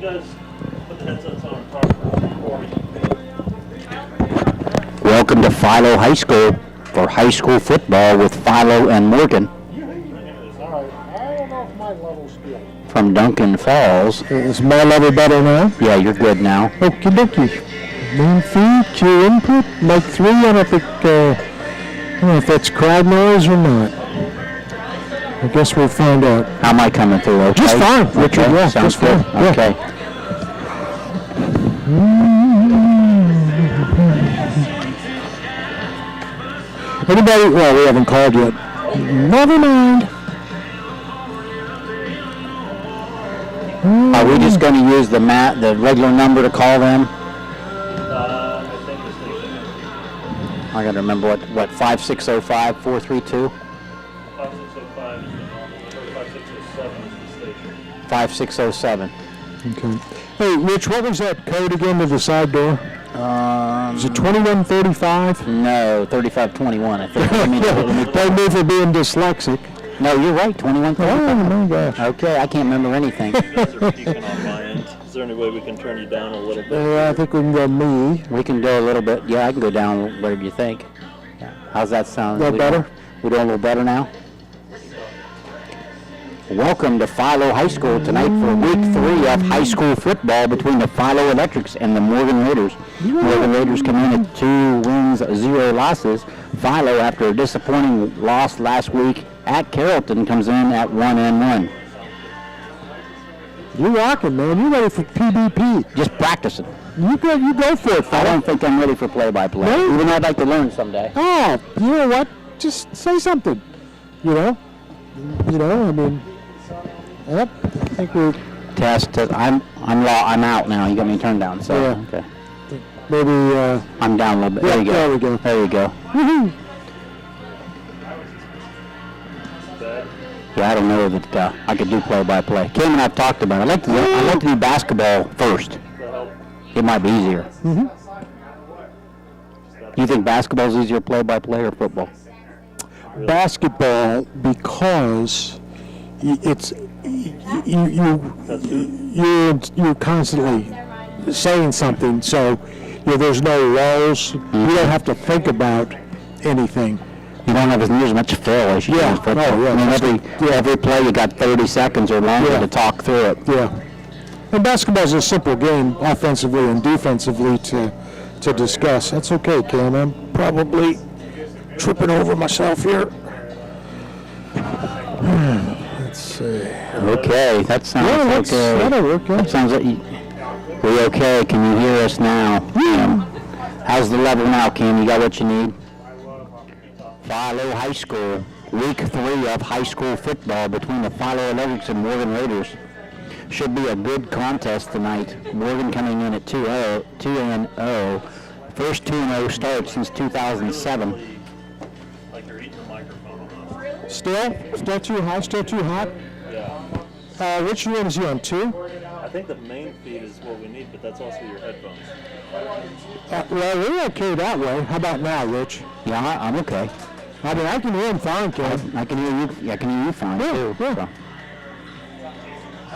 guys put the headsets on and talk for me. Welcome to Philo High School for high school football with Philo and Morgan All right, I don't know if my level's good. from Duncan Falls. Is my level better now? Yeah, you're good now. Okie dokie. Main feed, Q input, mic 3. I don't know if that's crowd noise or not. I guess we'll find out. How am I coming through? Okay? Just fine, Richard. Okay, Yeah, sounds just good. fine. Yeah. Okay. Anybody? Well, we haven't called yet. Never mind. Are we just going to use the regular number to call them? I think the station I got to remember what 5605 432 5605 is the normal, or 5607 is the station. 5607. Okay. Hey, Rich, what was that code again to the side door? Is it 2135? No, 3521. I think. Blame me for being dyslexic. No, you're right. 2135. Oh my gosh. Okay, I can't remember anything. You guys are peaking on my end. Is there any way we can turn you down a little bit? I think we can go me. We can go a little bit. Yeah, I can go down whatever you think. Yeah. How's that sound? A little better? We're doing a little better now? Welcome to Philo High School tonight for week 3 of high school football between the Philo Electrics and the Morgan Raiders. Morgan Raiders come in at 2 wins, 0 losses. Philo, after a disappointing loss last week at Carrollton, comes in at 1-1. You're rocking, man. You're ready for PBP. Just practicing. You go for it, I fella. don't think I'm ready for play-by-play, No? even though I'd like to learn someday. Oh, you know what? Just say something. I mean, yep. I think we're Test. I'm out now. You got me turned down. So Yeah. okay. maybe. I'm down a little bit. Yeah, There you go. there we go. There you go. Woohoo! Yeah, I don't know that I could do play-by-play. Kim and I've talked about it. I'd like to do basketball first. It might be easier. Mm-hmm. You think basketball's easier play-by-play or football? Basketball, because you're constantly saying something, so there's no lulls. You don't have to think about anything. You don't have near as much fill as you do in football. Oh, yeah. I mean, every play you got 30 seconds or longer to talk through it. Yeah. And basketball's a simple game, offensively and defensively, to discuss. That's okay, Cam. I'm probably tripping over myself here. Let's see. Okay, that sounds okay. That'll work. Yeah. That sounds like we okay. Can you hear us now? Kim? How's the level now, Kim? You got what you need? Philo High School, week 3 of high school football between the Philo Electrics and Morgan Raiders. Should be a good contest tonight. Morgan coming in at 2-0. First 2-0 start since 2007. Like you're eating the microphone. Still too high? Still too hot? Yeah. Which one is he on? 2? I think the main feed is what we need, but that's also your headphones. Well, we're okay that way. How about now, Rich? Yeah, I'm okay. I mean, I can hear him fine, Cam. I can hear you. Yeah, I can hear you fine too. Yeah. So.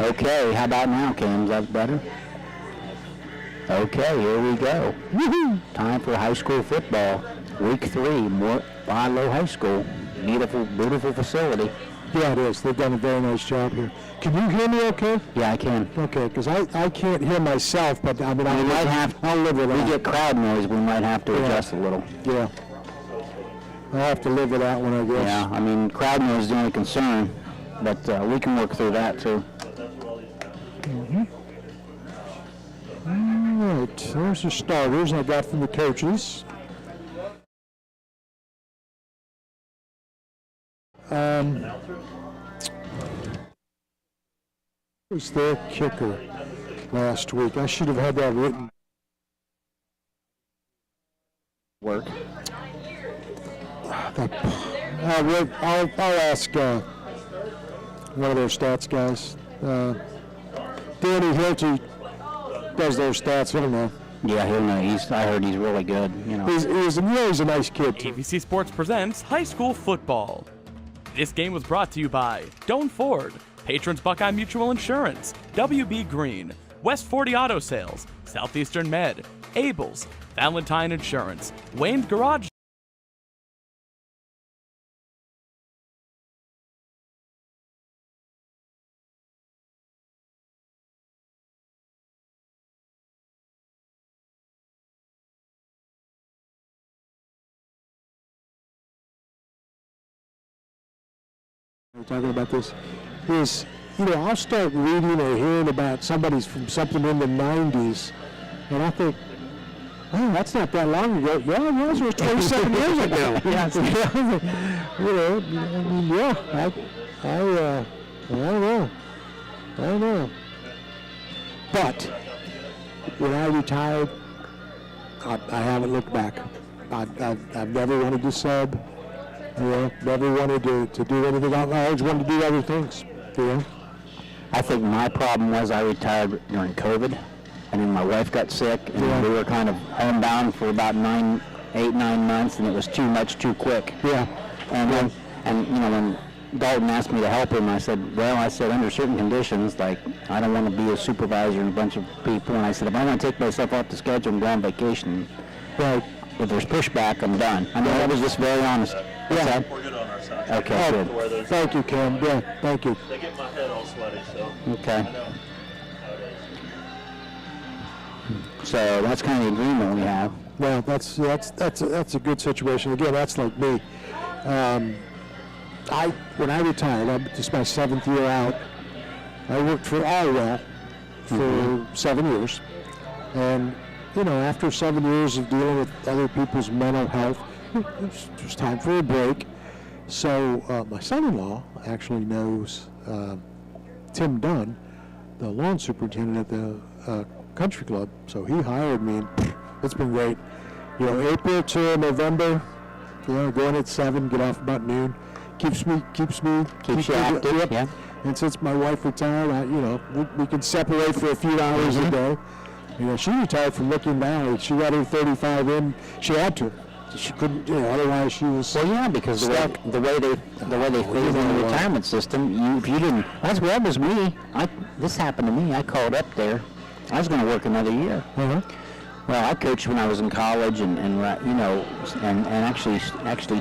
Okay, how about now, Kim? Is that better? Okay, here we go. Woohoo! Time for high school football. Week 3, Philo High School. Beautiful, beautiful facility. Yeah, it is. They've done a very nice job here. Can you hear me okay? Yeah, I can. Okay, because I can't hear myself, but I mean, I'll live with We that. get crowd noise, we might have to adjust a little. Yeah. I'll have to live with that one, I guess. Yeah, I mean, crowd noise is the only concern, but we can work through that too. All right, there's the starters I got from the coaches. Was their kicker last week? I should have had that written. Work. I'll ask one of their stats guys. Danny Hilty does their stats. I don't know. Yeah, he'll know. I heard he's really good. He's a nice kid too. AVC Sports presents high school football. This game was brought to you by Doan Ford, Patrons Buckeye Mutual Insurance, WB Green, West 40 Auto Sales, Southeastern Med, Abel's, Valentine Insurance, Wayne's Garage. We're talking about this is, I'll start reading or hearing about somebody's from something in the 90s, and I think, oh, that's not that long ago. Yeah, it was. It was 27 years ago. I don't know. But when I retired, I haven't looked back. I've never wanted to sub. Never wanted to do anything. I always wanted to do other things. I think my problem was I retired during COVID, and then my wife got sick, and we were kind of homebound for about 8, 9 months, and it was too much too quick. Yeah. And when Dalton asked me to help him, I said, under certain conditions, like I don't want to be a supervisor and a bunch of people, and I said, if I want to take myself off the schedule and go on vacation, if there's pushback, I'm done. I mean, I was just very honest. Yeah. We're good on our side. Okay, good. Thank you, Kim. Yeah, thank you. They get my head all sweaty, so Okay. I know how it is. So that's kind of the agreement we have. Well, that's a good situation. Again, that's like me. When I retired, this is my 7th year out. I worked for Allwell for 7 years, and after 7 years of dealing with other people's mental health, it was time for a break. So my son-in-law actually knows Tim Dunn, the lawn superintendent at the country club. So he hired me, and it's been great. April to November, going at 7, get off about noon, keeps you active. Yeah. And since my wife retired, we can separate for a few hours a day. She retired from Licking Valley. She got her 35 in. She had to. She couldn't, otherwise she was. Well, yeah, because the way they phase in the retirement system, if you didn't. That was me. This happened to me. I called up there. I was going to work another year. Uh-huh. Well, I coached when I was in college, and actually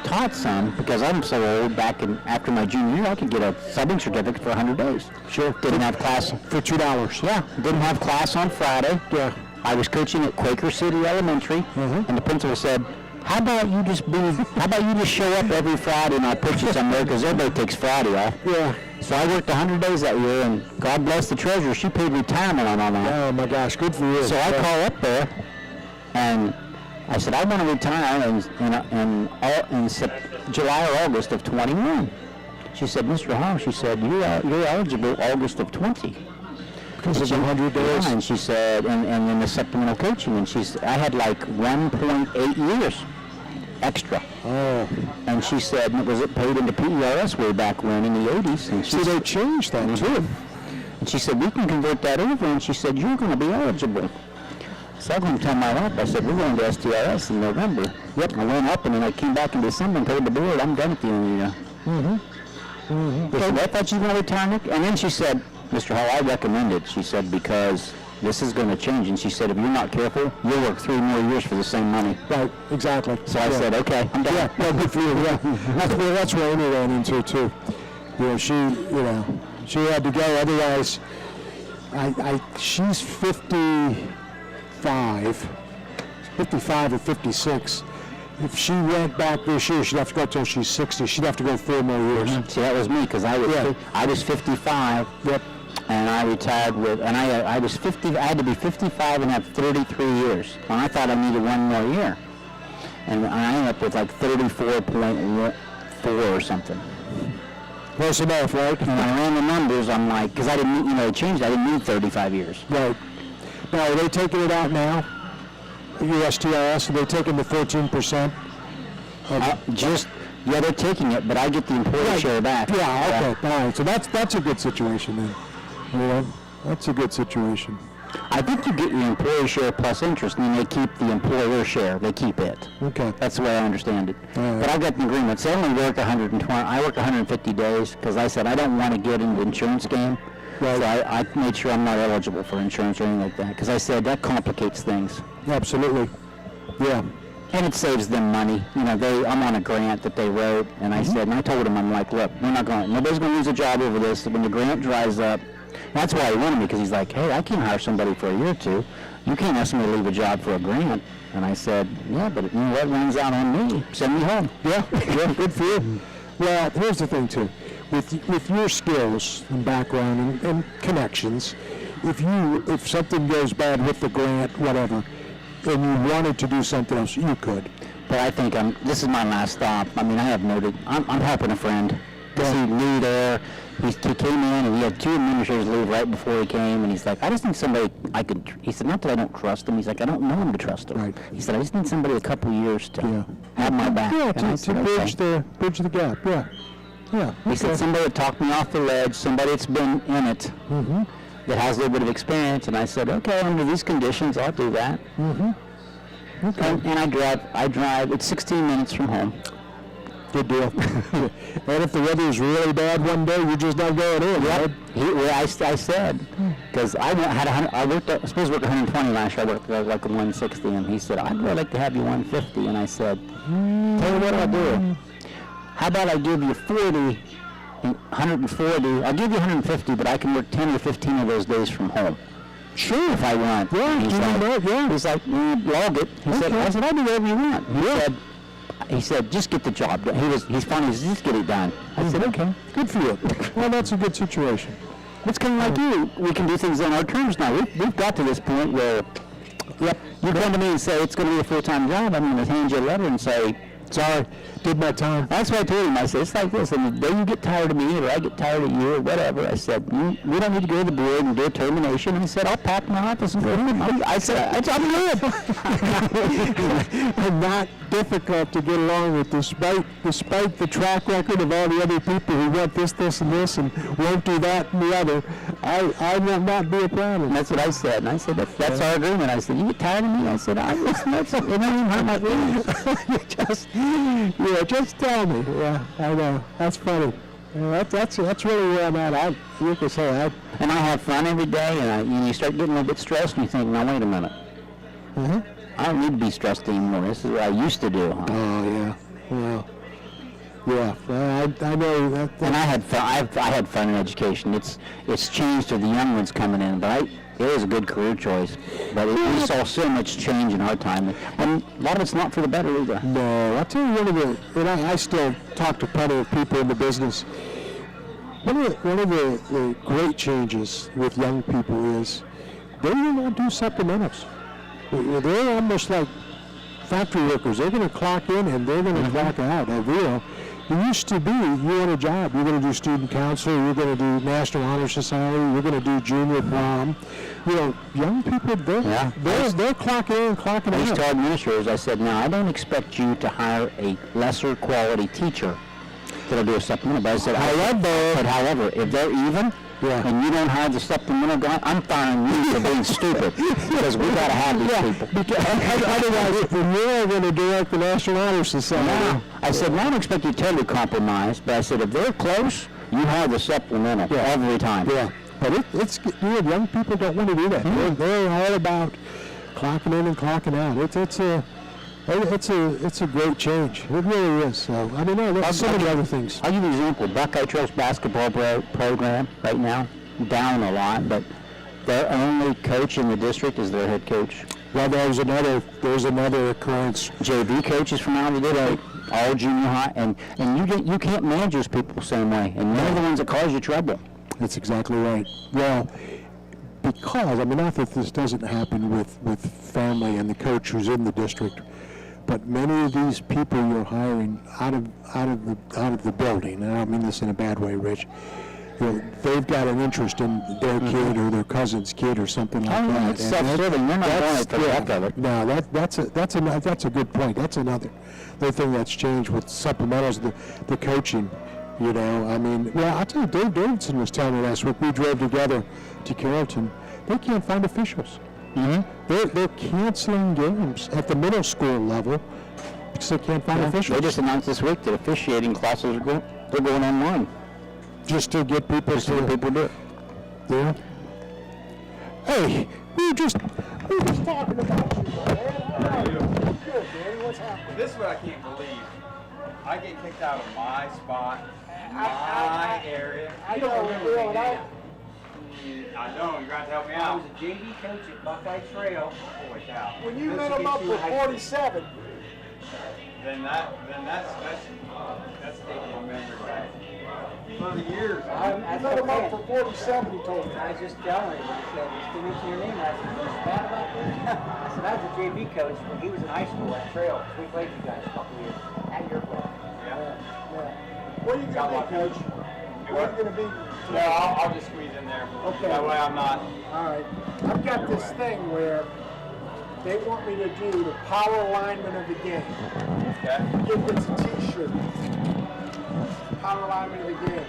taught some because I'm so old. After my junior year, I could get a subbing certificate for 100 days. Sure. Didn't have class for $2. Yeah. Didn't have class on Friday. Yeah. I was coaching at Quaker City Elementary, and the principal said, how about you just show up every Friday and I'll put you somewhere because everybody takes Friday off. Yeah. So I worked 100 days that year, and God bless the treasurer, she paid retirement on all that. Oh my gosh, good for you. So I call up there, and I said, I want to retire in July or August of 21. She said, Mr. Hall, she said, you're eligible August of 20. Because of 100 days? And she said, and then the supplemental coaching, and I had like 1.8 years extra. Oh. And she said, was it paid into PERS way back when in the 80s? And So they changed that too. And she said, we can convert that over, and she said, you're going to be eligible. So I'm going to tell my wife, I said, we're going to STRS in November. Yep. I went up, and then I came back in December and told the board, I'm done at the end of the year. They said, I thought you were going to retire, Nick. And then she said, Mr. Hall, I recommend it, she said, because this is going to change. And she said, if you're not careful, you'll work 3 more years for the same money. Right, exactly. So I said, okay, I'm done. Yeah, no, good for you. Yeah, that's where Amy ran into too. She had to go. Otherwise, she's 55 or 56. If she went back this year, she'd have to go till she's 60. She'd have to go 4 more years. See, that was me because I was 55. Yep. And I retired I was 50. I had to be 55 and have 33 years. And I thought I needed 1 more year. And I ended up with like 34.4 or something. Close enough, right? And I ran the numbers. I'm like, because I didn't need, it changed. I didn't need 35 years. Right. Now, are they taking it out now? USTRS, are they taking the 14%? They're taking it, but I get the employer share back. Yeah, okay. All right. So that's a good situation then. That's a good situation. I think you get your employer share plus interest, and then they keep the employer share. They keep it. Okay. That's the way I understand it. Right. But I got the agreement. So I only work 120. I work 150 days because I said I don't want to get into the insurance game Right. So I made sure I'm not eligible for insurance or anything like that, because I said that complicates things. Absolutely. Yeah. And it saves them money. You know, I'm on a grant that they wrote, and I said, and I told them, I'm like, look, nobody's going to lose a job over this. When the grant dries up, that's why he wanted me, because he's like, hey, I can't hire somebody for a year or two. You can't ask me to leave a job for a grant. And I said, yeah, but you know what runs out on me? Send me home. Yeah, good for you. Well, here's the thing too, with your skills and background and connections, if something goes bad with the grant, whatever, and you wanted to do something else, you could. But I think this is my last stop. I mean, I have noted, I'm helping a friend. Because he knew there, he came in and he had 2 administrators leave right before he came, and he's like, I just need somebody he said, not that I don't trust him, he's like, I don't know him to trust him. Right. He said, I just need somebody a couple years to have my back. Yeah, And I to said, okay. bridge the gap, yeah. Yeah. He said, somebody that talked me off the ledge, somebody that's been in it, that has a little bit of experience, and I said, okay, under these conditions, I'll do that. Okay. And I drive, it's 16 minutes from home. Good deal. And if the weather is really bad one day, you're just not going in, right? I said, because I was supposed to work 120 last year. I worked like a 160, and he said, I'd really like to have you 150. And I said, tell you what I'll do. How about I give you 40, 140. I'll give you 150, but I can work 10 or 15 of those days from home. Sure, if I want. Yeah, He's like, log it. I said, I'll do whatever you want. He said, just get the job done. He's funny. He said, just get it done. I said, okay, good for you. Well, that's a good situation. It's kind of like you. We can do things on our terms now. We've got to this point where, you come to me and say, it's going to be a full-time job. I'm going to hand you a letter and say, sorry, did my time. That's what I told him. I said, it's like this. And the day you get tired of me or I get tired of you or whatever, I said, we don't need to go to the board and do a termination. And he said, I'll pack my office and go home. I said, I'm good. And not difficult to get along with, despite the track record of all the other people who want this, and this, and won't do that and the other. I will not be a problem. And that's what I said. And I said, that's our agreement. I said, you get tired of me? I said, it don't even hurt my feelings. just tell me. Yeah, I know. That's funny. Yeah, that's really where I'm at. You can say and I have fun every day, and you start getting a little bit stressed, and you think, now wait a minute. I don't need to be stressed anymore. This is what I used to do. Huh? Oh yeah. Well. Yeah, I know that. And I had fun. I had fun in education. It's changed to the young ones coming in, but it was a good career choice. But we saw so much change in our time, and a lot of it's not for the better either. No, I'll tell you and I still talk to plenty of people in the business. One of the great changes with young people is they will not do supplementals. They're almost like factory workers. They're going to clock in and they're going to clock out. It used to be, you want a job, you're going to do student council, you're going to do National Honor Society, you're going to do junior prom. Young people, they're clocking in and clocking out. I used to tell administrators, I said, now I don't expect you to hire a lesser quality teacher that'll do a supplemental. But I said, however, if they're even, and you don't hire the supplemental guy, I'm firing you for being stupid, because we got to have these people. Otherwise, you're going to direct the National Honor Society. No. I said, well, I don't expect you to totally compromise, but I said, if they're close, you hire the supplemental every time. Yeah, but it's young people don't want to do that. They're all about clocking in and clocking out. It's a great change. It really is. So, I mean, there's so many other things. I'll give you an example. Buckeye Trails basketball program right now, down a lot, but their only coach in the district is their head coach. Well, there's another occurrence. JV coaches from out of the district, all junior high, and you can't manage those people the same way, and they're the ones that cause you trouble. That's exactly right. Well, because, I mean, not that this doesn't happen with family and the coach who's in the district, but many of these people you're hiring out of the building, and I don't mean this in a bad way, Rich, they've got an interest in their kid or their cousin's kid or something like that. It's self-serving. They're not doing it for the heck of it. No, that's a good point. That's another thing that's changed with supplementals, the coaching. I mean, well, I'll tell you, Dave Davidson was telling me last week, we drove together to Carrollton, they can't find officials. They're canceling games at the middle school level because they can't find officials. They just announced this week that officiating classes they're going online. Just to get people to do it. Yeah. Hey, we were just talking about you, man. How are you? Good, Danny. What's happening? This is what I can't believe. I get kicked out of my spot, my area. I don't remember that. I don't. You're going to have to help me I out. was a JV coach at Buckeye Trail. Holy cow. When you met him up for 47, Then that's taking my memory back. For the years. you met him up for 47, he told me. I was just telling him, he said, just to mention your name. I said, what's bad about this? I said, I was a JV coach when he was in high school at Trail. We played you guys a couple of years at your place. What are you going to be, Coach? What are you going to be? No, I'll just squeeze in there. Okay. That way I'm not. All right. I've got this thing where they want me to do the power alignment of the game. Okay. Give it's a t-shirt. Power alignment of the game.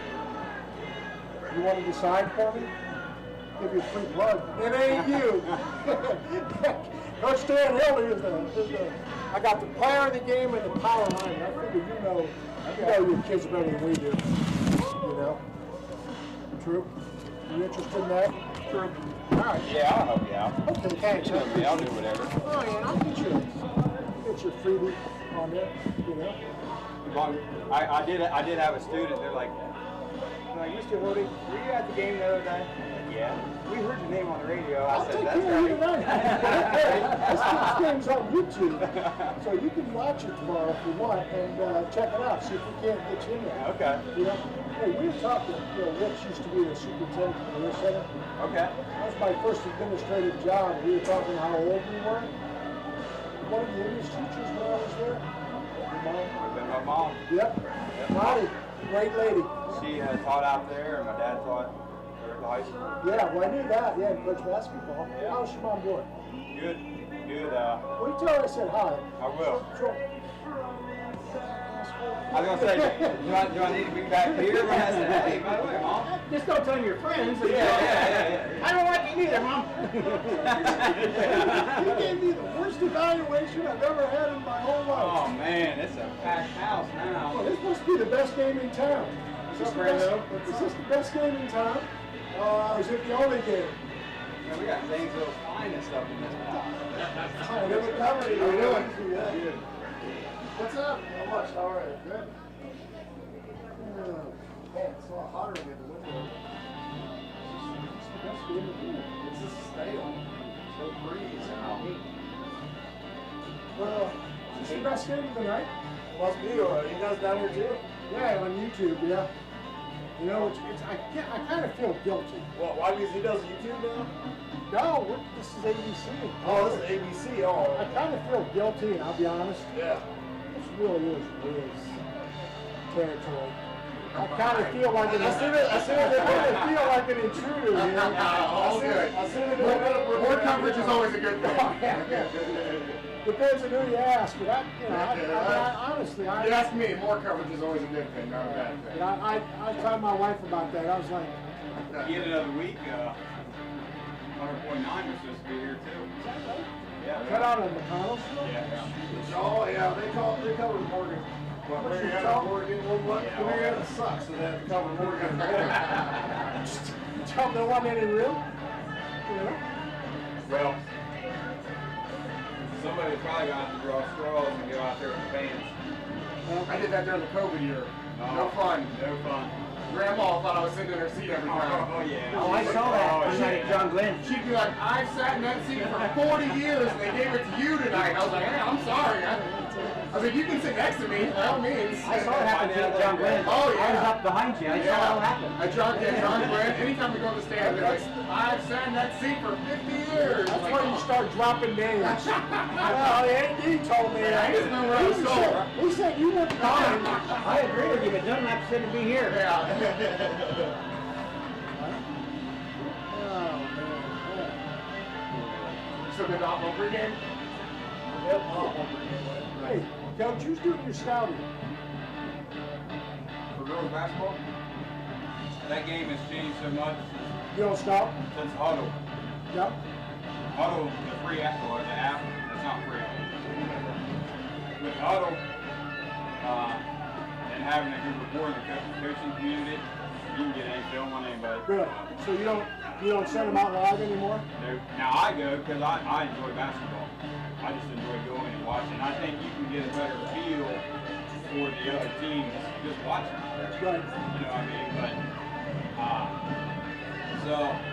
You want to decide for me? Give you a free plug. It ain't you. Coach Dan Hill is the I got the player of the game and the power alignment. I figure you know your kids better than we do. You know? True? You interested in that? True. All right. Yeah, I'll help you out. Okay, thanks. You know me, I'll do whatever. Oh, yeah, I'll get your freebie on there, you know? I did have a student. They're like, Mr. Hoodie, were you at the game the other day? Yeah. We heard your name on the radio. I I'll said, take that's care of you right. tonight. This game's on YouTube, so you can watch it tomorrow if you want and check it out. See if we can't get you in there. Okay. You know, hey, we were talking. Rich used to be the superintendent of the career center. Okay. That was my first administrative job. We were talking how old we were. One of the English teachers when I was there. Your mom? I've been my mom. Yep. Lottie, great lady. She taught out there, and my dad taught there at the high school. Yeah, well, I knew that. Yeah, coach basketball. How's your mom doing? Good, good. Well, you tell her I said hi. I will. Sure. I was gonna say, do I need to be back here? When I said, hey, by the way, Mom. Just don't tell your friends. Yeah. I don't like you either, Mom. You gave me the worst evaluation I've ever had in my whole Oh life. man, it's a packed house Well, now. this must be the best game in town. Is this the best game in town? Or is it the only game? Man, we got Zanesville's finest up in this house. I never covered it. How you doing? What's up? How much? How are you? Good. Man, it's a lot hotter than the window. It's the best game in town. It's just stale. So breeze out. Well, is this the best game of the night? Must be, or you guys down here too? Yeah, on YouTube, yeah. You know, I kind of feel guilty. Well, why? Because he does YouTube now? No, this is ABC. Oh, this is ABC. I Oh, kind of feel guilty, and I'll be honest. yeah. This really is Wiz territory. I kind of feel like an intruder, you know? All good. More coverage is always a good thing. Depends on who you ask, but I honestly, If you ask me, more coverage is always a good thing, not a bad thing. I told my wife about that. I was like, Yet another week, 100.9 was supposed to be here too. Yeah. cut out on McConnell's. Yeah. Oh, yeah, they cover Morgan. Well, Marietta, Morgan, Marietta sucks, so they have to cover Morgan. Tell them there wasn't any room. You know? Well, somebody probably got to draw straws and go out there with the fans. I did that during the COVID year. No fun. No fun. Grandma thought I was sitting in her seat every time. Oh yeah. Oh, I saw that one night at John Glenn. She'd be like, I've sat in that seat for 40 years and they gave it to you tonight. I was like, hey, I'm sorry. I was like, you can sit next to me, by all means. I saw it happen to John Glenn. Oh, yeah. I was up behind you. I saw it all happen. John Glenn, anytime we go to the stand, they're like, I've sat in that seat for 50 years. That's Like, why you start dropping names. Well, he told me I just know where I was going. He said you were fine. I agree with you, but doesn't have to be here. Yeah. So good off on pregame? Yep. Hey, Coach, who's doing your scouting? For girls basketball, that game has changed so much You don't scout? since Huddle. Yep. Huddle, the free app, or the app, that's not free. With Huddle, and having a good rapport in the coaching community, you can get any film on anybody. Good. So you don't You don't send them out live anymore? Now I go because I enjoy basketball. I just enjoy going and watching. I think you can get a better feel for the other teams just watching. Right. You know what I mean? But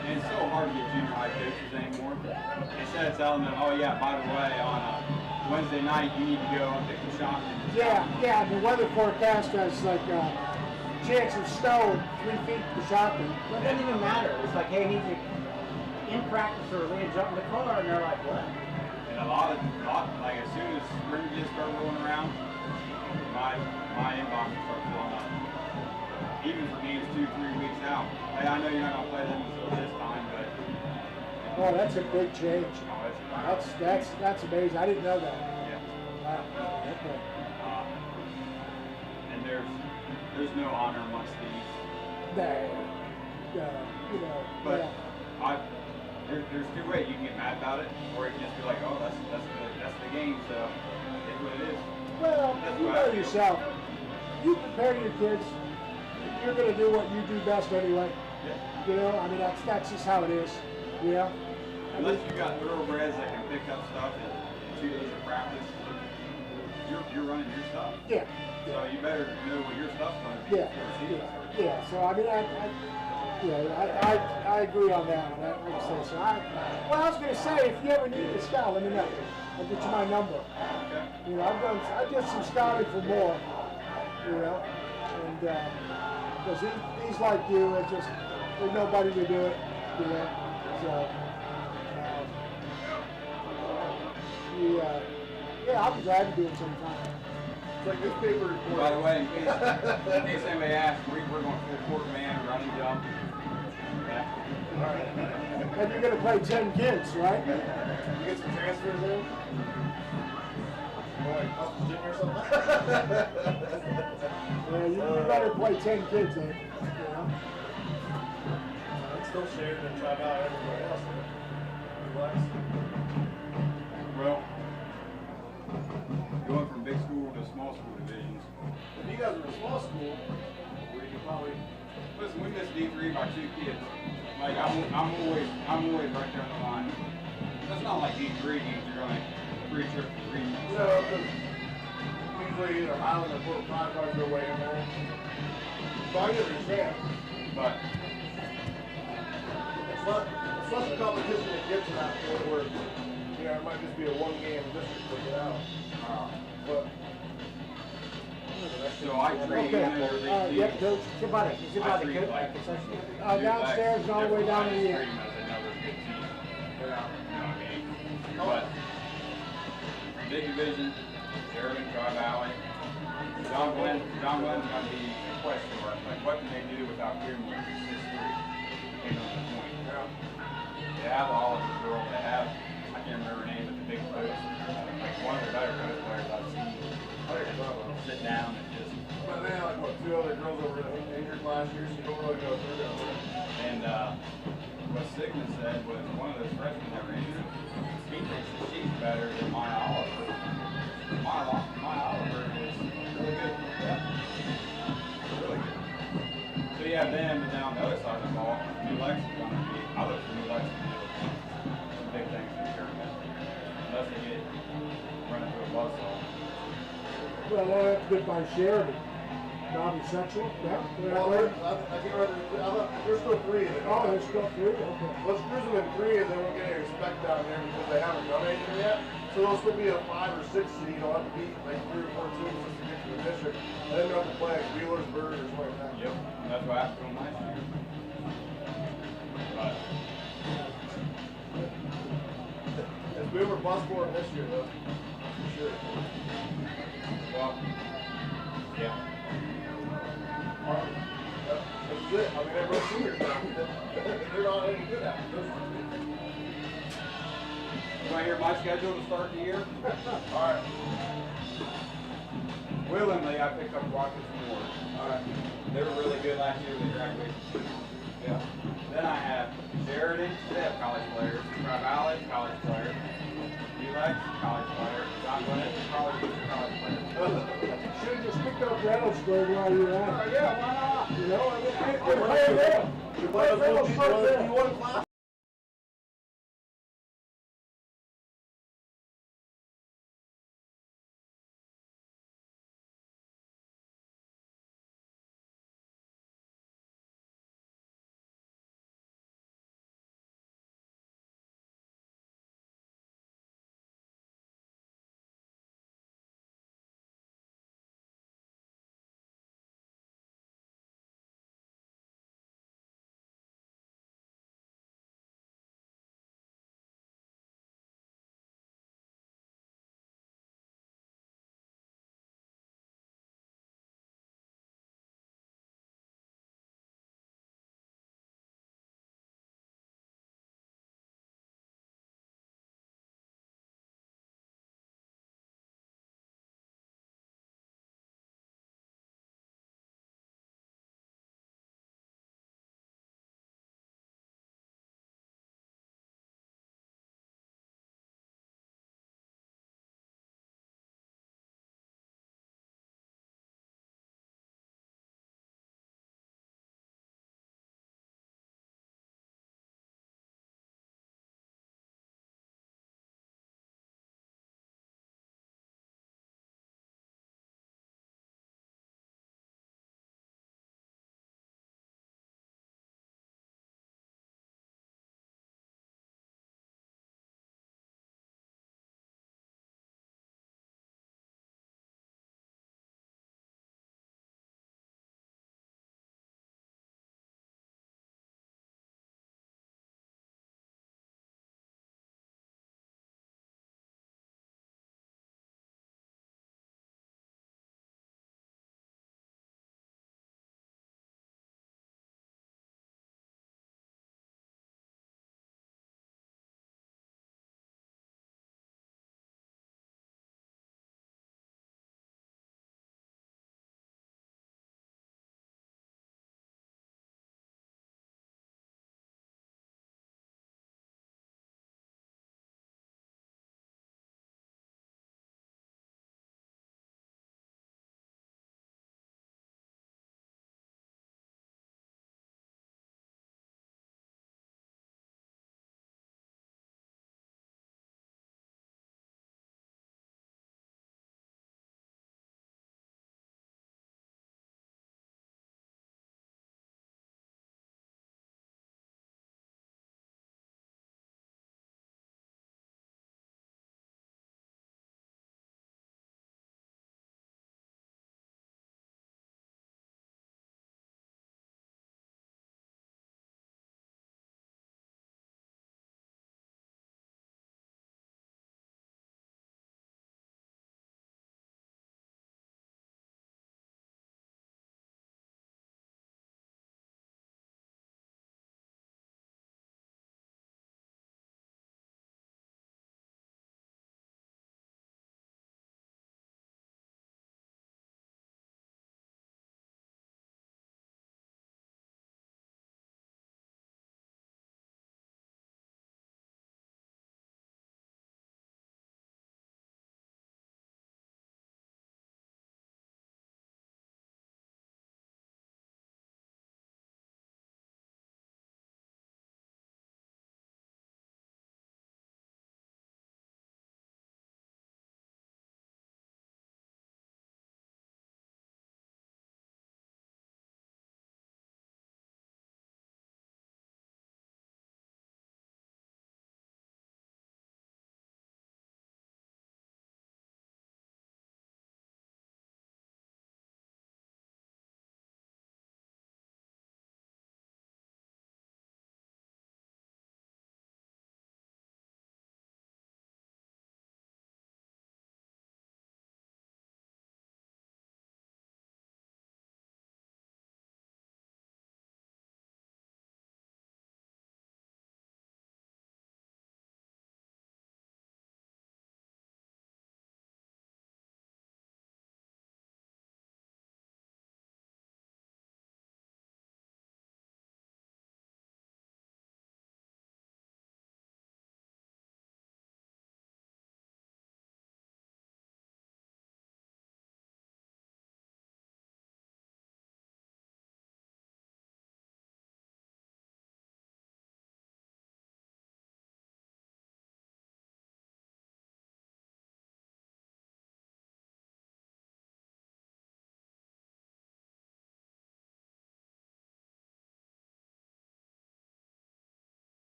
and it's so hard to get junior high coaches anymore. Instead of telling them, oh yeah, by the way, on a Wednesday night you need to go and pick the shot. Yeah. The weather forecast has like chance of snow 3 feet to shot. It doesn't even matter. It's like, hey, I need you in practice or ready to jump in the car, and they're like, what? And a lot, like as soon as spring gets start rolling around, my inbox will start filling up. Even for games 2-3 weeks out. Hey, I know you're not gonna play them until this time, but Oh, that's a big change. oh, That's amazing. I didn't know that. yeah. Wow. Okay. And there's no honor amongst these. But there's two ways. You can get mad about it, or you can just be like, oh, that's the game, so it's what it is. Well, That's you what know I feel. yourself. You prepare your kids. You're going to do what you do best anyway. Yeah. You know, I mean, that's just how it is. You know? Unless you got thoroughbreds that can pick up stuff in 2 days of practice, you're running your stuff. Yeah. So you better know what your stuff's going to be Yeah. before the season starts. Yeah. So I mean, I agree on that one. Like I said, so I was going to say, if you ever need a scout, let me know. I'll get you my number. Okay. You know, I did some scouting for more. You know, and because he's like you, it's just there's nobody to do it. You know, so yeah, I'll be glad to do it sometime. It's like newspaper report. By the way, in case anybody asks, we're going full court man, running jump. Yeah. And you're going to play 10 kids, right? You get some transfers in? Like up to Virginia or something? Yeah, you better play 10 kids, eh? You know? It's still shared and tried out everywhere else. Relax. Well, going from big school to small school divisions. If you guys were in small school, where you could probably Listen, we missed D3 by 2 kids. Like I'm always right there on the line. That's not like D3 games are going 3 trips to regions. you know, because usually either Highland or Fort Pride cars go way in there. So I get what you're saying. But It's less a competition that gets to that point where, you know, it might just be a one game district to get out. But so I train Okay. Yep, coach. Is it by the coach, like concession? Downstairs and all the way down to the end. But big division, Sheridan, Tri-Valley. John Glenn's going to be a question mark. Like, what can they do without Creamwood? It's 6'3". Ain't on the point. They have all of the girls. They have, I can't remember her name, but the big coach. Like one of the better coach players I've seen. Sit down and just. But they had like what, 2 other girls over injured last year, so you don't really know through that. And what Sigmund said was one of those freshmen that were injured, he thinks that she's better than Maya Oliver. Maya Oliver is really good. Yeah. Really good. So you have them, and then on the other side of the ball, New Lex is going to be, I look for New Lex to do some big things in the tournament. Unless they get run into a buzzsaw. Well, they'll have to get by Sheridan. Bobby Sexual, yeah. Well, I can't remember. There's still 3 in it. Oh, there's still 3? Okay. Let's cruise them in 3 and then we'll get any respect down there because they haven't done anything yet. So they'll still be a 5 or 6 seed. They'll have to beat like 3 or 4 teams just to get to the district. And then they'll have to play like Wheelersburg or something like that. Yep, and that's what happened to them last year. But It's boom or bust for them this year though. For sure. well, yeah. That's it. I mean, everyone's seniors now. They're not any good at it. You want to hear my schedule to start the year? Alright. Willingly, I picked up Rockets and Ward. Alright. They were really good last year. They graduated. Yeah. Then I have Sheridan. They have college players. Tri-Valley, college player. Ulex, college player. John Glenn, college player. Should have just picked up Reynoldsburg while you were at it. Yeah, why not? You know, I mean, they're playing well. You might as well be one class.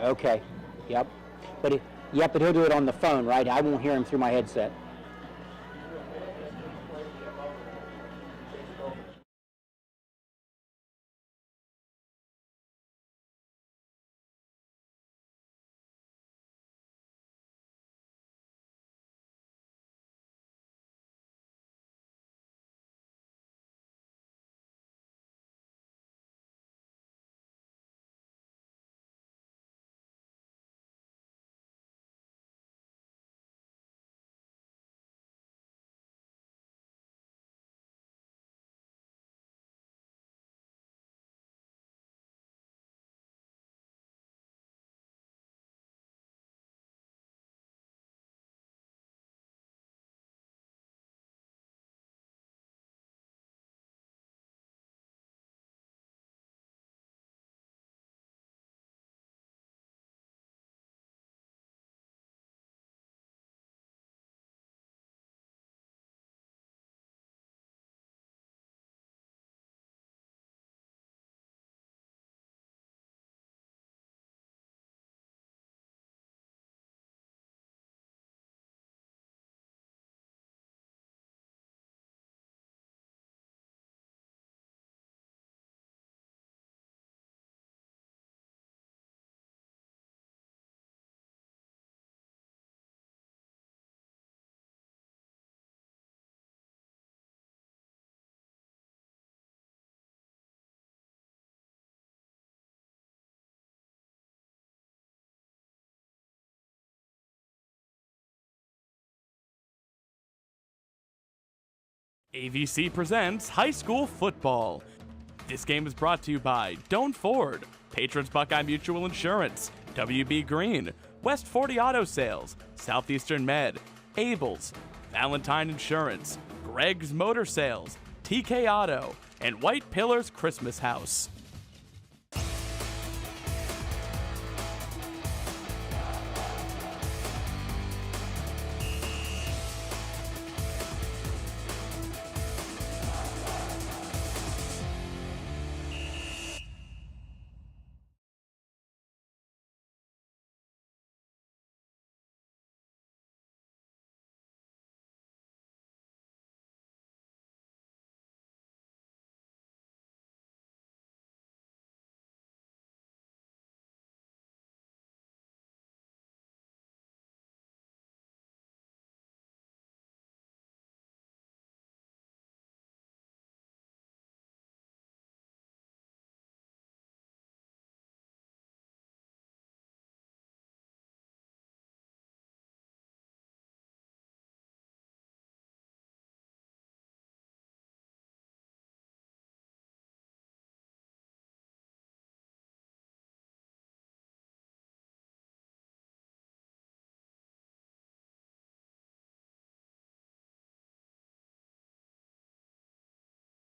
Okay. Yep. But he'll do it on the phone, right? I won't hear him through my headset. AVC presents high school football. This game is brought to you by Doan Ford, Patrons Buckeye Mutual Insurance, WB Green, West 40 Auto Sales, Southeastern Med, Abels, Valentine Insurance, Greg's Motor Sales, TK Auto, and White Pillars Christmas House.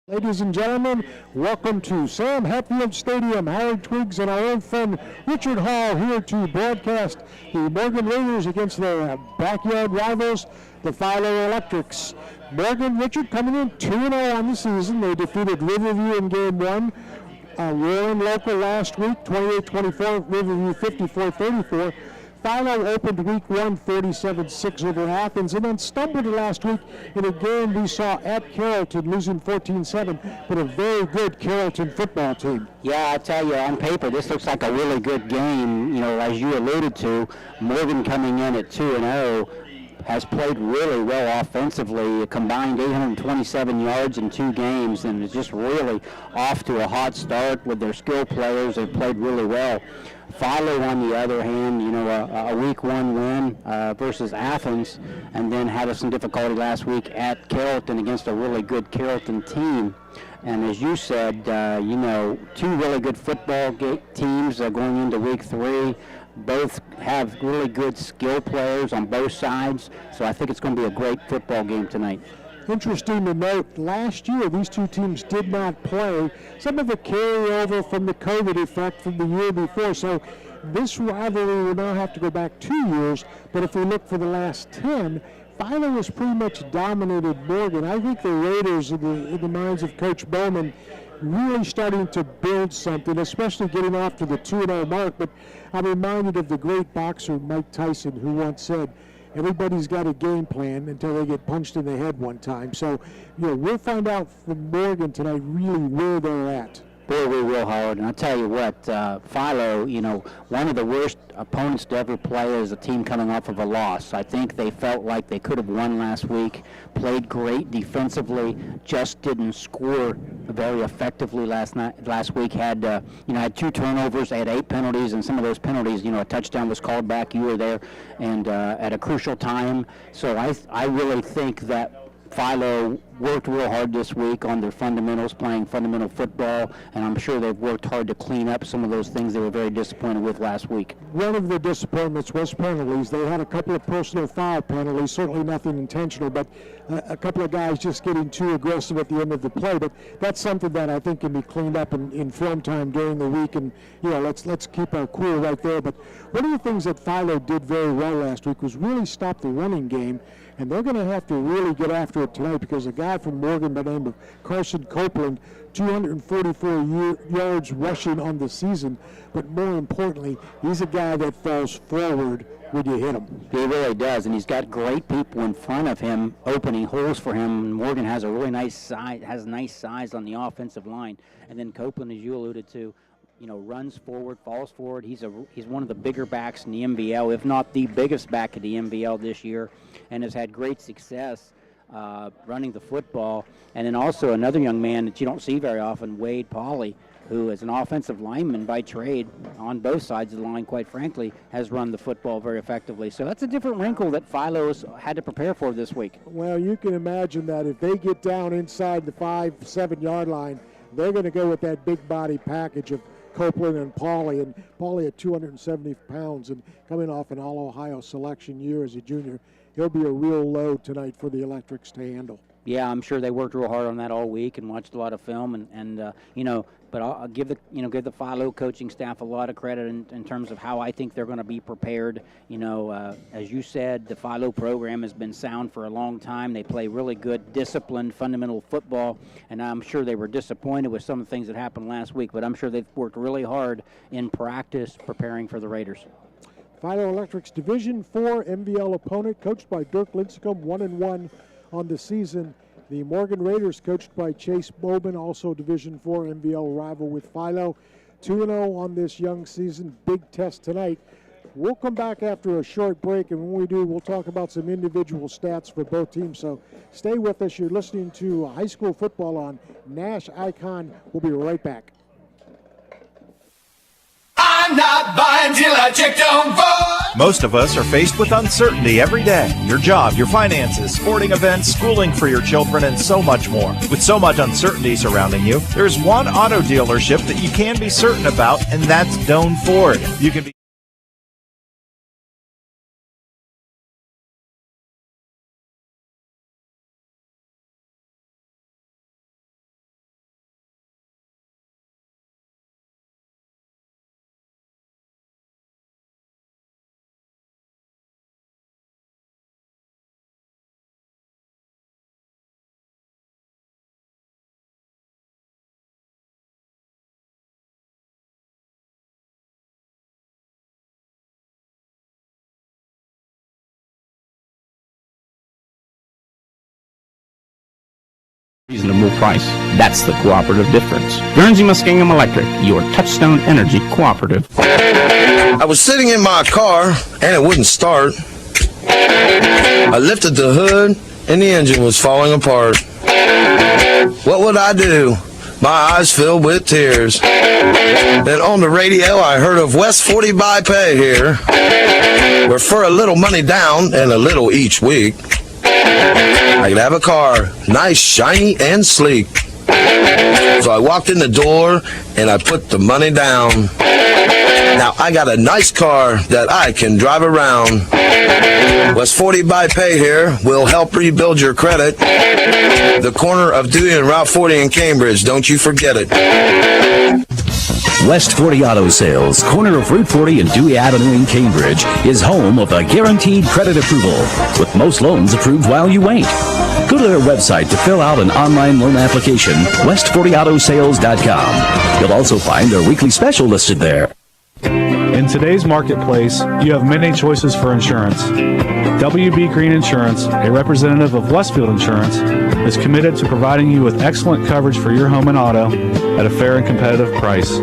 Ladies and gentlemen, welcome to Sam Hatfield Stadium. Howard Twiggs and our old friend Richard Hall here to broadcast the Morgan Raiders against their backyard rivals, the Philo Electrics. Morgan, Richard, coming in 2-0 on the season. They defeated Riverview in Game 1. Warren local last week, 28-24, Riverview 54-34. Philo opened week 1 37-6 over Athens, and then stumbled last week in a game we saw at Carrollton, losing 14-7, but a very good Carrollton football team. Yeah, I tell you, on paper, this looks like a really good game. You know, as you alluded to, Morgan coming in at 2-0 has played really well offensively, a combined 827 yards in 2 games, and is just really off to a hot start with their skill players. They've played really well. Philo, on the other hand, you know, a week 1 win versus Athens, and then had some difficulty last week at Carrollton against a really good Carrollton team. And as you said, you know, 2 really good football teams going into week 3. Both have really good skill players on both sides, so I think it's going to be a great football game tonight. Interesting to note, last year these 2 teams did not play. Some of the carryover from the COVID effect from the year before, so this rivalry will now have to go back 2 years, but if we look for the last 10, Philo has pretty much dominated Morgan. I think the Raiders, in the minds of Coach Bowman, really starting to build something, especially getting off to the 2-0 mark. But I'm reminded of the great boxer Mike Tyson, who once said, everybody's got a game plan until they get punched in the head one time. So, we'll find out from Morgan tonight really where they're at. Boy, we will, Howard. And I'll tell you what, Philo, one of the worst opponents to ever play is a team coming off of a loss. I think they felt like they could have won last week, played great defensively, just didn't score very effectively last week. Had 2 turnovers, they had 8 penalties, and some of those penalties, a touchdown was called back. You were there, and at a crucial time. So I really think that Philo worked real hard this week on their fundamentals, playing fundamental football, and I'm sure they've worked hard to clean up some of those things they were very disappointed with last week. One of the disappointments was penalties. They had a couple of personal foul penalties, certainly nothing intentional, but a couple of guys just getting too aggressive at the end of the play. But that's something that I think can be cleaned up in film time during the week, and let's keep our cool right there. But one of the things that Philo did very well last week was really stop the running game, and they're going to have to really get after it tonight, because a guy from Morgan by the name of Carson Copeland, 244 yards rushing on the season, but more importantly, he's a guy that falls forward when you hit him. He really does, and he's got great people in front of him opening holes for him. Morgan has a really nice size on the offensive line, and then Copeland, as you alluded to, runs forward, falls forward. He's one of the bigger backs in the MVL, if not the biggest back in the MVL this year, and has had great success running the football. And then also another young man that you don't see very often, Wade Pauley, who is an offensive lineman by trade on both sides of the line, quite frankly, has run the football very effectively. So that's a different wrinkle that Philo's had to prepare for this week. Well, you can imagine that if they get down inside the 5-7 yard line, they're going to go with that big body package of Copeland and Pauley at 270 pounds and coming off an All-Ohio selection year as a junior. He'll be a real load tonight for the Electrics to handle. Yeah, I'm sure they worked real hard on that all week and watched a lot of film, but I'll give the Philo coaching staff a lot of credit in terms of how I think they're going to be prepared. As you said, the Philo program has been sound for a long time. They play really good, disciplined, fundamental football, and I'm sure they were disappointed with some of the things that happened last week, but I'm sure they've worked really hard in practice preparing for the Raiders. Philo Electrics Division 4 MVL opponent, coached by Dirk Lincecum, 1-1 on the season. The Morgan Raiders, coached by Chase Bowman, also Division 4 MVL rival with Philo, 2-0 on this young season. Big test tonight. We'll come back after a short break, and when we do, we'll talk about some individual stats for both teams. So stay with us. You're listening to high school football on Nash Icon. We'll be right back. I'm not buying till I check Don't Ford. Most of us are faced with uncertainty every day. Your job, your finances, sporting events, schooling for your children, and so much more. With so much uncertainty surrounding you, there's one auto dealership that you can be certain about, and that's Doan Ford. You can be reasonable price. That's the cooperative difference. Guernsey Muskingum Electric, your Touchstone Energy cooperative. I was sitting in my car and it wouldn't start. I lifted the hood and the engine was falling apart. What would I do? My eyes filled with tears. Then on the radio I heard of West 40 by Pay here, where for a little money down and a little each week, I could have a car, nice, shiny, and sleek. So I walked in the door and I put the money down. Now I got a nice car that I can drive around. West 40 by Pay here will help rebuild your credit. The corner of Dewey and Route 40 in Cambridge, don't you forget it. West 40 Auto Sales, corner of Route 40 and Dewey Avenue in Cambridge, is home of a guaranteed credit approval, with most loans approved while you wait. Go to their website to fill out an online loan application, west40autosales.com. You'll also find their weekly special listed there. In today's marketplace, you have many choices for insurance. WB Green Insurance, a representative of Westfield Insurance, is committed to providing you with excellent coverage for your home and auto at a fair and competitive price.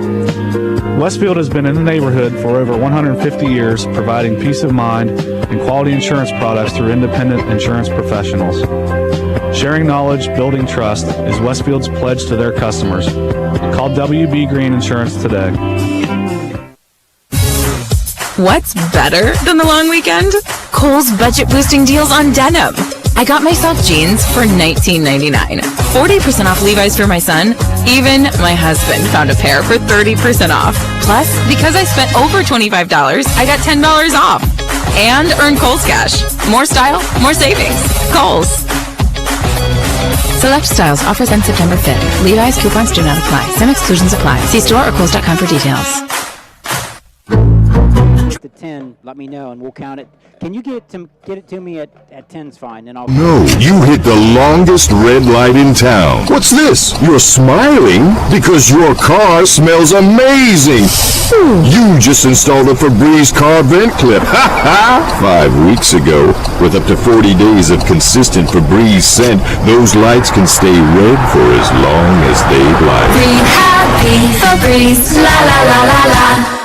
Westfield has been in the neighborhood for over 150 years, providing peace of mind and quality insurance products through independent insurance professionals. Sharing knowledge, building trust is Westfield's pledge to their customers. Call WB Green Insurance today. What's better than the long weekend? Kohl's budget boosting deals on denim. I got myself jeans for $19.99, 40% off Levi's for my son. Even my husband found a pair for 30% off. Plus, because I spent over $25, I got $10 off. And earned Kohl's cash. More style, more savings. Kohl's. Select styles. Offers end September 5th. Levi's coupons do not apply. Some exclusions apply. See store or Kohls.com for details. The 10, let me know, and we'll count it. Can you get it to me at 10's fine, and I'll... No, you hit the longest red light in town. What's this? You're smiling because your car smells amazing. You just installed a Febreze car vent clip. Ha ha! 5 weeks ago, with up to 40 days of consistent Febreze scent, those lights can stay red for as long as they'd like. Be happy, Febreze, la la la la la.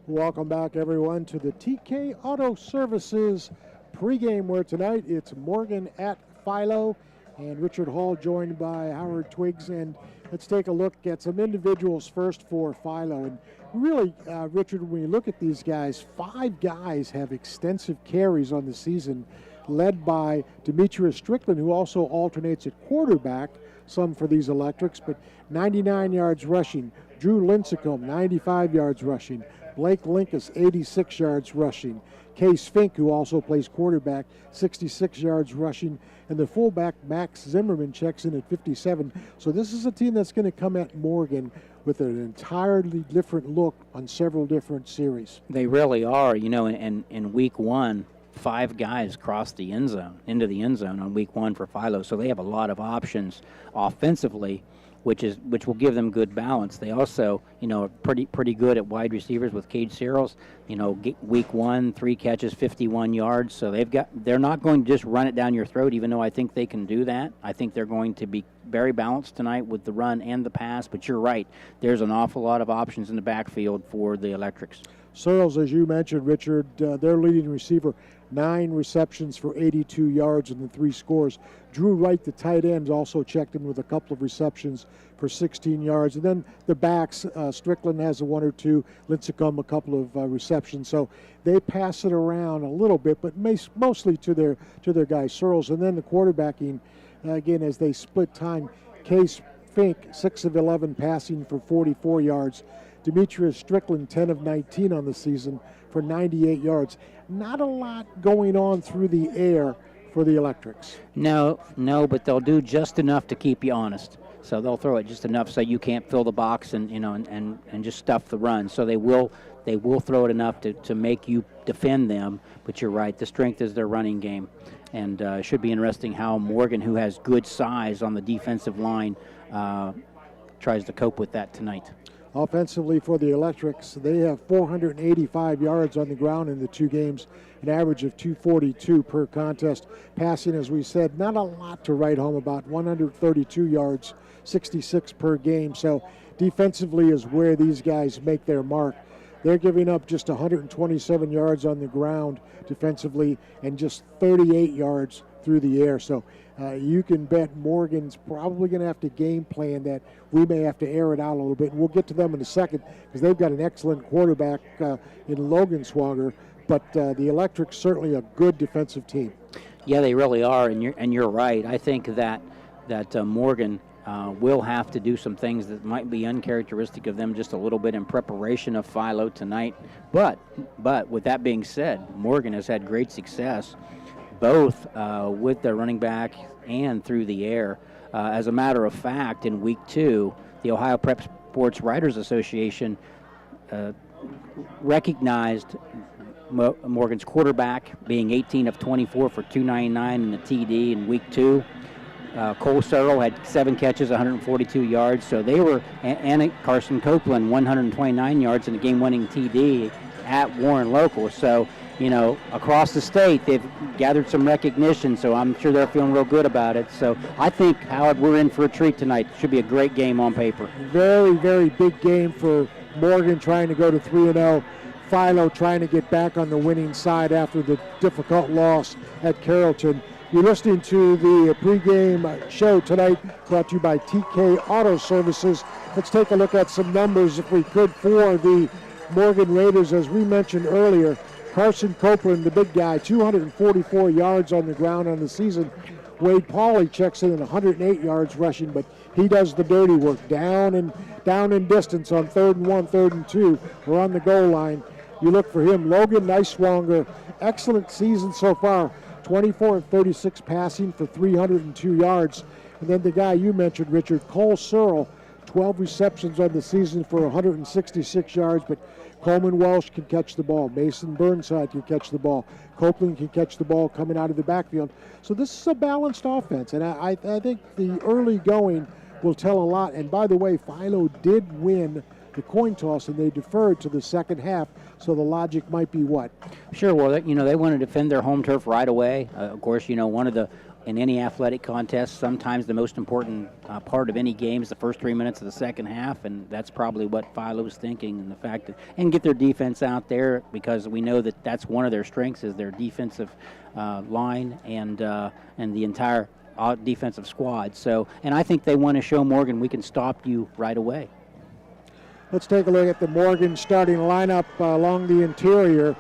Welcome back, everyone, to the TK Auto Services pregame, where tonight it's Morgan at Philo and Richard Hall joined by Howard Twiggs. And let's take a look at some individuals first for Philo. And really, Richard, when you look at these guys, 5 guys have extensive carries on the season, led by Demetrius Strickland, who also alternates at quarterback, some for these Electrics, but 99 yards rushing. Drew Lincecum, 95 yards rushing. Blake Linkus, 86 yards rushing. Case Fink, who also plays quarterback, 66 yards rushing. And the fullback, Max Zimmerman, checks in at 57. So this is a team that's going to come at Morgan with an entirely different look on several different series. They really are. You know, in week 1, 5 guys crossed the end zone, into the end zone on week 1 for Philo. So they have a lot of options offensively, which will give them good balance. They also, you know, are pretty good at wide receivers with Cade Searles. You know, week 1, 3 catches, 51 yards. So they're not going to just run it down your throat, even though I think they can do that. I think they're going to be very balanced tonight with the run and the pass. But you're right, there's an awful lot of options in the backfield for the Electrics. Searles, as you mentioned, Richard, their leading receiver, 9 receptions for 82 yards and the 3 scores. Drew Wright, the tight end, also checked in with a couple of receptions for 16 yards. And then the backs, Strickland has a 1 or 2, Lincecum a couple of receptions. So they pass it around a little bit, but mostly to their guy Searles. And then the quarterbacking, again, as they split time, Case Fink, 6 of 11 passing for 44 yards. Demetrius Strickland, 10 of 19 on the season for 98 yards. Not a lot going on through the air for the Electrics. No, but they'll do just enough to keep you honest. So they'll throw it just enough so you can't fill the box and just stuff the run. So they will throw it enough to make you defend them. But you're right, the strength is their running game, and it should be interesting how Morgan, who has good size on the defensive line, tries to cope with that tonight. Offensively for the Electrics, they have 485 yards on the ground in the 2 games, an average of 242 per contest. Passing, as we said, not a lot to write home about, 132 yards, 66 per game. So defensively is where these guys make their mark. They're giving up just 127 yards on the ground defensively and just 38 yards through the air. So you can bet Morgan's probably going to have to game plan that. We may have to air it out a little bit. And we'll get to them in a second because they've got an excellent quarterback in Logan Swanger. But the Electrics certainly a good defensive team. Yeah, they really are, and you're right. I think that Morgan will have to do some things that might be uncharacteristic of them just a little bit in preparation of Philo tonight. But with that being said, Morgan has had great success both with their running back and through the air. As a matter of fact, in week 2, the Ohio Prep Sports Writers Association recognized Morgan's quarterback being 18 of 24 for 299 and a TD in week 2. Cole Searle had 7 catches, 142 yards. So they were, and Carson Copeland, 129 yards and a game-winning TD at Warren Local. So, across the state, they've gathered some recognition, so I'm sure they're feeling real good about it. So I think, Howard, we're in for a treat tonight. It should be a great game on paper. Very, very big game for Morgan, trying to go to 3-0. Philo trying to get back on the winning side after the difficult loss at Carrollton. You're listening to the pregame show tonight, brought to you by TK Auto Services. Let's take a look at some numbers, if we could, for the Morgan Raiders. As we mentioned earlier, Carson Copeland, the big guy, 244 yards on the ground on the season. Wade Pauley checks in at 108 yards rushing, but he does the dirty work down in distance on 3rd and 1, 3rd and 2, or on the goal line. You look for him. Logan Niswanger, excellent season so far, 24 of 36 passing for 302 yards. And then the guy you mentioned, Richard, Cole Searle, 12 receptions on the season for 166 yards, but Coleman Welsh can catch the ball. Mason Burnside can catch the ball. Copeland can catch the ball coming out of the backfield. So this is a balanced offense, and I think the early going will tell a lot. And by the way, Philo did win the coin toss, and they deferred to the second half, so the logic might be what? Sure, well, they want to defend their home turf right away. Of course, in any athletic contest, sometimes the most important part of any game is the first 3 minutes of the second half, and that's probably what Philo's thinking, and the fact that, and get their defense out there, because we know that that's one of their strengths, is their defensive line and the entire defensive squad. So, and I think they want to show Morgan we can stop you right away. Let's take a look at the Morgan starting lineup along the interior.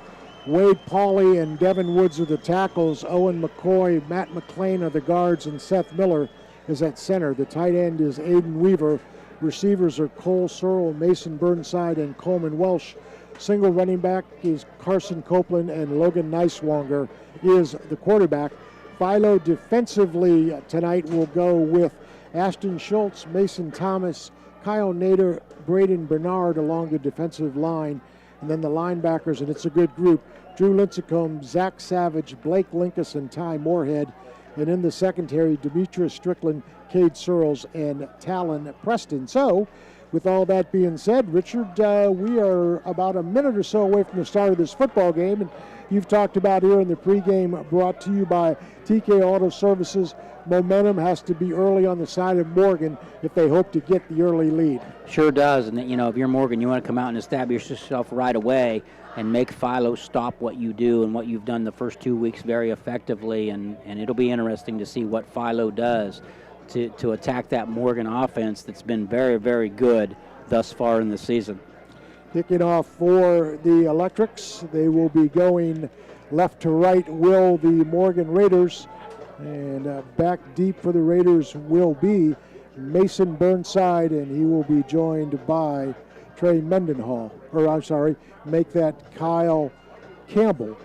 Wade Pauley and Devin Woods are the tackles. Owen McCoy, Matt McLean are the guards, and Seth Miller is at center. The tight end is Aiden Weaver. Receivers are Cole Searle, Mason Burnside, and Coleman Welsh. Single running back is Carson Copeland, and Logan Niswanger is the quarterback. Philo defensively tonight will go with Ashton Schultz, Mason Thomas, Kyle Nader, Braden Bernard along the defensive line. And then the linebackers, and it's a good group, Drew Lincecum, Zach Savage, Blake Linkus, and Ty Moorhead. And in the secondary, Demetrius Strickland, Cade Searles, and Talon Preston. So, with all that being said, Richard, we are about a minute or so away from the start of this football game. And you've talked about here in the pregame, brought to you by TK Auto Services. Momentum has to be early on the side of Morgan if they hope to get the early lead. Sure does. And, if you're Morgan, you want to come out and establish yourself right away and make Philo stop what you do and what you've done the first 2 weeks very effectively. And it'll be interesting to see what Philo does to attack that Morgan offense that's been very, very good thus far in the season. Kicking off for the Electrics, they will be going left to right, will the Morgan Raiders. And back deep for the Raiders will be Mason Burnside, and he will be joined by Trey Mendenhall. Make that Kyle Campbell.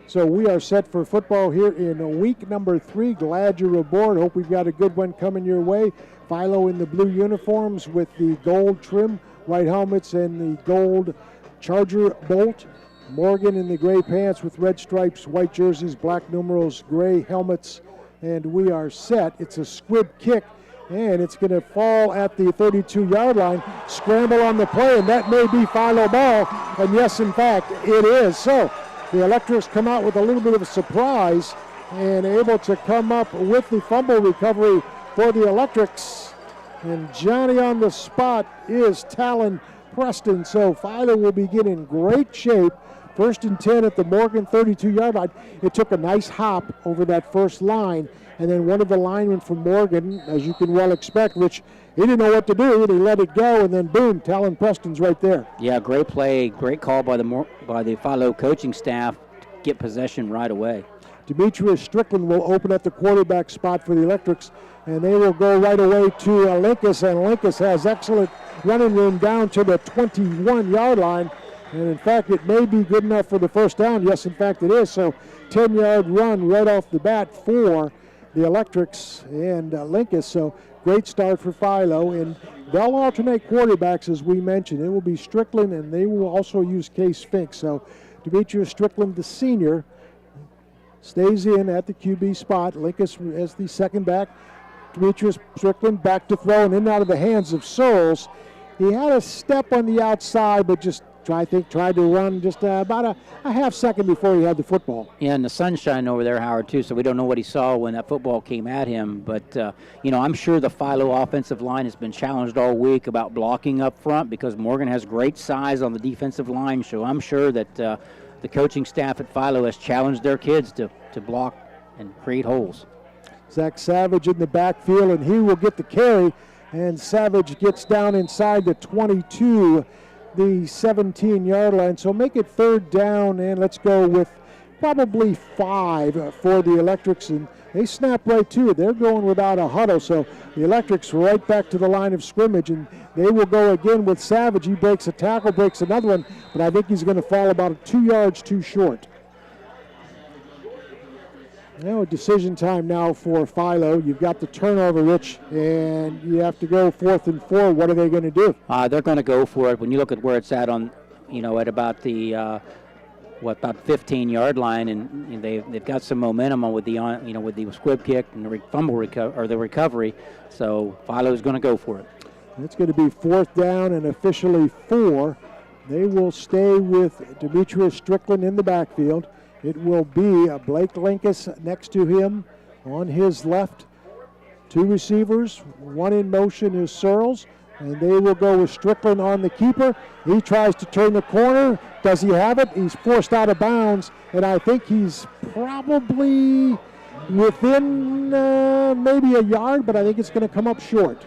So we are set for football here in week number 3. Glad you're aboard. Hope we've got a good one coming your way. Philo in the blue uniforms with the gold trim, white helmets, and the gold Charger bolt. Morgan in the gray pants with red stripes, white jerseys, black numerals, gray helmets, and we are set. It's a squib kick, and it's going to fall at the 32-yard line. Scramble on the play, and that may be Philo ball, and yes, in fact, it is. So the Electrics come out with a little bit of a surprise and able to come up with the fumble recovery for the Electrics. And Johnny on the spot is Talon Preston. So Philo will be getting great shape. 1st and 10 at the Morgan 32-yard line. It took a nice hop over that first line, and then one of the linemen from Morgan, as you can well expect, which he didn't know what to do, and he let it go, and then boom, Talon Preston's right there. Yeah, great play, great call by the Philo coaching staff to get possession right away. Demetrius Strickland will open up the quarterback spot for the Electrics, and they will go right away to Linkus, and Linkus has excellent running room down to the 21-yard line. And in fact, it may be good enough for the first down. Yes, in fact, it is. So 10-yard run right off the bat for the Electrics and Linkus. So great start for Philo. And they'll alternate quarterbacks, as we mentioned. It will be Strickland, and they will also use Case Fink. So Demetrius Strickland, the senior, stays in at the QB spot. Linkus as the second back. Demetrius Strickland back to throw and in and out of the hands of Searles. He had a step on the outside, but just tried to run just about a half second before he had the football. Yeah, and the sunshine over there, Howard, too, so we don't know what he saw when that football came at him. But, I'm sure the Philo offensive line has been challenged all week about blocking up front because Morgan has great size on the defensive line. So I'm sure that the coaching staff at Philo has challenged their kids to block and create holes. Zach Savage in the backfield, and he will get the carry. And Savage gets down inside the 22, the 17-yard line. So make it third down, and let's go with probably 5 for the Electrics. And they snap right to it. They're going without a huddle. So the Electrics right back to the line of scrimmage, and they will go again with Savage. He breaks a tackle, breaks another one, but I think he's going to fall about 2 yards too short. Now decision time now for Philo. You've got the turnover, Rich, and you have to go 4th and 4. What are they going to do? They're going to go for it. When you look at where it's at on, at about the about 15-yard line, and they've got some momentum with the with the squib kick and the fumble recovery. So Philo's going to go for it. It's going to be 4th down and officially 4. They will stay with Demetrius Strickland in the backfield. It will be Blake Linkus next to him on his left. 2 receivers, 1 in motion is Searles, and they will go with Strickland on the keeper. He tries to turn the corner. Does he have it? He's forced out of bounds, and I think he's probably within maybe a yard, but I think it's going to come up short.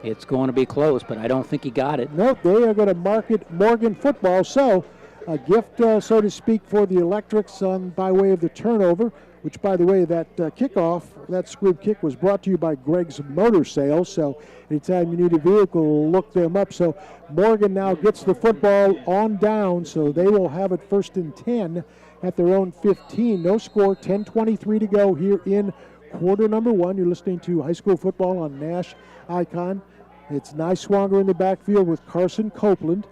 It's going to be close, but I don't think he got it. Nope, they are going to mark it Morgan football, so a gift, so to speak, for the Electrics by way of the turnover, which, by the way, that kickoff, that squib kick was brought to you by Greg's Motor Sales. So anytime you need a vehicle, look them up. So Morgan now gets the football on down, so they will have it 1st and 10 at their own 15. No score, 10:23 to go here in quarter number 1. You're listening to high school football on Nash Icon. It's Niswanger in the backfield with Carson Copeland.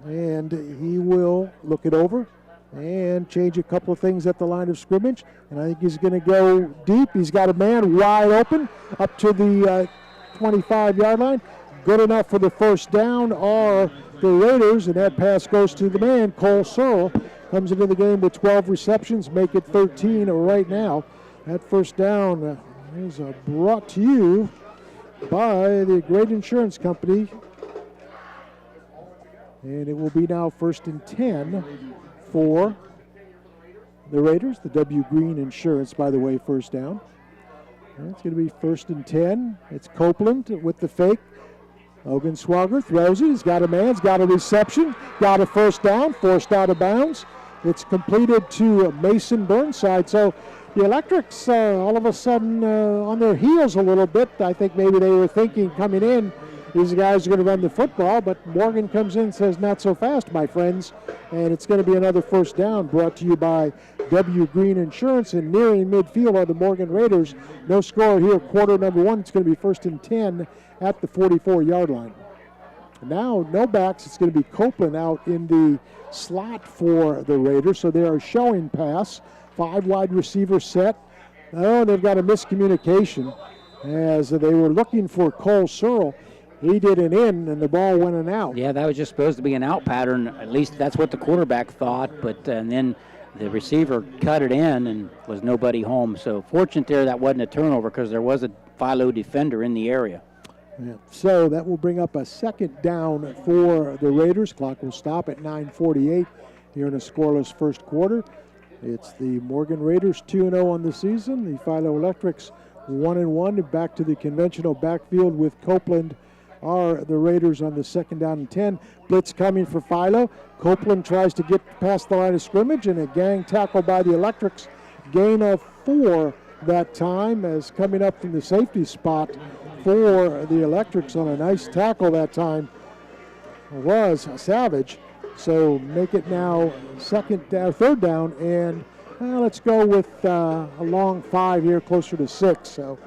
And he will look it over and change a couple of things at the line of scrimmage. And I think he's going to go deep. He's got a man wide open up to the 25-yard line. Good enough for the 1st down are the Raiders, and that pass goes to the man, Cole Searle. Comes into the game with 12 receptions, make it 13 right now. That 1st down is brought to you by the Great Insurance Company. And it will be now 1st and 10 for the Raiders. The W Green Insurance, by the way, 1st down. And it's going to be 1st and 10. It's Copeland with the fake. Ogenswager throws it. He's got a man. He's got a reception. Got a 1st down. Forced out of bounds. It's completed to Mason Burnside. So the Electrics all of a sudden on their heels a little bit. I think maybe they were thinking coming in, these guys are going to run the football, but Morgan comes in and says, not so fast, my friends. And it's going to be another 1st down brought to you by W Green Insurance. And nearing midfield are the Morgan Raiders. No score here, quarter number 1. It's going to be 1st and 10 at the 44-yard line. Now, no backs. It's going to be Copeland out in the slot for the Raiders. So they are showing pass. 5 wide receiver set. Oh, they've got a miscommunication as they were looking for Cole Searle. He did an in, and the ball went an out. Yeah, that was just supposed to be an out pattern. At least that's what the quarterback thought. But and then the receiver cut it in, and was nobody home. So fortunate there that wasn't a turnover because there was a Philo defender in the area. Yeah. So that will bring up a 2nd down for the Raiders. Clock will stop at 9:48 here in a scoreless 1st quarter. It's the Morgan Raiders 2-0 on the season. The Philo Electrics 1-1. Back to the conventional backfield with Copeland are the Raiders on the 2nd down and 10. Blitz coming for Philo. Copeland tries to get past the line of scrimmage, and a gang tackle by the Electrics. Gain of 4 that time, as coming up from the safety spot for the Electrics on a nice tackle that time was Savage. So make it now 3rd down, and let's go with a long 5 here, closer to 6. So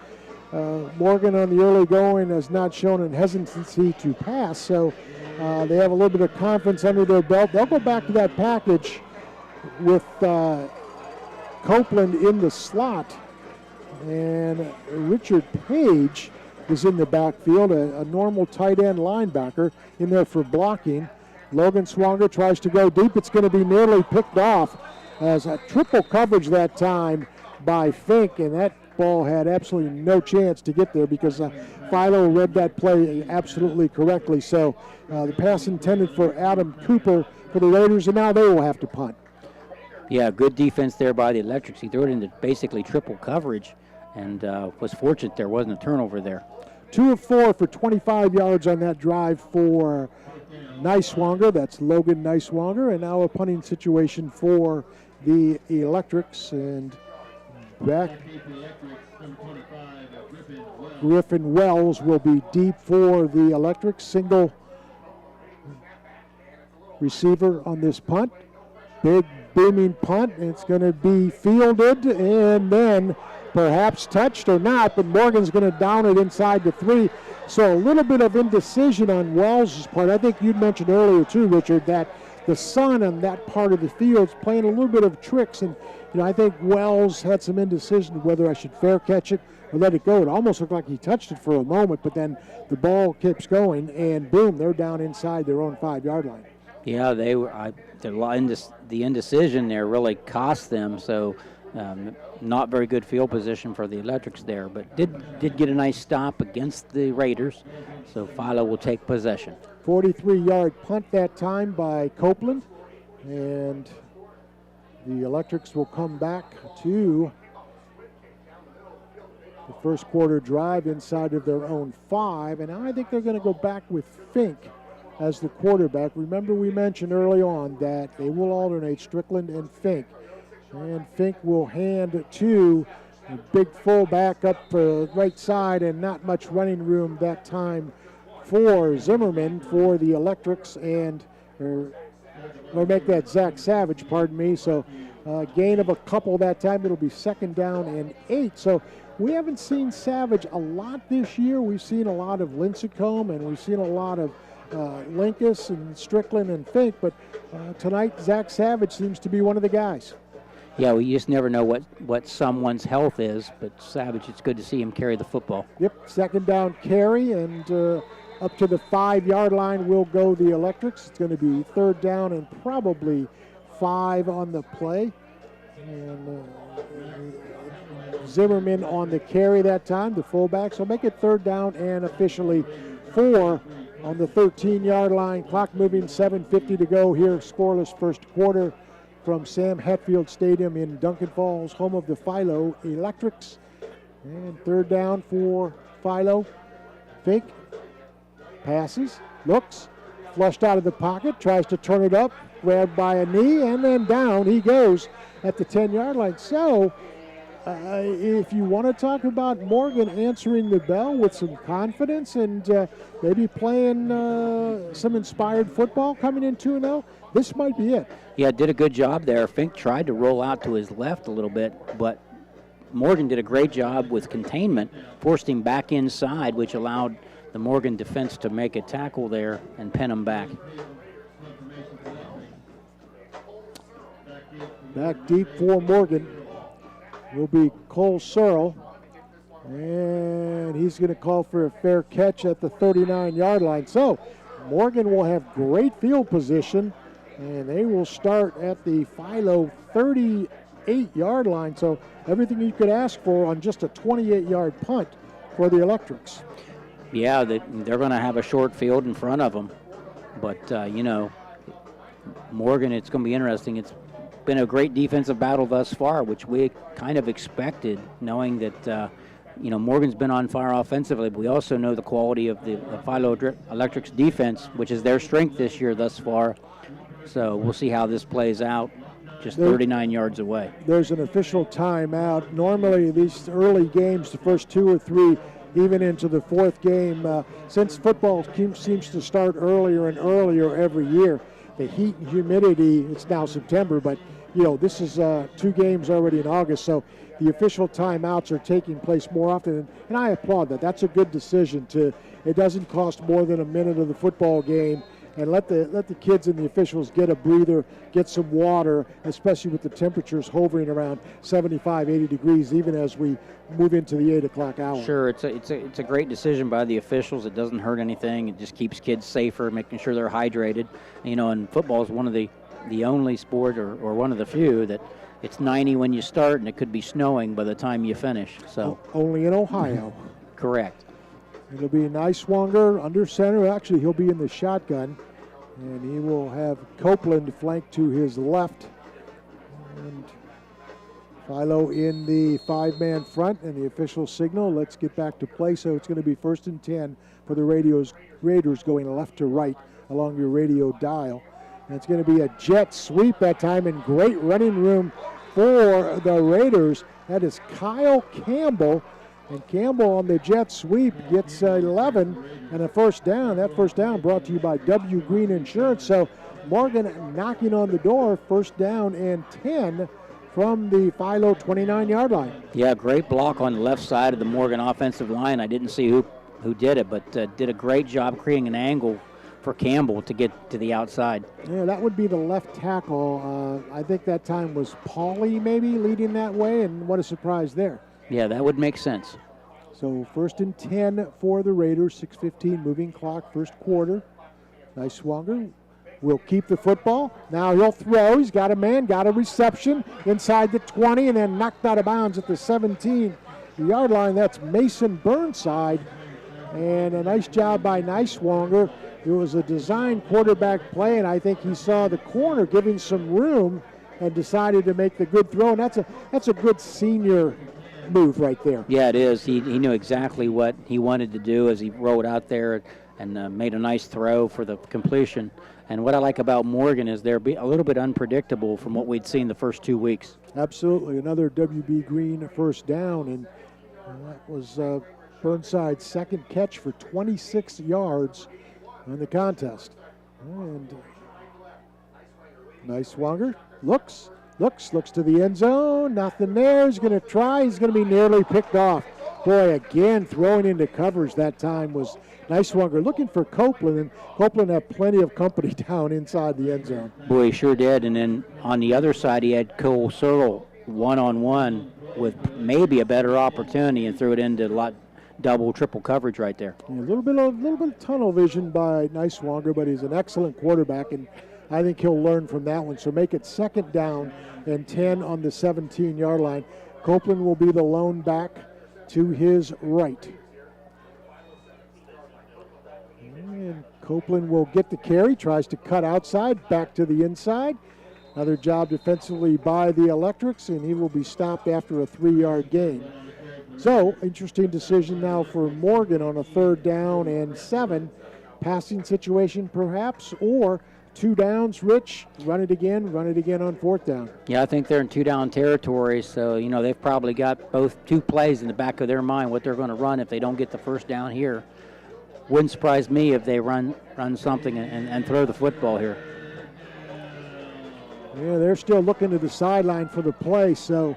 Morgan on the early going has not shown an hesitancy to pass, so they have a little bit of confidence under their belt. They'll go back to that package with Copeland in the slot, and Richard Page is in the backfield, a normal tight end linebacker in there for blocking. Logan Swanger tries to go deep. It's going to be nearly picked off as a triple coverage that time by Fink, and that ball had absolutely no chance to get there because Philo read that play absolutely correctly. So the pass intended for Adam Cooper for the Raiders, and now they will have to punt. Yeah, good defense there by the Electrics. He threw it into basically triple coverage and was fortunate there wasn't a turnover there. 2 of 4 for 25 yards on that drive for Niswanger. That's Logan Niswanger. And now a punting situation for the Electrics. And back, Griffin Wells will be deep for the Electrics. Single receiver on this punt. Big booming punt. It's going to be fielded and then perhaps touched or not, but Morgan's going to down it inside the 3. So a little bit of indecision on Wells' part. I think you mentioned earlier too, Richard, that the sun on that part of the field is playing a little bit of tricks, and I think Wells had some indecision whether I should fair catch it or let it go. It almost looked like he touched it for a moment, but then the ball keeps going, and boom, they're down inside their own 5-yard line. Yeah, they were. The indecision there really cost them. So. Not very good field position for the Electrics there, but did get a nice stop against the Raiders, so Philo will take possession. 43-yard punt that time by Copeland, and the Electrics will come back to the first quarter drive inside of their own 5, and now I think they're going to go back with Fink as the quarterback. Remember, we mentioned early on that they will alternate Strickland and Fink. And Fink will hand to a big fullback up the right side, and not much running room that time for Zimmerman for the Electrics, and or make that Zach Savage, pardon me. So gain of a couple that time. It'll be 2nd down and 8. So we haven't seen Savage a lot this year. We've seen a lot of Lincecum, and we've seen a lot of Linkus and Strickland and Fink, but tonight Zach Savage seems to be one of the guys. Yeah, we just never know what someone's health is, but Savage, it's good to see him carry the football. Yep, 2nd down carry, and up to the 5-yard line will go the Electrics. It's going to be 3rd down and probably 5 on the play. And Zimmerman on the carry that time, the fullback. So make it 3rd down and officially 4 on the 13-yard line. Clock moving, 7:50 to go here, scoreless first quarter from Sam Hatfield Stadium in Duncan Falls, home of the Philo Electrics. And 3rd down for Philo. Fink passes, looks, flushed out of the pocket, tries to turn it up, grabbed by a knee, and then down he goes at the 10-yard line. So if you want to talk about Morgan answering the bell with some confidence and maybe playing some inspired football coming in 2-0, this might be it. Yeah, did a good job there. Fink tried to roll out to his left a little bit, but Morgan did a great job with containment, forced him back inside, which allowed the Morgan defense to make a tackle there and pin him back. Back deep for Morgan will be Cole Searle, and he's going to call for a fair catch at the 39-yard line. So Morgan will have great field position, and they will start at the Philo 38-yard line. So everything you could ask for on just a 28-yard punt for the Electrics. Yeah, they're going to have a short field in front of them. But, Morgan, it's going to be interesting. It's been a great defensive battle thus far, which we kind of expected, knowing that, Morgan's been on fire offensively. But we also know the quality of the Philo Electric's defense, which is their strength this year thus far. So we'll see how this plays out, just 39 yards away. There's an official timeout. Normally these early games, the first 2 or 3, even into the 4th game, since football seems to start earlier and earlier every year, the heat and humidity, it's now September, but this is 2 games already in August, so the official timeouts are taking place more often, and I applaud that. That's a good decision. It doesn't cost more than a minute of the football game, and let the kids and the officials get a breather, get some water, especially with the temperatures hovering around 75, 80 degrees, even as we move into the 8 o'clock hour. Sure, it's a great decision by the officials. It doesn't hurt anything. It just keeps kids safer, making sure they're hydrated. And football is one of the only sport or one of the few that it's 90 when you start and it could be snowing by the time you finish. So only in Ohio. Correct. It'll be Niswanger under center. Actually, he'll be in the shotgun, and he will have Copeland flanked to his left. And Philo in the 5-man front, and the official signal, let's get back to play. So it's going to be 1st and 10 for the Raiders going left to right along your radio dial. And it's going to be a jet sweep that time, and great running room for the Raiders. That is Kyle Campbell. And Campbell on the jet sweep gets 11 and a first down. That first down brought to you by W. Green Insurance. So Morgan knocking on the door, 1st down and 10 from the Philo 29-yard line. Yeah, great block on the left side of the Morgan offensive line. I didn't see who did it, but did a great job creating an angle for Campbell to get to the outside. Yeah, that would be the left tackle. I think that time was Pauly maybe leading that way, and what a surprise there. Yeah, that would make sense. So 1st and 10 for the Raiders, 6:15 moving clock, first quarter. Niswanger will keep the football. Now he'll throw. He's got a man, got a reception inside the 20, and then knocked out of bounds at the 17-yard line. That's Mason Burnside. And a nice job by Niswanger. It was a design quarterback play, and I think he saw the corner giving some room and decided to make the good throw. And that's a good senior move right there. Yeah, it is. He knew exactly what he wanted to do as he rode out there and made a nice throw for the completion. And what I like about Morgan is they're a little bit unpredictable from what we'd seen the first 2 weeks. Absolutely. Another WB Green first down, and that was Burnside's second catch for 26 yards in the contest. And Niswanger looks to the end zone. Nothing there. He's going to try. He's going to be nearly picked off. Boy, again, throwing into coverage that time was Niswanger looking for Copeland, and Copeland had plenty of company down inside the end zone. Boy, he sure did. And then on the other side, he had Cole Searle one-on-one with maybe a better opportunity and threw it into double, triple coverage right there. Yeah, a little bit of tunnel vision by Niswanger, but he's an excellent quarterback, and I think he'll learn from that one. So make it 2nd down and 10 on the 17-yard line. Copeland will be the lone back to his right. And Copeland will get the carry, tries to cut outside, back to the inside. Another job defensively by the Electrics, and he will be stopped after a 3-yard gain. So, interesting decision now for Morgan on a 3rd down and 7. Passing situation perhaps, or 2 downs, Rich, run it again on 4th down. Yeah, I think they're in 2-down territory, so, they've probably got both 2 plays in the back of their mind, what they're going to run if they don't get the first down here. Wouldn't surprise me if they run something and throw the football here. Yeah, they're still looking to the sideline for the play, so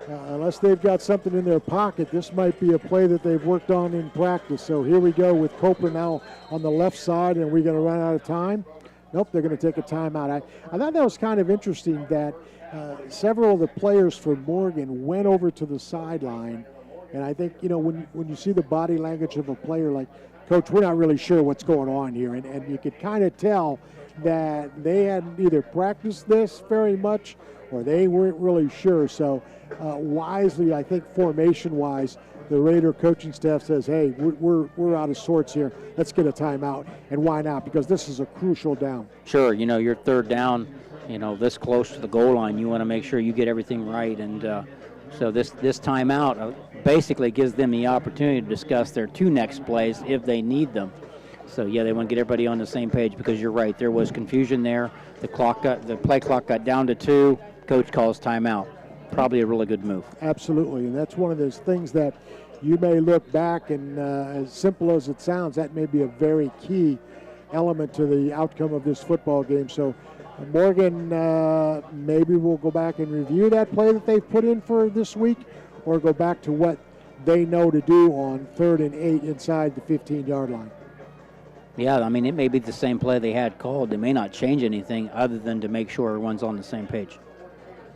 unless they've got something in their pocket, this might be a play that they've worked on in practice. So here we go with Copeland now on the left side, and we're going to run out of time. Nope, they're going to take a timeout. I thought that was kind of interesting that several of the players for Morgan went over to the sideline. And I think, when you see the body language of a player like, Coach, we're not really sure what's going on here. And you could kind of tell that they hadn't either practiced this very much or they weren't really sure. So wisely, I think formation-wise, the Raider coaching staff says, hey, we're out of sorts here. Let's get a timeout. And why not? Because this is a crucial down. Sure, your 3rd down, this close to the goal line, you want to make sure you get everything right. And so this timeout basically gives them the opportunity to discuss their 2 next plays if they need them. So, yeah, they want to get everybody on the same page because you're right. There was confusion there. The play clock got down to 2. Coach calls timeout. Probably a really good move. Absolutely, and that's one of those things that you may look back and as simple as it sounds, that may be a very key element to the outcome of this football game. So Morgan maybe will go back and review that play that they've put in for this week, or go back to what they know to do on 3rd and 8 inside the 15-yard line. Yeah, I mean, it may be the same play they had called. They may not change anything other than to make sure everyone's on the same page.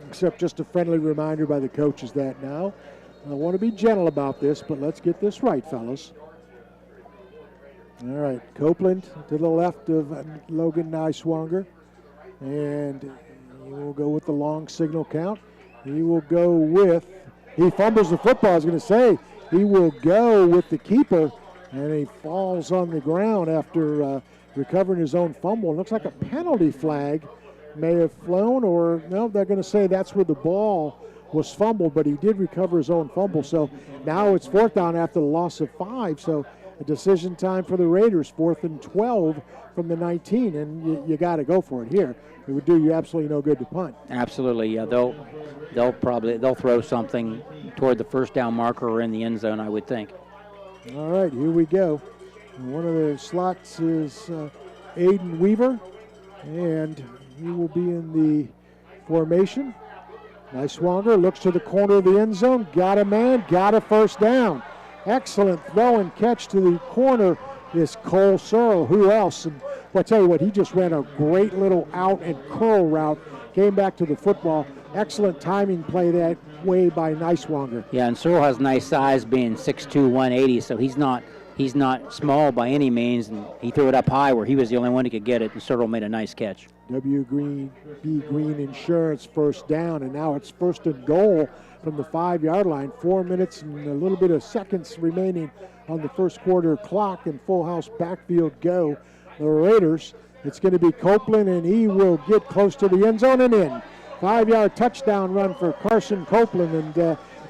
Except just a friendly reminder by the coaches that now, I want to be gentle about this, but let's get this right, fellas. All right, Copeland to the left of Logan Niswanger. And he will go with the long signal count. He will go with, he fumbles the football, I was going to say. He will go with the keeper, and he falls on the ground after recovering his own fumble. It looks like a penalty flag may have flown, or no, they're going to say that's where the ball was fumbled, but he did recover his own fumble. So now it's 4th down after the loss of 5. So a decision time for the Raiders, 4th and 12 from the 19, and you got to go for it here. It would do you absolutely no good to punt. Absolutely, yeah. They'll throw something toward the first down marker or in the end zone, I would think. All right, here we go. One of the slots is Aiden Weaver, and he will be in the formation. Niswanger looks to the corner of the end zone, got a man, got a first down. Excellent throw and catch to the corner is Cole Searle. Who else? And I'll tell you what, he just ran a great little out and curl route, came back to the football. Excellent timing play that way by Niswanger. Yeah, and Searle has nice size, being 6'2", 180, so he's not small by any means, and he threw it up high where he was the only one who could get it, and Searle made a nice catch. WB Green Insurance first down, and now it's 1st and goal from the 5-yard line. 4 minutes and a little bit of seconds remaining on the first quarter clock, and full house backfield go. The Raiders, it's going to be Copeland, and he will get close to the end zone and in. 5-yard touchdown run for Carson Copeland, and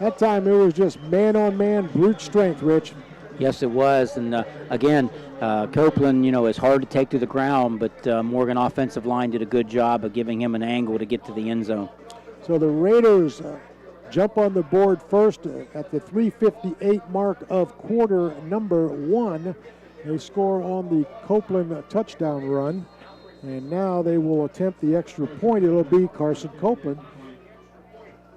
that time it was just man-on-man brute strength, Rich. Yes, it was, and again, Copeland, is hard to take to the ground, but Morgan offensive line did a good job of giving him an angle to get to the end zone. So the Raiders jump on the board first at the 3:58 mark of quarter number 1. They score on the Copeland touchdown run, and now they will attempt the extra point. It'll be Carson Copeland.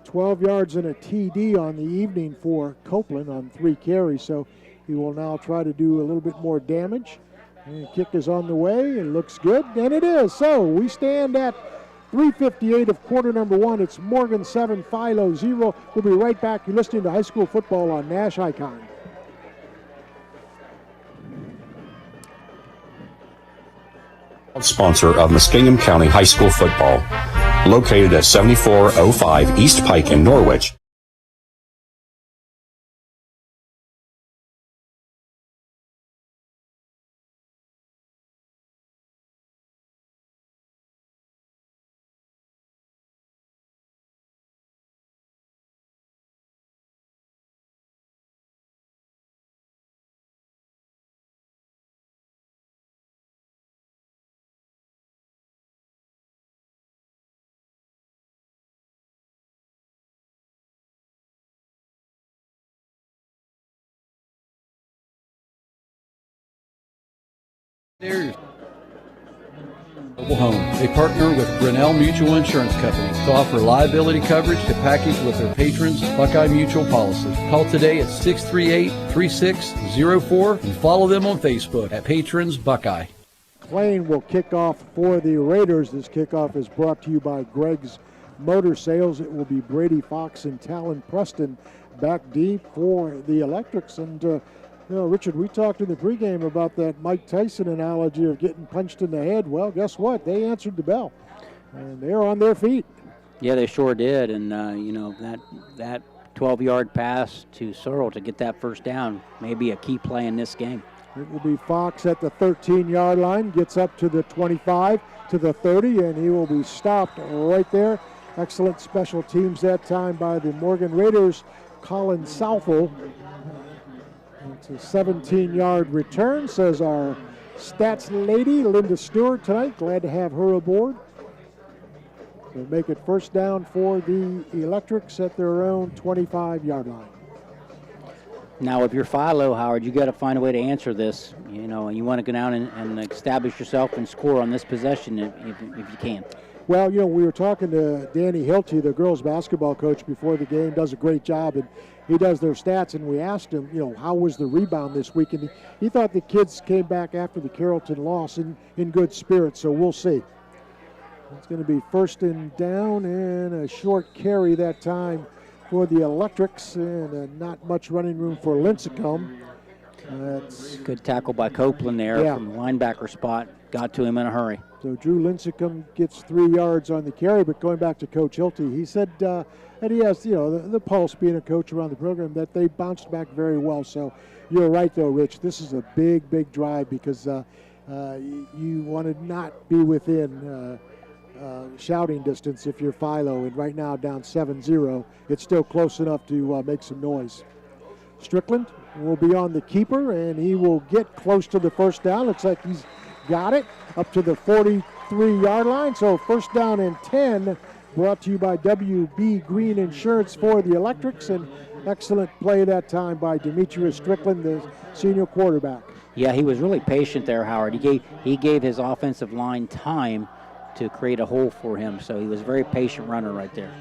12 yards and a TD on the evening for Copeland on 3 carries, so he will now try to do a little bit more damage. And the kick is on the way. It looks good, and it is. So we stand at 3:58 of quarter number 1. It's Morgan 7, Philo 0. We'll be right back. You're listening to High School Football on Nash Icon. Sponsor of Muskingum County High School Football, located at 7405 East Pike in Norwich. Mobile Home. They partner with Grinnell Mutual Insurance Company to offer liability coverage to package with their patrons' Buckeye Mutual policy. Call today at 638-3604 and follow them on Facebook at Patrons Buckeye. Klain will kick off for the Raiders. This kickoff is brought to you by Greg's Motor Sales. It will be Brady Fox and Talon Preston back deep for the Electrics. And Richard, we talked in the pregame about that Mike Tyson analogy of getting punched in the head. Well, guess what? They answered the bell, and they're on their feet. Yeah, they sure did. And, that 12-yard pass to Searle to get that first down may be a key play in this game. It will be Fox at the 13-yard line, gets up to the 25, to the 30, and he will be stopped right there. Excellent special teams that time by the Morgan Raiders, Colin Southall. It's a 17-yard return, says our stats lady, Linda Stewart, tonight. Glad to have her aboard. So make it first down for the Electrics at their own 25-yard line. Now, if you're Philo, Howard, you got to find a way to answer this. You know, and you want to go down and establish yourself and score on this possession if you can. Well, you know, we were talking to Danny Hilty, the girls basketball coach, before the game. Does a great job, and he does their stats. And we asked him, you know, how was the rebound this week? And he thought the kids came back after the Carrollton loss in good spirits. So we'll see. It's going to be first and down and a short carry that time for the Electrics, and not much running room for Lincecum. Good tackle by Copeland there from the linebacker spot. Got to him in a hurry. So Drew Lincecum gets 3 yards on the carry, but going back to Coach Hilty, he said that he has, you know, the pulse being a coach around the program, that they bounced back very well. So you're right, though, Rich. This is a big, big drive because you want to not be within shouting distance if you're Philo, and right now down 7-0. It's still close enough to make some noise. Strickland will be on the keeper, and he will get close to the first down. Looks like he's got it up to the 43-yard line. So first down and 10, brought to you by WB Green Insurance for the Electrics, and excellent play that time by Demetrius Strickland, the senior quarterback. Yeah, he was really patient there, Howard. He gave his offensive line time to create a hole for him, so he was a very patient runner right there.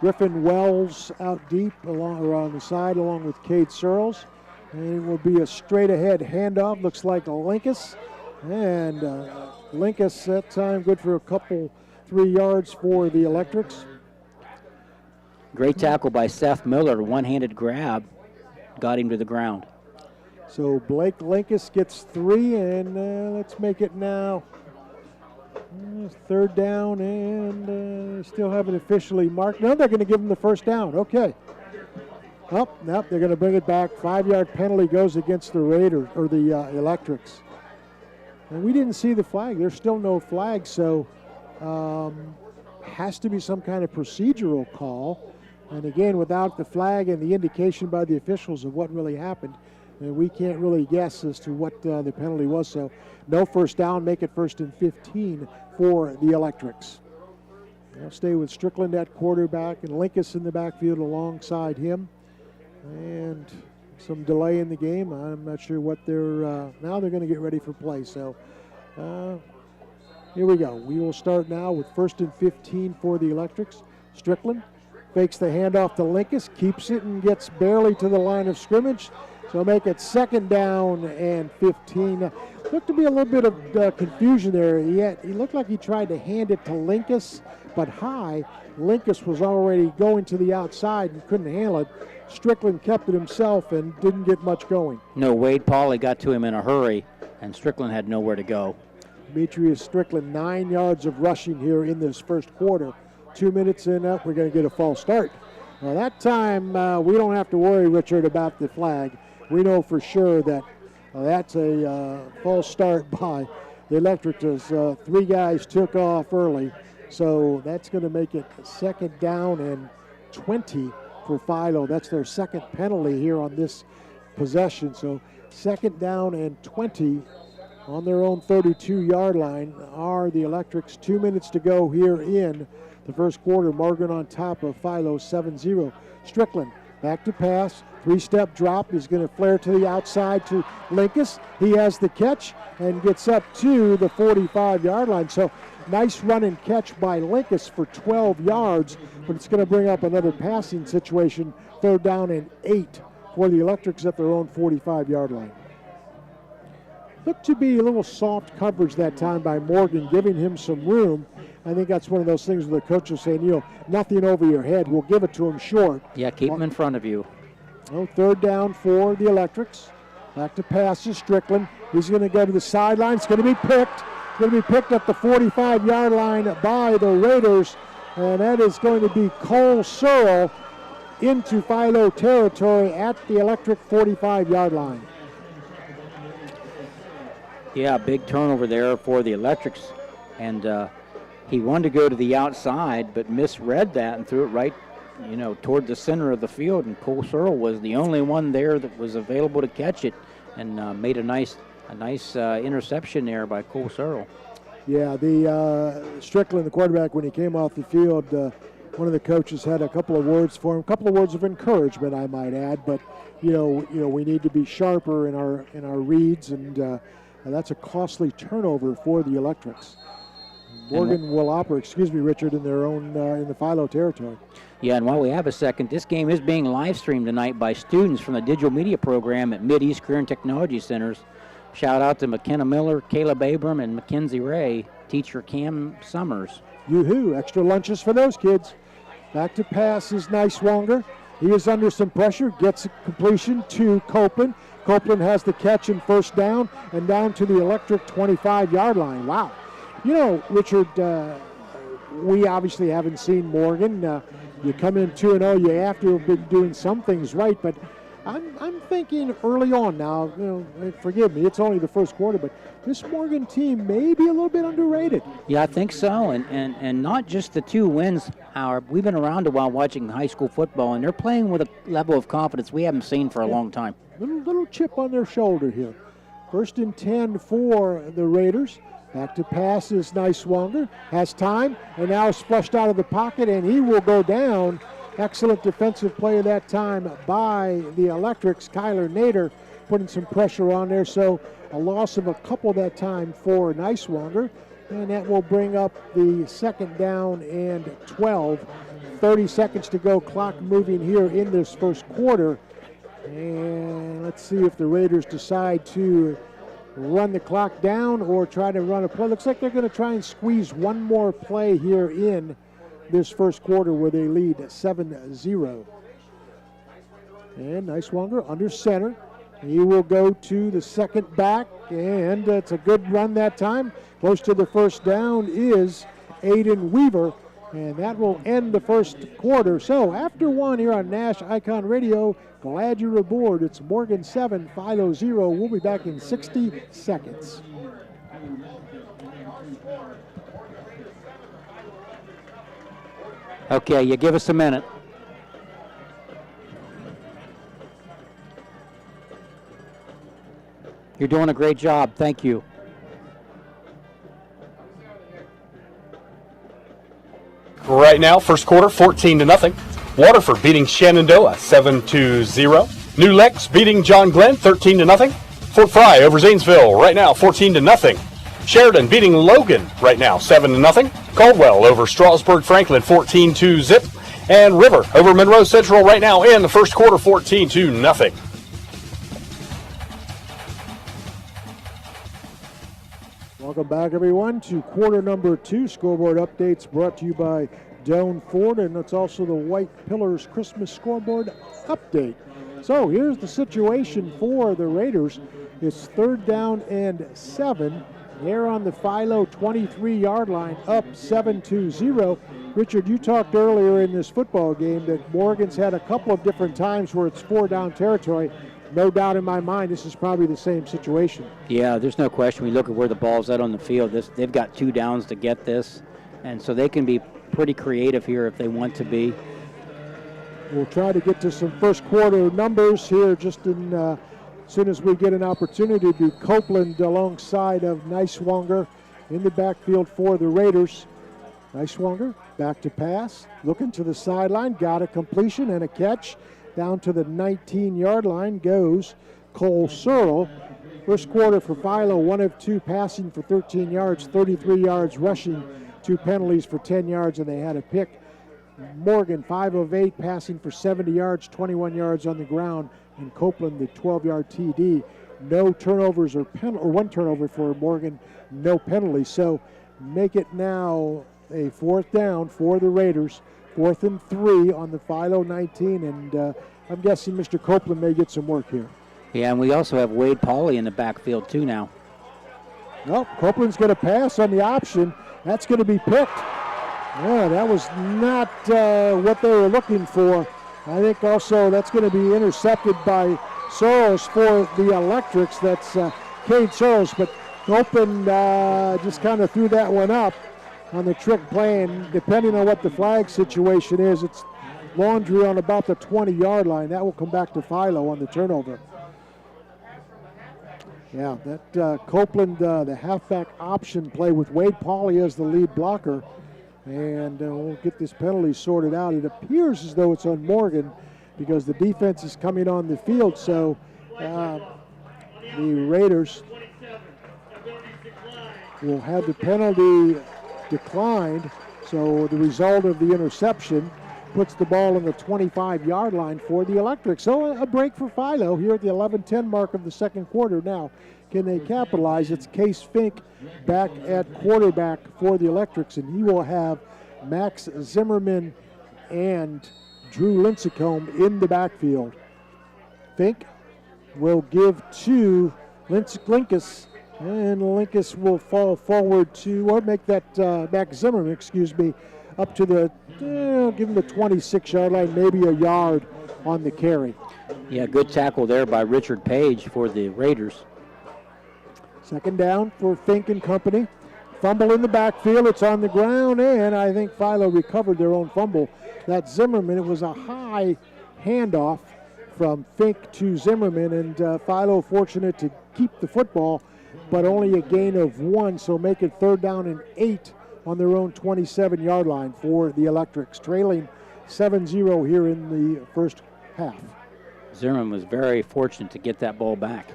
Griffin Wells out deep around the side along with Cade Searles, and it will be a straight ahead handoff. Looks like Linkus, and Linkus that time good for a couple 3 yards for the Electrics. Great tackle by Seth Miller, one-handed grab, got him to the ground. So Blake Linkus gets 3, and let's make it now third down, and still haven't officially marked. No, they're going to give him the first down. Okay. Oh, nope, they're going to bring it back. 5-yard penalty goes against the Raiders, or the Electrics. And we didn't see the flag. There's still no flag, so has to be some kind of procedural call. And again, without the flag and the indication by the officials of what really happened, we can't really guess as to what the penalty was. So no first down, make it first and 15 for the Electrics. They'll stay with Strickland at quarterback and Linkus in the backfield alongside him. And some delay in the game. I'm not sure what they're, now they're going to get ready for play. So here we go. We will start now with first and 15 for the Electrics. Strickland fakes the handoff to Linkus, keeps it and gets barely to the line of scrimmage. So make it second down and 15. Looked to be a little bit of confusion there. He looked like he tried to hand it to Linkus, but high. Linkus was already going to the outside and couldn't handle it. Strickland kept it himself and didn't get much going. No, Wade Pauley got to him in a hurry, and Strickland had nowhere to go. Demetrius Strickland, 9 yards of rushing here in this first quarter. 2 minutes in, we're going to get a false start. Well, that time we don't have to worry, Richard, about the flag. We know for sure that that's a false start by the Electrics. 3 guys took off early, so that's going to make it second down and 20 for Philo. That's their second penalty here on this possession. So second down and 20 on their own 32-yard line are the Electrics. 2 minutes to go here in the first quarter. Morgan on top of Philo, 7-0. Strickland back to pass. 3-step drop. He's going to flare to the outside to Linkus. He has the catch and gets up to the 45-yard line. So nice run and catch by Linkus for 12 yards, but it's going to bring up another passing situation. Third down and 8 for the Electrics at their own 45-yard line. Looked to be a little soft coverage that time by Morgan, giving him some room. I think that's one of those things where the coach is saying, you know, nothing over your head. We'll give it to him short. Yeah, keep him in front of you. Oh, third down for the Electrics. Back to pass to Strickland. He's going to go to the sideline. It's going to be picked. It's going to be picked at the 45-yard line by the Raiders. And that is going to be Cole Searle into Philo territory at the Electric 45-yard line. Yeah, big turnover there for the Electrics. And he wanted to go to the outside, but misread that and threw it right, you know, toward the center of the field. And Cole Searle was the only one there that was available to catch it, and made a nice interception there by Cole Searle. Yeah, the Strickland, the quarterback, when he came off the field, one of the coaches had a couple of words for him, a couple of words of encouragement, I might add. But you know, we need to be sharper in our reads, and that's a costly turnover for the Electrics. Morgan will operate, excuse me, Richard, in their own in the Philo territory. Yeah, and while we have a second, this game is being live streamed tonight by students from the digital media program at Mid-East Career and Technology Centers. Shout out to McKenna Miller, Caleb Abram, and Mackenzie Ray, teacher Cam Summers. Yoo-hoo, extra lunches for those kids. Back to pass is Niswonger. He is under some pressure, gets a completion to Copeland. Copeland has the catch and first down, and down to the Electric 25-yard line. Wow. You know, Richard, we obviously haven't seen Morgan. You come in 2-0, you have to have been doing some things right, but I'm thinking early on now, you know, forgive me, it's only the first quarter, but this Morgan team may be a little bit underrated. Yeah, I think so, and not just the 2 wins, Howard. We've been around a while watching high school football, and they're playing with a level of confidence we haven't seen for a long time. Little chip on their shoulder here. 1st and 10 for the Raiders. Back to pass is Niswonger. Has time, and now is flushed out of the pocket, and he will go down. Excellent defensive play that time by the Electrics. Kyler Nader putting some pressure on there, so a loss of a couple that time for Niswonger, and that will bring up the 2nd down and 12. 30 seconds to go, clock moving here in this first quarter. And let's see if the Raiders decide to run the clock down or try to run a play. Looks like they're going to try and squeeze one more play here in this first quarter where they lead 7-0. And Niswonger under center. He will go to the second back, and it's a good run that time. Close to the first down is Aiden Weaver, and that will end the first quarter. So after one here on Nash Icon Radio, glad you're aboard. It's Morgan 7, Philo 0. We'll be back in 60 seconds. Okay, you give us a minute. You're doing a great job. Thank you. Right now, first quarter, 14-0. Waterford beating Shenandoah, 7-0. New Lex beating John Glenn, 13-0. Fort Fry over Zanesville, right now, 14-0. Sheridan beating Logan, right now, 7-0. Caldwell over Strasburg Franklin, 14-zip. And River over Monroe Central, right now, in the first quarter, 14-0. Welcome back, everyone, to quarter number 2. Scoreboard updates brought to you by Doan Ford, and it's also the White Pillars Christmas scoreboard update. So here's the situation for the Raiders. It's 3rd down and 7. They're on the Philo 23-yard line, up 7-0. Richard, you talked earlier in this football game that Morgan's had a couple of different times where it's 4-down territory. No doubt in my mind, this is probably the same situation. Yeah, there's no question. We look at where the ball's at on the field. They've got 2 downs to get this, and so they can be pretty creative here if they want to be. We'll try to get to some first quarter numbers here just in as soon as we get an opportunity. To Copeland alongside of Niswonger in the backfield for the Raiders. Niswonger back to pass, looking to the sideline, got a completion and a catch. Down to the 19-yard line goes Cole Searle. First quarter for Philo, 1 of 2 passing for 13 yards, 33 yards rushing, 2 penalties for 10 yards, and they had a pick. Morgan, 5 of 8 passing for 70 yards, 21 yards on the ground, and Copeland, the 12-yard TD. No turnovers or 1 turnover for Morgan, no penalties. So make it now a 4th down for the Raiders. 4th and 3 on the Philo 19, and I'm guessing Mr. Copeland may get some work here. Yeah, and we also have Wade Pauley in the backfield too now. Nope, Copeland's going to pass on the option. That's going to be picked. Yeah, that was not what they were looking for. I think also that's going to be intercepted by Soros for the Electrics. That's Cade Soros, but Copeland just kind of threw that one up on the trick play, and depending on what the flag situation is, it's laundry on about the 20-yard line. That will come back to Philo on the turnover. Yeah, that Copeland, the halfback option play with Wade Pauley as the lead blocker. And we'll get this penalty sorted out. It appears as though it's on Morgan because the defense is coming on the field. So the Raiders will have the penalty declined. So the result of the interception puts the ball on the 25-yard line for the Electrics. So a break for Philo here at the 11:10 mark of the second quarter. Now, can they capitalize? It's Case Fink back at quarterback for the Electrics, and he will have Max Zimmerman and Drew Lincecum in the backfield. Fink will give to Linkus, and Linkus will fall forward to, or make that Max Zimmerman, up to the, give him the 26-yard line, maybe a yard on the carry. Yeah, good tackle there by Richard Page for the Raiders. Second down for Fink and company. Fumble in the backfield. It's on the ground, and I think Philo recovered their own fumble. That Zimmerman, it was a high handoff from Fink to Zimmerman, and Philo fortunate to keep the football, but only a gain of 1, so make it 3rd down and 8 on their own 27-yard line for the Electrics, trailing 7-0 here in the first half. Zimmerman was very fortunate to get that ball back.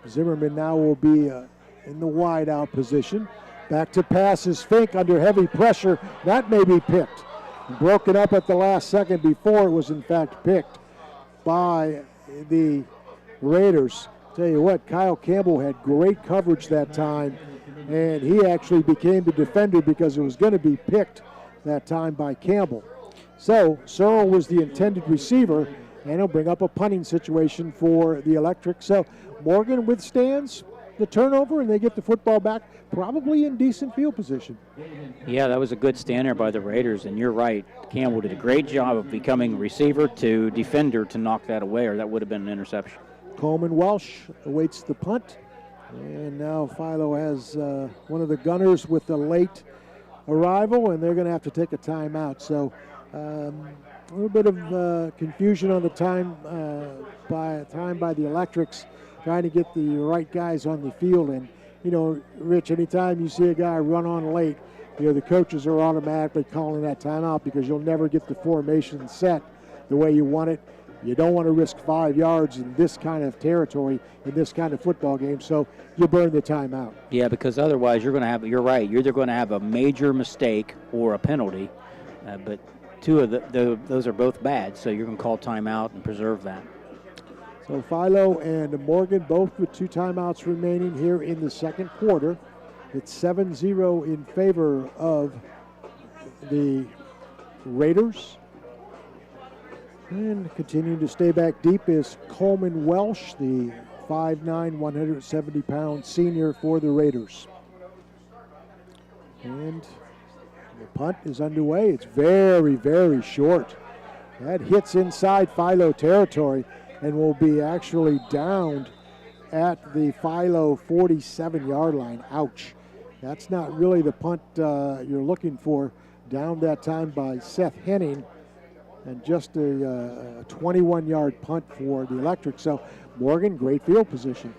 Zimmerman now will be in the wide-out position. Back to passes. Fink under heavy pressure. That may be picked. Broken up at the last second before it was in fact picked by the Raiders. Tell you what, Kyle Campbell had great coverage that time, and he actually became the defender because it was going to be picked that time by Campbell. So Searle was the intended receiver, and he'll bring up a punting situation for the Electric. So Morgan withstands the turnover, and they get the football back probably in decent field position. Yeah, that was a good stand there by the Raiders, and you're right. Campbell did a great job of becoming receiver to defender to knock that away, or that would have been an interception. Coleman Welsh awaits the punt, and now Philo has one of the gunners with the late arrival, and they're going to have to take a timeout. So a little bit of confusion on the time by the Electrics, trying to get the right guys on the field. And you know, Rich, anytime you see a guy run on late, you know, the coaches are automatically calling that timeout because you'll never get the formation set the way you want it. You don't want to risk 5 yards in this kind of territory, in this kind of football game, so you burn the timeout. Yeah, because otherwise you're right, you're either going to have a major mistake or a penalty, but two of those are both bad, so you're going to call timeout and preserve that. So Philo and Morgan both with 2 timeouts remaining here in the second quarter. It's 7-0 in favor of the Raiders. And continuing to stay back deep is Coleman Welsh, the 5'9", 170-pound senior for the Raiders. And the punt is underway. It's very, very short. That hits inside Philo territory and will be actually downed at the Philo 47-yard line. Ouch. That's not really the punt you're looking for. Downed that time by Seth Henning. And just a 21-yard punt for the Electric. So Morgan, great field position.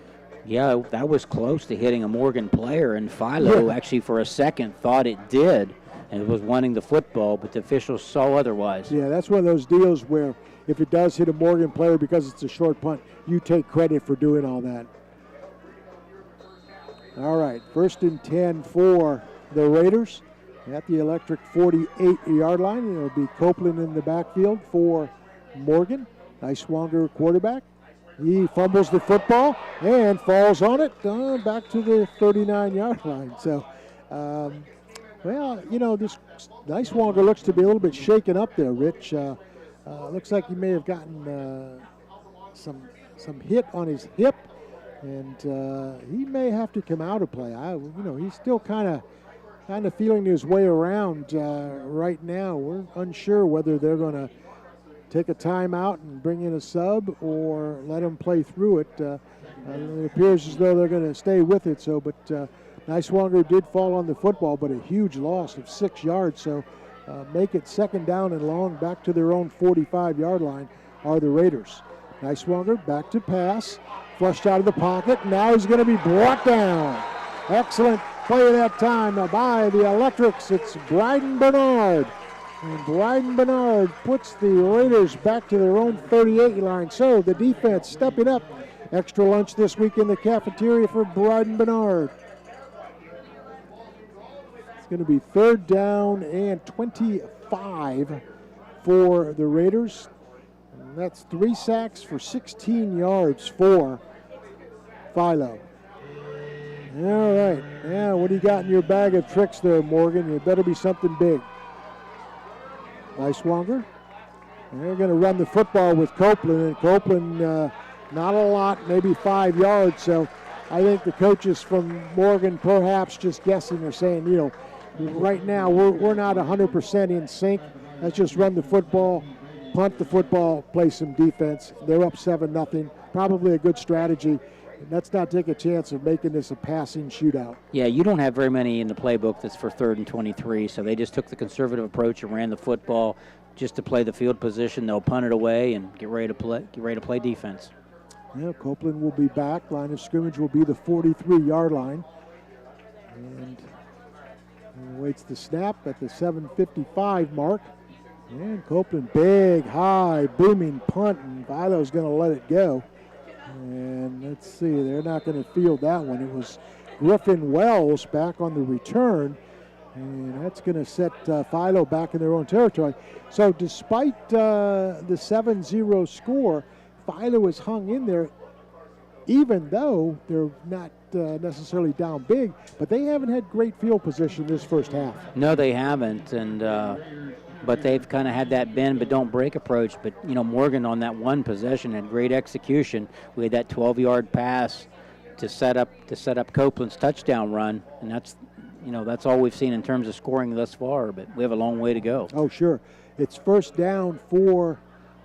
Yeah, that was close to hitting a Morgan player, and Philo actually for a second thought it did and was wanting the football, but the officials saw otherwise. Yeah, that's one of those deals where if it does hit a Morgan player because it's a short punt, you take credit for doing all that. All right, 1st and 10 for the Raiders. At the Electric 48-yard line, it'll be Copeland in the backfield for Morgan. Niswanger quarterback. He fumbles the football and falls on it back to the 39-yard line. So, well, you know, this Niswanger looks to be a little bit shaken up there, Rich. Looks like he may have gotten some hit on his hip, and he may have to come out of play. You know, he's still kind of feeling his way around right now. We're unsure whether they're going to take a timeout and bring in a sub or let him play through it. It appears as though they're going to stay with it. So, but Niswanger did fall on the football, but a huge loss of 6 yards. So make it 2nd down and long back to their own 45-yard line are the Raiders. Niswanger back to pass, flushed out of the pocket. Now he's going to be brought down. Excellent play that time by the Electrics. It's Bryden Bernard. And Bryden Bernard puts the Raiders back to their own 38 line. So the defense stepping up. Extra lunch this week in the cafeteria for Bryden Bernard. It's going to be 3rd down and 25 for the Raiders. And that's 3 sacks for 16 yards for Philo. All right. Now, what do you got in your bag of tricks there, Morgan? It better be something big. Niswanger. They're going to run the football with Copeland, and Copeland, not a lot, maybe 5 yards. So I think the coaches from Morgan perhaps just guessing or saying, you know, right now we're not 100% in sync. Let's just run the football, punt the football, play some defense. They're up 7-0. Probably a good strategy. Let's not take a chance of making this a passing shootout. Yeah, you don't have very many in the playbook that's for 3rd and 23, so they just took the conservative approach and ran the football just to play the field position. They'll punt it away and get ready to play defense. Yeah, Copeland will be back. Line of scrimmage will be the 43-yard line. And waits the snap at the 7:55 mark. And Copeland, big, high, booming punt, and Philo's going to let it go. And let's see, they're not going to field that one. It was Griffin Wells back on the return, and that's going to set Philo back in their own territory. So despite the 7-0 score, Philo has hung in there, even though they're not necessarily down big, but they haven't had great field position this first half. No, they haven't, and but they've kind of had that bend but don't break approach. But, you know, Morgan on that one possession had great execution. We had that 12-yard pass to set up Copeland's touchdown run, and that's all we've seen in terms of scoring thus far, but we have a long way to go. Oh, sure. It's 1st down for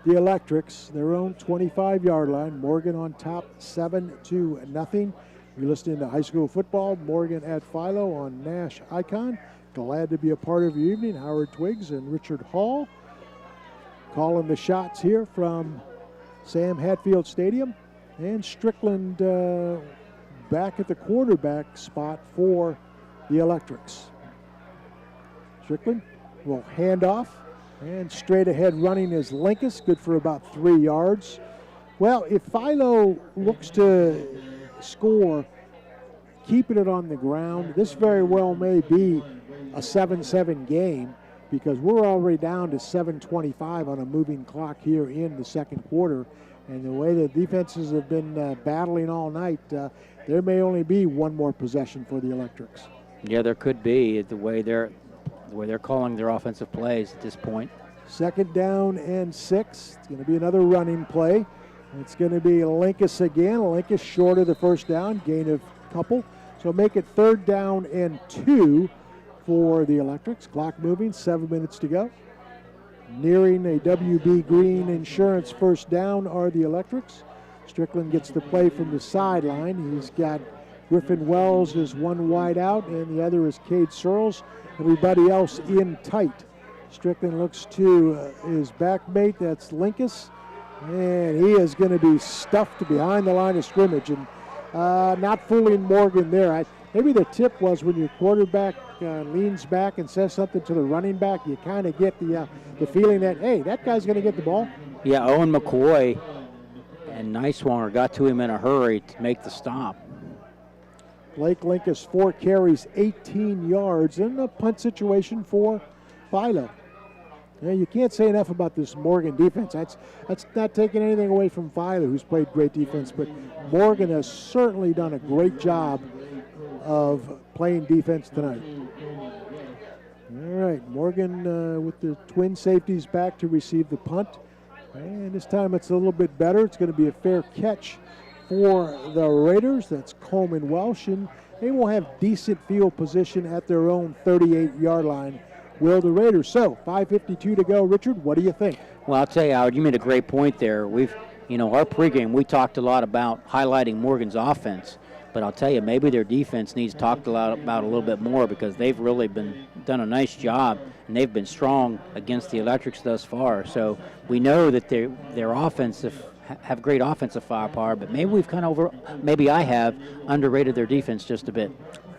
the Electrics, their own 25-yard line. Morgan on top, 7-0. You're listening to high school football. Morgan at Philo on Nash Icon. Glad to be a part of your evening. Howard Twiggs and Richard Hall calling the shots here from Sam Hatfield Stadium. And Strickland back at the quarterback spot for the Electrics. Strickland will hand off, and straight ahead running is Linkus, good for about 3 yards. Well, if Philo looks to score, keeping it on the ground, this very well may be a 7-7 game, because we're already down to 7:25 on a moving clock here in the second quarter. And the way the defenses have been battling all night, there may only be one more possession for the Electrics. Yeah, there could be, the way they're calling their offensive plays at this point. 2nd down and 6. It's going to be another running play. It's going to be Linkus again. Linkus short of the 1st down, gain of a couple. So make it 3rd down and 2 for the Electrics. Clock moving, 7 minutes to go. Nearing a WB Green Insurance 1st down are the Electrics. Strickland gets the play from the sideline. He's got Griffin Wells is one wide out, and the other is Cade Searles. Everybody else in tight. Strickland looks to his backmate, that's Linkus, and he is going to be stuffed behind the line of scrimmage. And not fooling Morgan there. Maybe the tip was when your quarterback leans back and says something to the running back, you kind of get the feeling that, hey, that guy's going to get the ball. Yeah, Owen McCoy and Niswanger got to him in a hurry to make the stop. Blake Linkus, 4 carries, 18 yards, and a punt situation for Philo. Yeah, you can't say enough about this Morgan defense. That's not taking anything away from Philo, who's played great defense, but Morgan has certainly done a great job of playing defense tonight. All right, Morgan with the twin safeties back to receive the punt. And this time it's a little bit better. It's going to be a fair catch for the Raiders. That's Coleman Welsh, and they will have decent field position at their own 38-yard line, will the Raiders. So 5:52 to go. Richard, what do you think? Well, I'll tell you, Howard, you made a great point there. Our pregame, we talked a lot about highlighting Morgan's offense, but I'll tell you, maybe their defense needs talked about a little bit more, because they've really done a nice job, and they've been strong against the Electrics thus far. So we know that their offensive have great offensive firepower, but maybe I have underrated their defense just a bit.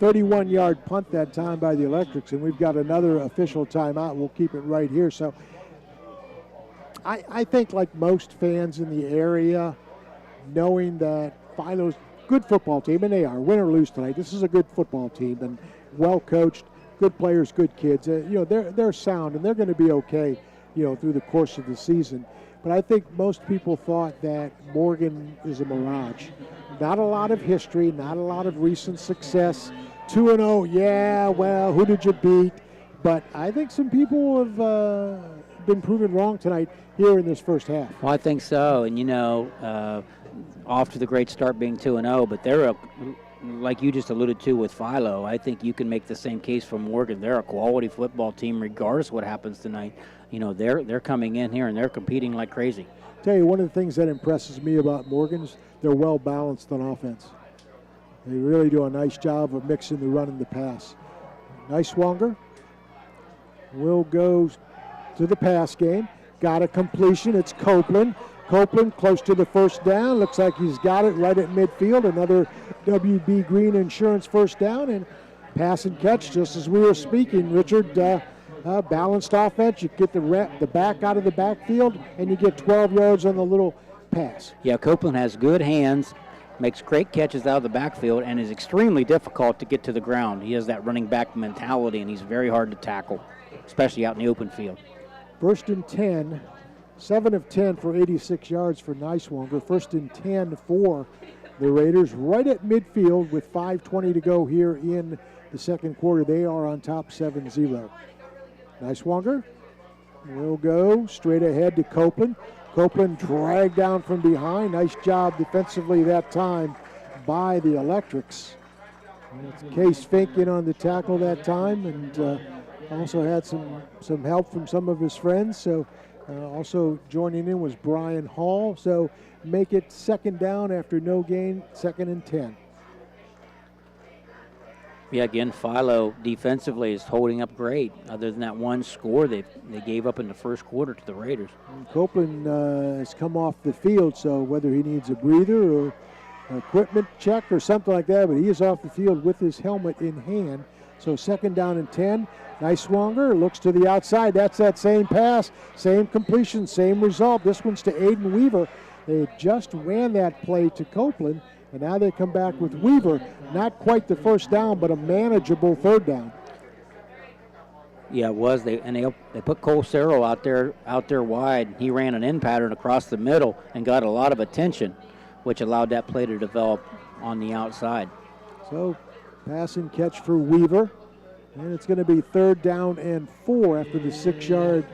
31-yard punt that time by the Electrics, and we've got another official timeout. We'll keep it right here. So I think like most fans in the area, knowing that Philo's a good football team, and they are, win or lose tonight, this is a good football team and well coached, good players, good kids. They're sound, and they're going to be okay, through the course of the season. But I think most people thought that Morgan is a mirage. Not a lot of history, not a lot of recent success. 2-0, yeah, well, who did you beat? But I think some people have been proven wrong tonight here in this first half. Well, I think so. And, off to the great start being 2-0, but they're like you just alluded to with Philo, I think you can make the same case for Morgan. They're a quality football team regardless of what happens tonight. They're coming in here and they're competing like crazy. Tell you, one of the things that impresses me about Morgan's, they're well balanced on offense. They really do a nice job of mixing the run and the pass. Niswonger will go to the pass game. Got a completion. It's Copeland. Copeland close to the first down. Looks like he's got it right at midfield. Another WB Green Insurance first down. And pass and catch, just as we were speaking, Richard. Balanced offense. You get the back out of the backfield, and you get 12 yards on the little pass. Yeah, Copeland has good hands, makes great catches out of the backfield, and is extremely difficult to get to the ground. He has that running back mentality, and he's very hard to tackle, especially out in the open field. First and 10, 7 of 10 for 86 yards for Niswonger. First and 10 for the Raiders, right at midfield with 5:20 to go here in the second quarter. They are on top 7-0. Niswonger will go straight ahead to Copeland. Copeland dragged down from behind. Nice job defensively that time by the Electrics. And it's Case Fink in on the tackle that time, and also had some help from some of his friends. So also joining in was Brian Hall. So make it second down after no gain, 2nd and 10. Yeah, again, Philo defensively is holding up great. Other than that one score they gave up in the first quarter to the Raiders. And Copeland has come off the field, so whether he needs a breather or an equipment check or something like that, but he is off the field with his helmet in hand. So 2nd down and 10. Niswonger looks to the outside. That's that same pass, same completion, same result. This one's to Aiden Weaver. They just ran that play to Copeland, and now they come back with Weaver. Not quite the first down, but a manageable 3rd down. Yeah, it was. They put Cole Cerro out there wide. He ran an in pattern across the middle and got a lot of attention, which allowed that play to develop on the outside. So pass and catch for Weaver. And it's going to be 3rd down and 4 after the 6-yard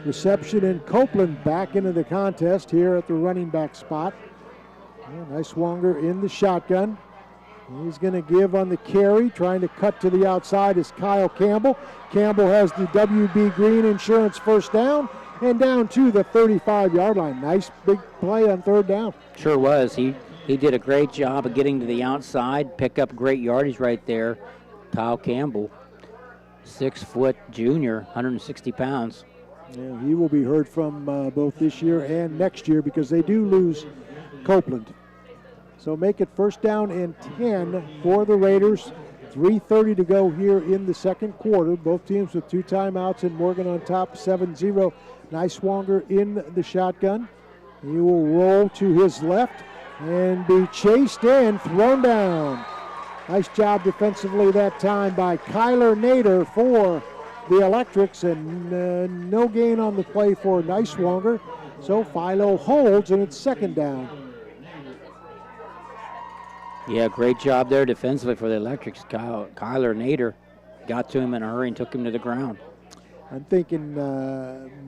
reception. And Copeland back into the contest here at the running back spot. Niswonger in the shotgun. He's going to give on the carry. Trying to cut to the outside is Kyle Campbell. Campbell has the WB Green Insurance first down and down to the 35-yard line. Nice big play on 3rd down. Sure was. He did a great job of getting to the outside, pick up great yardage right there. Kyle Campbell, 6-foot junior, 160 pounds. Yeah, he will be heard from both this year and next year because they do lose Copeland. So make it 1st down and 10 for the Raiders. 3:30 to go here in the second quarter. Both teams with 2 timeouts and Morgan on top 7-0. Niswonger in the shotgun. He will roll to his left and be chased and thrown down. Nice job defensively that time by Kyler Nader for the Electrics, and no gain on the play for Niswonger. So Philo holds, and it's 2nd down. Yeah, great job there defensively for the Electrics. Kyler Nader got to him in a hurry and took him to the ground. I'm thinking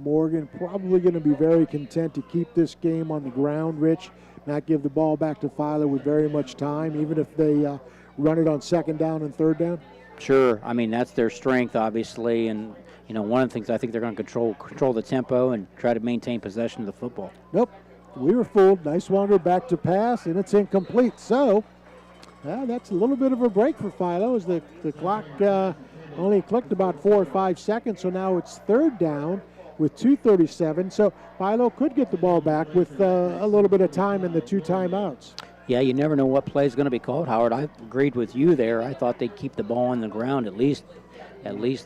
Morgan probably going to be very content to keep this game on the ground, Rich, not give the ball back to Philo with very much time, even if they run it on 2nd down and 3rd down. Sure. I mean, that's their strength, obviously, and one of the things I think they're going to control the tempo and try to maintain possession of the football. Nope. We were fooled. Niswonger back to pass, and it's incomplete. So that's a little bit of a break for Philo as the clock only clicked about 4 or 5 seconds. So now it's 3rd down with 2:37. So Philo could get the ball back with a little bit of time in the 2 timeouts. Yeah, you never know what play is going to be called, Howard. I agreed with you there. I thought they'd keep the ball on the ground at least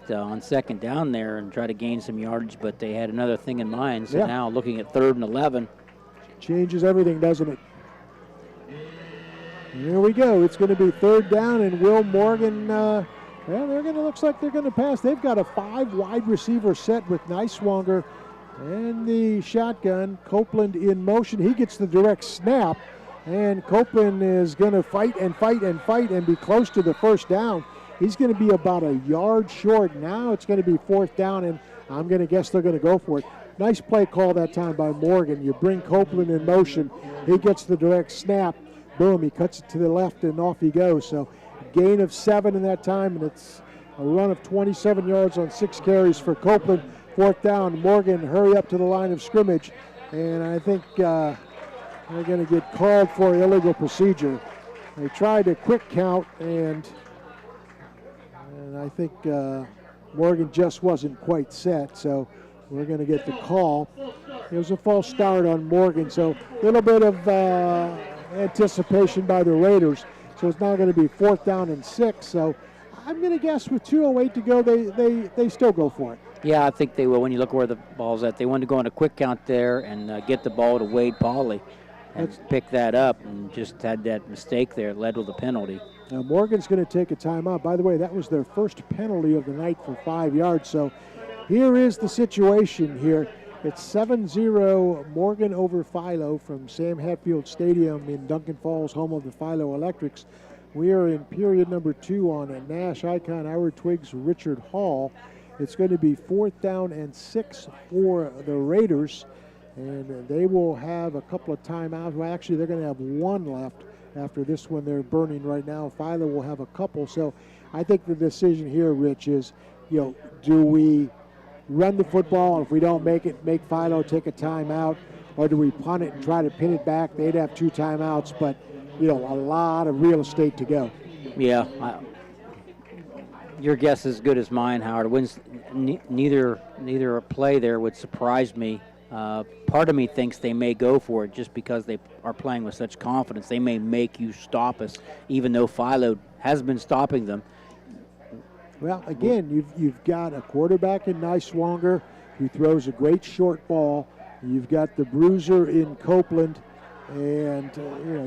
on second down there and try to gain some yardage, but they had another thing in mind. So now looking at 3rd and 11. Changes everything, doesn't it? Here we go. It's going to be 3rd down, and Will Morgan, looks like they're going to pass. They've got a 5 wide receiver set with Niswonger and the shotgun. Copeland in motion. He gets the direct snap, and Copeland is going to fight and be close to the 1st down. He's going to be about a yard short. Now it's going to be 4th down, and I'm going to guess they're going to go for it. Nice play call that time by Morgan. You bring Copeland in motion. He gets the direct snap. Boom, he cuts it to the left, and off he goes. So gain of 7 in that time, and it's a run of 27 yards on 6 carries for Copeland. 4th down. Morgan, hurry up to the line of scrimmage, and I think they're going to get called for illegal procedure. They tried a quick count, and I think Morgan just wasn't quite set, so we're going to get the call. It was a false start on Morgan, so a little bit of anticipation by the Raiders. So it's now going to be 4th down and 6. So I'm going to guess with 2:08 to go, they still go for it. Yeah, I think they will. When you look where the ball's at, they wanted to go on a quick count there and get the ball to Wade Pauley and pick that up, and just had that mistake there. It led to the penalty. Now Morgan's going to take a timeout. By the way, that was their first penalty of the night for 5 yards. So here is the situation here. It's 7-0 Morgan over Philo from Sam Hatfield Stadium in Duncan Falls, home of the Philo Electrics. We are in period number 2 on a Nash Icon, Howard Twiggs, Richard Hall. It's going to be 4th down and 6 for the Raiders, and they will have a couple of timeouts. Well, actually, they're going to have 1 left after this one they're burning right now. Philo will have a couple. So I think the decision here, Rich, is, do we run the football, and if we don't make it, make Philo take a timeout, or do we punt it and try to pin it back? They'd have 2 timeouts, but, a lot of real estate to go. Yeah, your guess is as good as mine, Howard. Neither play there would surprise me. Part of me thinks they may go for it just because they are playing with such confidence. They may make you stop us, even though Philo has been stopping them. Well, again, you've got a quarterback in Niswonger who throws a great short ball. You've got the bruiser in Copeland, and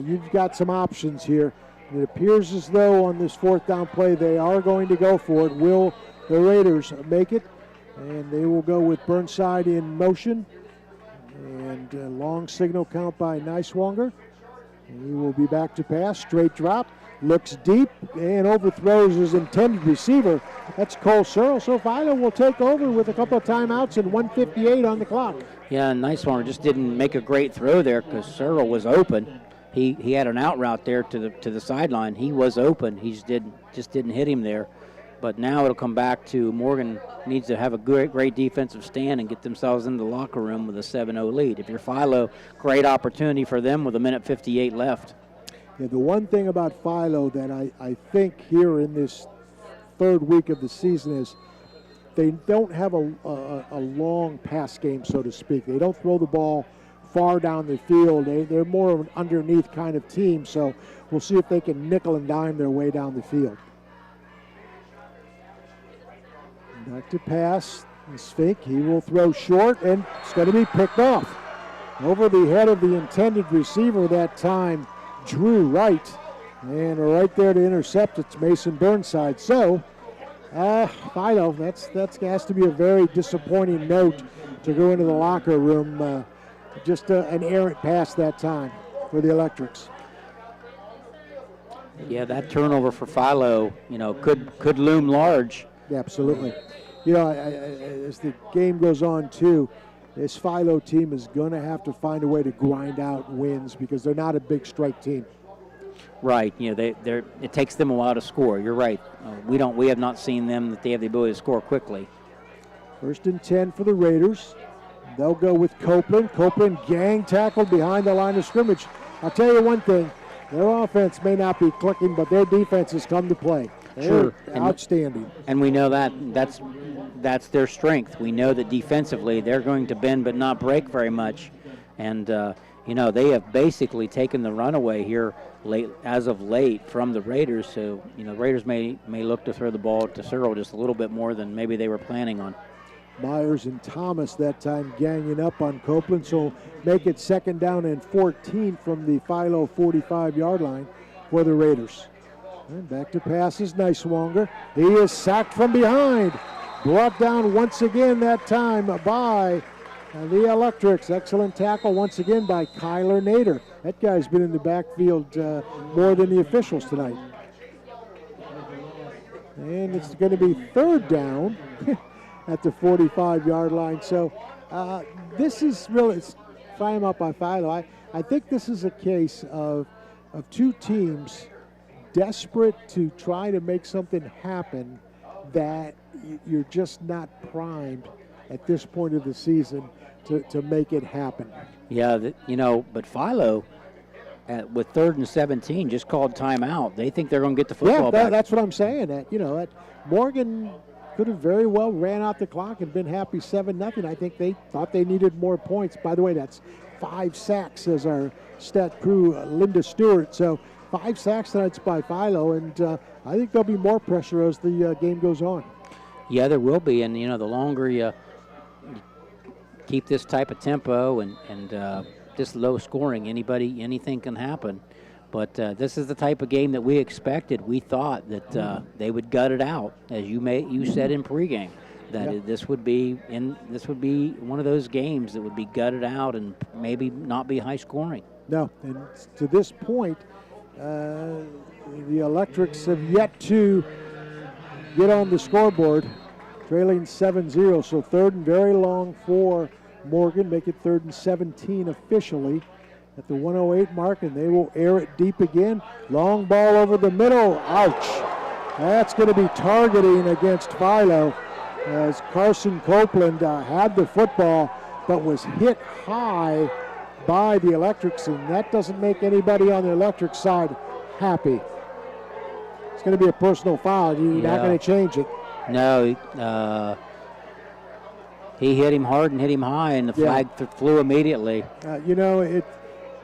you've got some options here. It appears as though on this 4th down play they are going to go for it. Will the Raiders make it? And they will go with Burnside in motion. And a long signal count by Niswonger. He will be back to pass. Straight drop. Looks deep and overthrows his intended receiver. That's Cole Searle. So Philo will take over with a couple of timeouts and 1:58 on the clock. Yeah, Niswonger just didn't make a great throw there because Searle was open. He had an out route there to the sideline. He was open. He just didn't hit him there. But now it'll come back to Morgan needs to have a great defensive stand and get themselves into the locker room with a 7-0 lead. If you're Philo, great opportunity for them with 1:58 left. Yeah, the one thing about Philo that I think here in this 3rd week of the season is they don't have a long pass game, so to speak. They don't throw the ball far down the field. They're more of an underneath kind of team, so we'll see if they can nickel and dime their way down the field. Back to pass. Spink, he will throw short, and it's going to be picked off. Over the head of the intended receiver that time, Drew Wright. And right there to intercept, it's Mason Burnside. So, Philo, that has to be a very disappointing note to go into the locker room. Just an errant pass that time for the Electrics. Yeah, that turnover for Philo, could loom large. Yeah, absolutely. As the game goes on, too, this Philo team is going to have to find a way to grind out wins because they're not a big strike team. Right. It takes them a while to score. You're right. We have not seen them that they have the ability to score quickly. 1st and 10 for the Raiders. They'll go with Copeland. Copeland gang tackled behind the line of scrimmage. I'll tell you one thing. Their offense may not be clicking, but their defense has come to play. They're outstanding. And we know that's their strength. We know that defensively they're going to bend but not break very much. And, they have basically taken the runaway here as of late from the Raiders. So, the Raiders may look to throw the ball to Searle just a little bit more than maybe they were planning on. Myers and Thomas that time ganging up on Copeland, so make it 2nd down and 14 from the Philo 45-yard line for the Raiders. And back to passes, Niswonger. He is sacked from behind. Brought down once again that time by the Electrics. Excellent tackle once again by Kyler Nader. That guy's been in the backfield more than the officials tonight. And it's going to be 3rd down at the 45-yard line. So this is really, fire him up by Philo. I think this is a case of two teams desperate to try to make something happen that you're just not primed at this point of the season to make it happen. Yeah, but Philo, with 3rd and 17, just called timeout. They think they're going to get the football back. That's what I'm saying. That Morgan could have very well ran out the clock and been happy 7-0. I think they thought they needed more points. By the way, that's 5 sacks, says our stat crew, Linda Stewart. So 5 sacks tonight by Philo, and I think there'll be more pressure as the game goes on. Yeah, there will be, and the longer you keep this type of tempo and this low scoring, anything can happen. But this is the type of game that we expected. We thought that they would gut it out, as you said in pregame, that this would be one of those games that would be gutted out and maybe not be high scoring. No, and to this point, the Electrics have yet to get on the scoreboard, trailing 7-0. So 3rd and very long for Morgan, make it 3rd and 17 officially at the 108 mark, and they will air it deep again. Long ball over the middle. Ouch. That's going to be targeting against Philo, as Carson Copeland had the football but was hit high by the Electrics, and that doesn't make anybody on the Electric side happy. It's going to be a personal foul. You're not going to change it. No, he hit him hard and hit him high, and the flag flew immediately.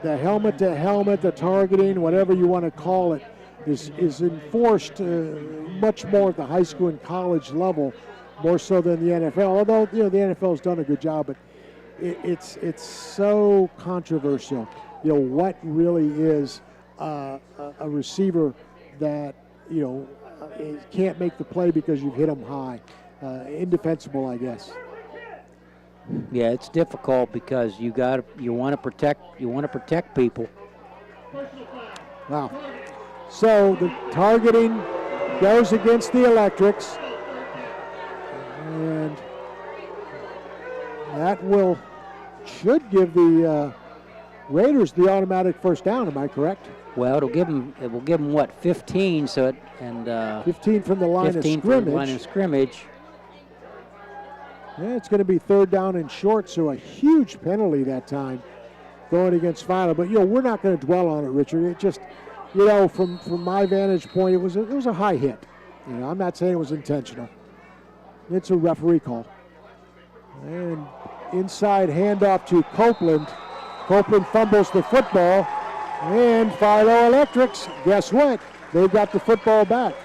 The helmet to helmet, the targeting, whatever you want to call it, is enforced much more at the high school and college level, more so than the NFL. Although the NFL's done a good job, but it's so controversial. What really is a receiver that can't make the play because you've hit him high? Indefensible, I guess. Yeah, it's difficult because you want to protect people. Wow. So the targeting goes against the Electrics, and that should give the Raiders the automatic 1st down. Am I correct? Well, it will give them what, 15? 15 from the line of scrimmage. 15 from the line of scrimmage. Yeah, it's going to be 3rd down and short, so a huge penalty that time going against Philo. But we're not going to dwell on it, Richard. It just, from my vantage point, it was a high hit. I'm not saying it was intentional. It's a referee call. And inside handoff to Copeland. Copeland fumbles the football, and Philo Electrics, guess what? They've got the football back.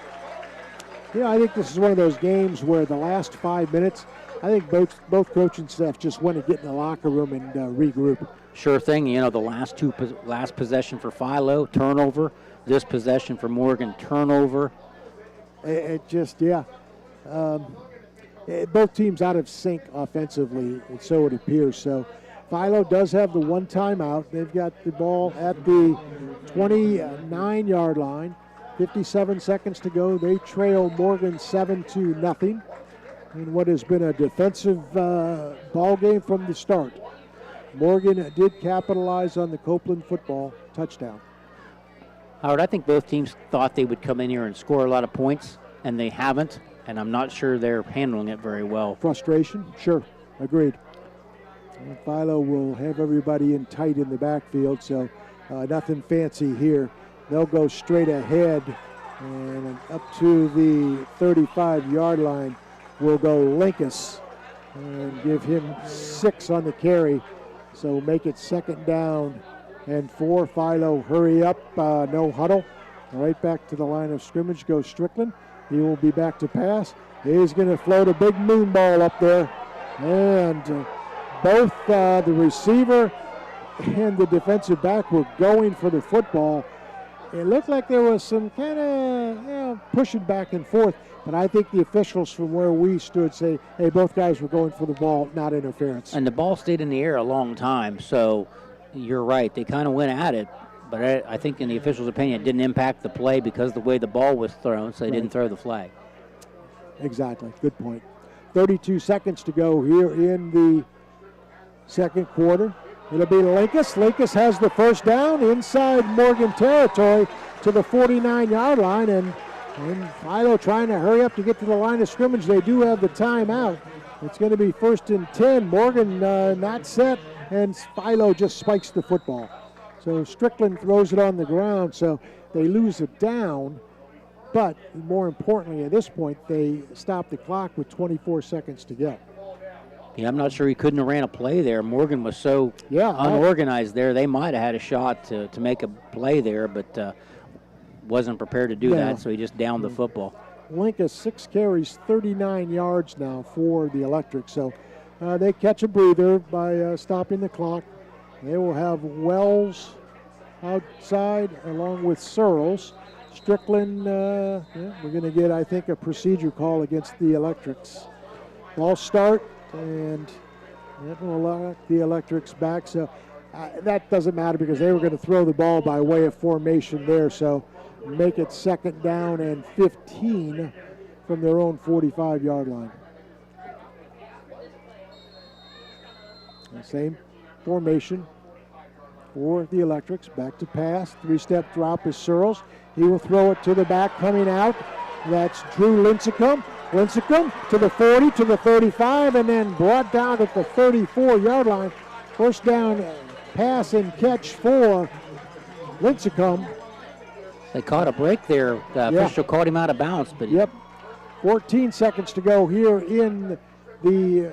I think this is one of those games where the last 5 minutes, I think both coaching staff just want to get in the locker room and regroup. Sure thing. The last possession for Philo, turnover. This possession for Morgan, turnover. Both teams out of sync offensively, and so it appears. So Philo does have the 1 timeout. They've got the ball at the 29-yard line. 57 seconds to go. They trail Morgan 7-0 in what has been a defensive ball game from the start. Morgan did capitalize on the Copeland football touchdown. Howard, I think both teams thought they would come in here and score a lot of points, and they haven't, and I'm not sure they're handling it very well. Frustration? Sure. Agreed. And Philo will have everybody in tight in the backfield, so nothing fancy here. They'll go straight ahead, and up to the 35-yard line will go Linkus and give him 6 on the carry. So make it 2nd down and 4. Philo hurry up, no huddle. Right back to the line of scrimmage goes Strickland. He will be back to pass. He's going to float a big moon ball up there. And both the receiver and the defensive back were going for the football. It looked like there was some kind of pushing back and forth, but I think the officials from where we stood say, hey, both guys were going for the ball, not interference. And the ball stayed in the air a long time, so you're right. They kind of went at it, but I think in the official's opinion, it didn't impact the play because of the way the ball was thrown, so they didn't throw the flag. Exactly. Good point. 32 seconds to go here in the second quarter. It'll be Linkus. Linkus has the first down inside Morgan territory to the 49-yard line, and Philo trying to hurry up to get to the line of scrimmage. They do have the timeout. It's going to be 1st and 10. Morgan not set, and Philo just spikes the football. So Strickland throws it on the ground, so they lose it down. But more importantly, at this point, they stop the clock with 24 seconds to go. Yeah, I'm not sure he couldn't have ran a play there. Morgan was so unorganized there. They might have had a shot to make a play there, but wasn't prepared to do that, so he just downed the football. Linkus, 6 carries, 39 yards now for the Electrics. So they catch a breather by stopping the clock. They will have Wells outside along with Searles. Strickland, we're going to get, I think, a procedure call against the Electrics. Ball start, and that will lock the Electrics back. So that doesn't matter because they were going to throw the ball by way of formation there. So make it 2nd down and 15 from their own 45-yard line. The same formation for the Electrics. Back to pass. 3-step drop is Searles. He will throw it to the back coming out. That's Drew Lincecum. Lincecum to the 40, to the 35, and then brought down at the 34-yard line. First down pass and catch for Lincecum. They caught a break there. The official caught him out of bounds. But 14 seconds to go here in the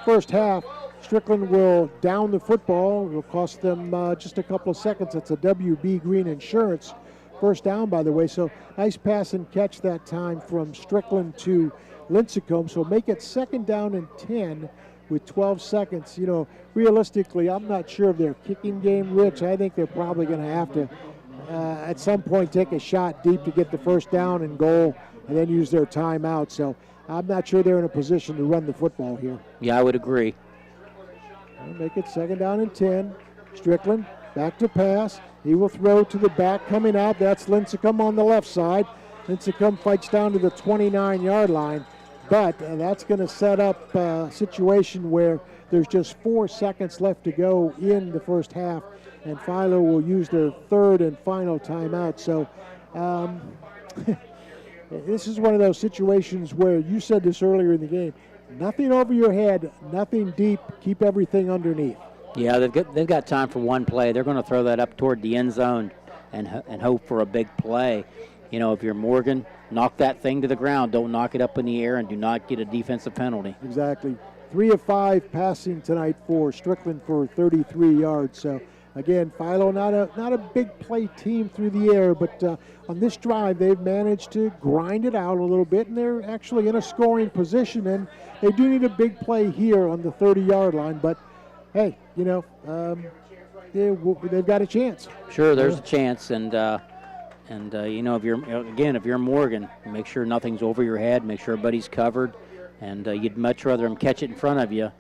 first half. Strickland will down the football. It will cost them just a couple of seconds. It's a WB Green Insurance first down, by the way. So nice pass and catch that time from Strickland to Lincecum. So make it 2nd down and 10 with 12 seconds. You know, realistically, I'm not sure of their kicking game, Rich. I think they're probably going to have to, at some point, take a shot deep to get the first down and goal and then use their timeout. So I'm not sure they're in a position to run the football here. Yeah, I would agree. Make it 2nd down and 10. Strickland back to pass. He will throw to the back coming out. That's Lincecum on the left side. Lincecum fights down to the 29-yard line. But that's going to set up a situation where there's just 4 seconds left to go in the first half. And Philo will use their 3rd and final timeout. So this is one of those situations where you said this earlier in the game. Nothing over your head, nothing deep, keep everything underneath. Yeah, they've got time for one play. They're going to throw that up toward the end zone and hope for a big play. You know, if you're Morgan, knock that thing to the ground. Don't knock it up in the air and do not get a defensive penalty. Exactly. 3 of 5 passing tonight for Strickland for 33 yards. So, again, Philo not a big play team through the air, but on this drive they've managed to grind it out a little bit, and they're actually in a scoring position, and they do need a big play here on the 30-yard line. But, hey, you know, they've got a chance. Sure, there's a chance, and you know, if you're Morgan, make sure nothing's over your head, make sure everybody's covered, and you'd much rather them catch it in front of you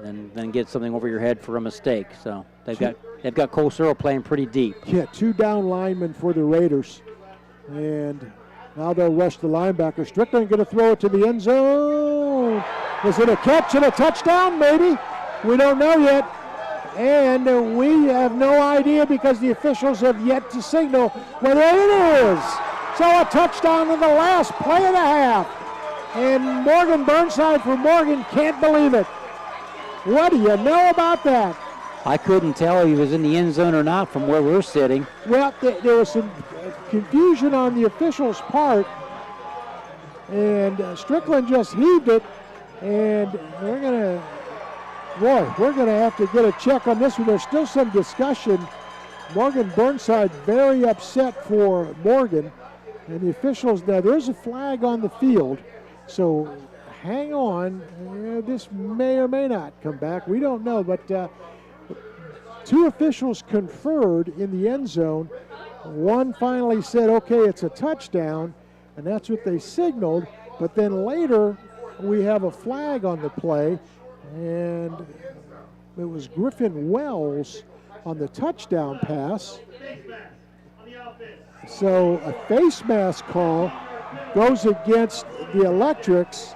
than get something over your head for a mistake. So they've got Cole Searle playing pretty deep. Yeah, 2 down linemen for the Raiders, and now they'll rush the linebacker. Strickland going to throw it to the end zone. Is it a catch and a touchdown? Maybe. We don't know yet. And we have no idea because the officials have yet to signal whether it is. So a touchdown in the last play of the half. And Morgan Burnside for Morgan can't believe it. What do you know about that? I couldn't tell if he was in the end zone or not from where we're sitting. Well, there was some confusion on the officials' part. And Strickland just heaved it. And they're going to Boy, we're going to have to get a check on this one. There's still some discussion. Morgan Burnside very upset for Morgan. And the officials, now there's a flag on the field. So hang on. This may or may not come back. We don't know. But two officials conferred in the end zone. One finally said, okay, it's a touchdown. And that's what they signaled. But then later, we have a flag on the play. And it was Griffin Wells on the touchdown pass. So a face mask call goes against the Electrics.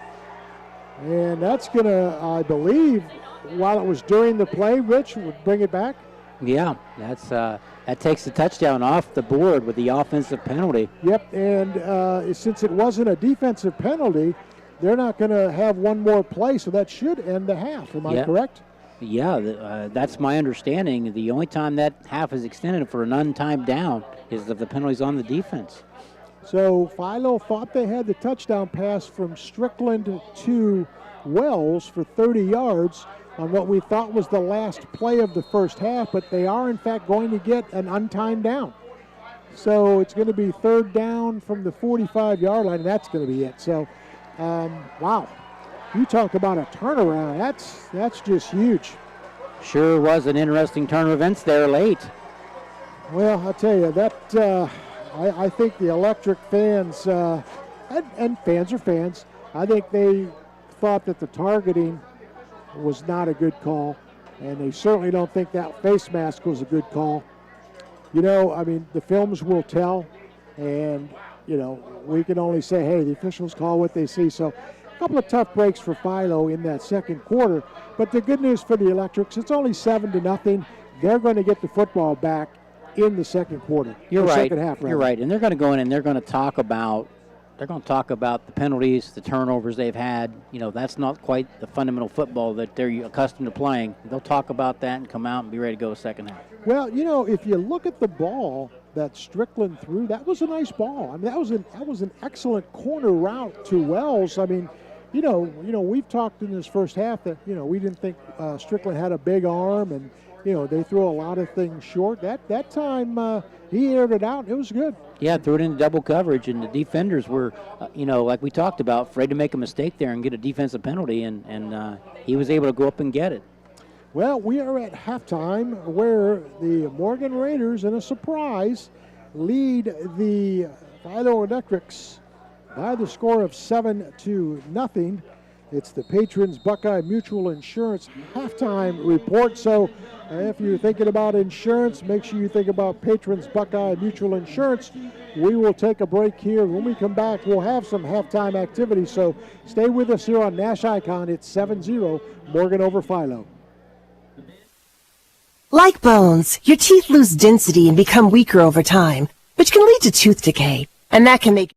And that's going to, I believe, while it was during the play, Rich, would bring it back? Yeah, that takes the touchdown off the board with the offensive penalty. Yep, and since it wasn't a defensive penalty, they're not going to have one more play, so that should end the half. Am I correct? Yeah, that's my understanding. The only time that half is extended for an untimed down is if the penalty's on the defense. So Philo thought they had the touchdown pass from Strickland to Wells for 30 yards on what we thought was the last play of the first half, but they are, in fact, going to get an untimed down. So it's going to be third down from the 45-yard line, and that's going to be it. So, wow. You talk about a turnaround. That's just huge. Sure was an interesting turn of events there late. Well, I'll tell you, that I think the Electric fans, and fans are fans, I think they thought that the targeting was not a good call, and they certainly don't think that face mask was a good call. You know, I mean, the films will tell, and, you know, we can only say, hey, the officials call what they see. So a couple of tough breaks for Philo in that second quarter. But the good news for the Electrics, it's only 7-0. They're going to get the football back in the second quarter. You're right. Second half, rather. You're right. And they're going to go in and they're going to talk about the penalties, the turnovers they've had. You know, that's not quite the fundamental football that they're accustomed to playing. They'll talk about that and come out and be ready to go second half. Well, you know, if you look at the ball that Strickland threw, that was a nice ball. I mean, that was an excellent corner route to Wells. I mean, you know, we've talked in this first half that, you know, we didn't think Strickland had a big arm, and, you know, they threw a lot of things short. That time he aired it out. It was good. Yeah, threw it into double coverage, and the defenders were, you know, like we talked about, afraid to make a mistake there and get a defensive penalty, and he was able to go up and get it. Well, we are at halftime where the Morgan Raiders, in a surprise, lead the Philo Electrics by the score of 7-0. It's the Patrons Buckeye Mutual Insurance halftime report. So if you're thinking about insurance, make sure you think about Patrons Buckeye Mutual Insurance. We will take a break here. When we come back, we'll have some halftime activity. So stay with us here on Nash Icon. It's 7-0, Morgan over Philo. Like bones, your teeth lose density and become weaker over time, which can lead to tooth decay. And that can make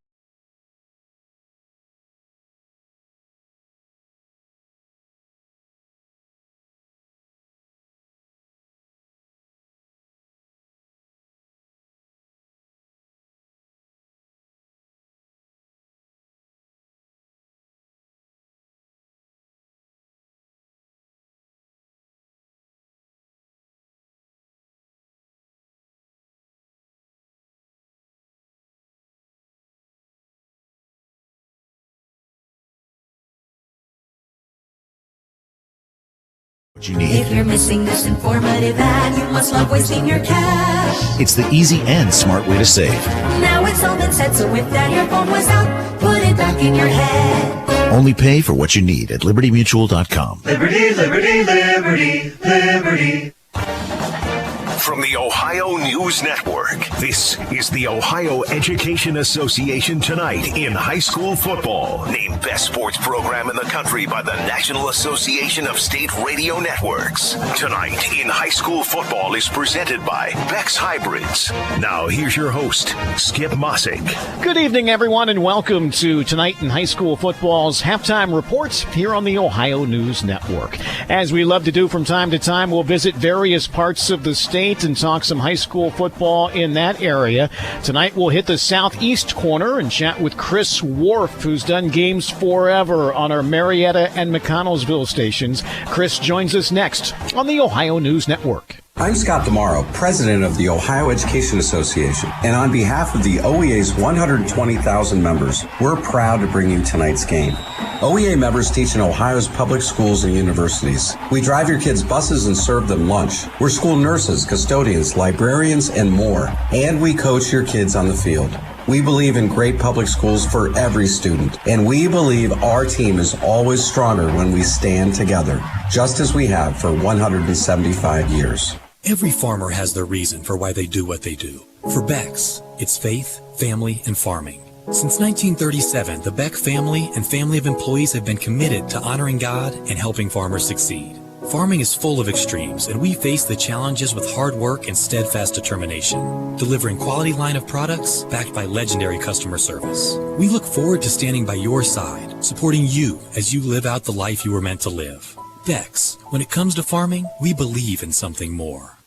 You need. If you're missing this informative ad, you must love wasting your cash. It's the easy and smart way to save. Now it's all been said, so if that earphone was out, put it back in your head. Only pay for what you need at libertymutual.com. Liberty, liberty, liberty, liberty. From the Ohio News Network, this is the Ohio Education Association Tonight in High School Football. Named Best Sports Program in the Country by the National Association of State Radio Networks. Tonight in High School Football is presented by Beck's Hybrids. Now here's your host, Skip Mossick. Good evening, everyone, and welcome to Tonight in High School Football's halftime reports here on the Ohio News Network. As we love to do from time to time, we'll visit various parts of the state State and talk some high school football in that area. Tonight we'll hit the southeast corner and chat with Chris Worf, who's done games forever on our Marietta and McConnellsville stations. Chris joins us next on the Ohio News Network. I'm Scott Demaro, president of the Ohio Education Association, and on behalf of the OEA's 120,000 members, we're proud to bring you tonight's game. OEA members teach in Ohio's public schools and universities. We drive your kids' buses and serve them lunch. We're school nurses, custodians, librarians, and more. And we coach your kids on the field. We believe in great public schools for every student, and we believe our team is always stronger when we stand together, just as we have for 175 years. Every farmer has their reason for why they do what they do. For Becks, it's faith, family, and farming. Since 1937, the Beck family and family of employees have been committed to honoring God and helping farmers succeed. Farming is full of extremes, and we face the challenges with hard work and steadfast determination, delivering quality line of products backed by legendary customer service. We look forward to standing by your side, supporting you as you live out the life you were meant to live. Bex, when it comes to farming, we believe in something more.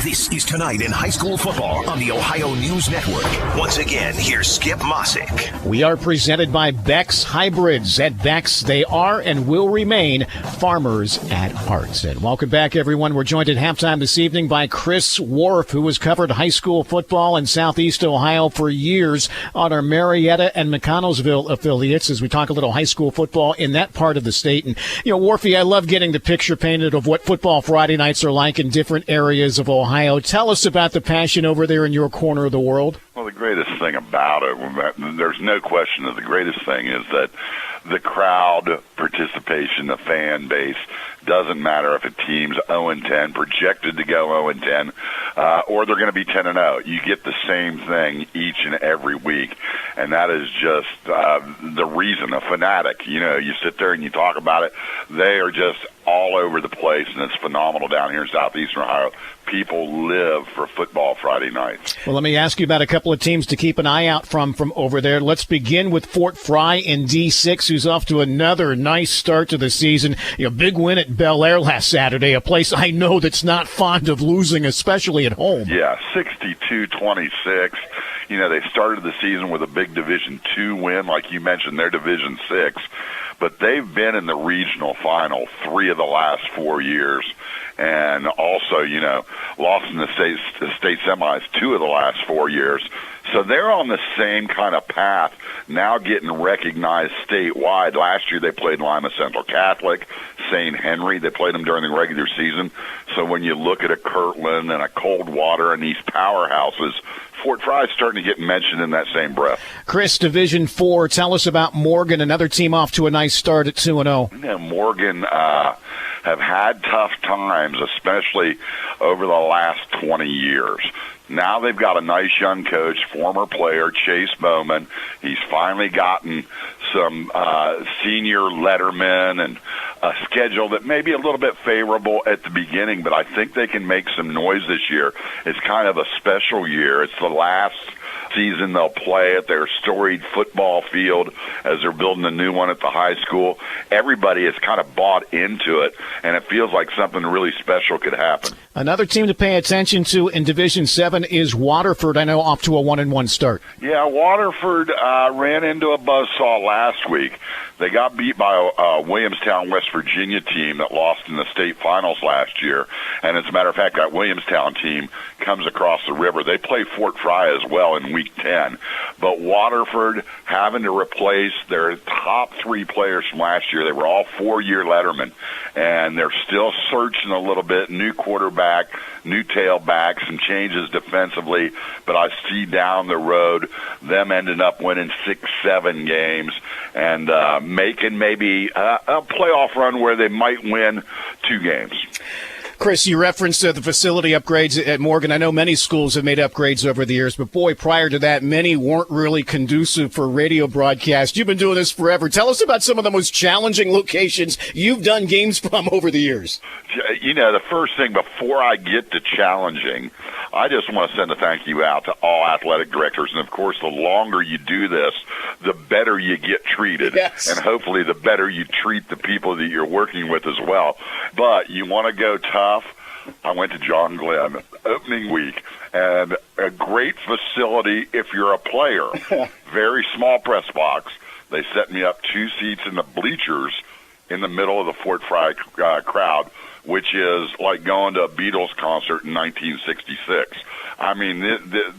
This is Tonight in High School Football on the Ohio News Network. Once again, here's Skip Mossick. We are presented by Beck's Hybrids. At Beck's, they are and will remain farmers at heart. And welcome back, everyone. We're joined at halftime this evening by Chris Worf, who has covered high school football in Southeast Ohio for years on our Marietta and McConnellsville affiliates as we talk a little high school football in that part of the state. And, you know, Worfy, I love getting the picture painted of what football Friday nights are like in different areas of Ohio. Tell us about the passion over there in your corner of the world. Well, the greatest thing about it, there's no question that the greatest thing is that the crowd participation, the fan base, doesn't matter if a team's 0-10, projected to go 0-10, or they're going to be 10-0. You get the same thing each and every week, and that is just the reason, a fanatic. You know, you sit there and you talk about it. They are just all over the place, and it's phenomenal down here in southeastern Ohio. People live for football Friday nights. Well, let me ask you about a couple of teams to keep an eye out from over there. Let's begin with Fort Fry in D6, who's off to another nice start to the season. You know, big win at Bel Air last Saturday, a place I know that's not fond of losing, especially at home. Yeah, 62-26. You know, they started the season with a big Division II win, like you mentioned, they're Division 6. But they've been in the regional final 3 of the last 4 years. And also, you know, lost in the state semis 2 of the last 4 years. So they're on the same kind of path, now getting recognized statewide. Last year they played Lima Central Catholic, St. Henry. They played them during the regular season. So when you look at a Kirtland and a Coldwater and these powerhouses, Fort Fry is starting to get mentioned in that same breath. Chris, Division 4, tell us about Morgan, another team off to a nice start at 2-0. Yeah, Morgan have had tough times, especially over the last 20 years. Now they've got a nice young coach, former player, Chase Bowman. He's finally gotten some senior lettermen and a schedule that may be a little bit favorable at the beginning, but I think they can make some noise this year. It's kind of a special year. It's the last season they'll play at their storied football field as they're building a new one at the high school. Everybody has kind of bought into it, and it feels like something really special could happen. Another team to pay attention to in Division 7 is Waterford. I know off to a 1-1 start. Yeah, Waterford ran into a buzzsaw last week. They got beat by a Williamstown, West Virginia team that lost in the state finals last year. And as a matter of fact, that Williamstown team comes across the river. They play Fort Fry as well in Week 10. But Waterford having to replace their top 3 players from last year. They were all 4-year lettermen. And they're still searching a little bit. New quarterback, new tailback, some changes defensively. But I see down the road them ending up winning 6-7 games and making maybe a playoff run where they might win 2 games. Chris, you referenced the facility upgrades at Morgan. I know many schools have made upgrades over the years, but boy, prior to that, many weren't really conducive for radio broadcast. You've been doing this forever. Tell us about some of the most challenging locations you've done games from over the years. You know, the first thing before I get to challenging, I just want to send a thank you out to all athletic directors. And, of course, the longer you do this, the better you get treated. Yes. And hopefully the better you treat the people that you're working with as well. But you want to go tough. I went to John Glenn. opening week, and a great facility if you're a player. Very small press box. They set me up 2 seats in the bleachers in the middle of the Fort Fry crowd, which is like going to a Beatles concert in 1966. I mean,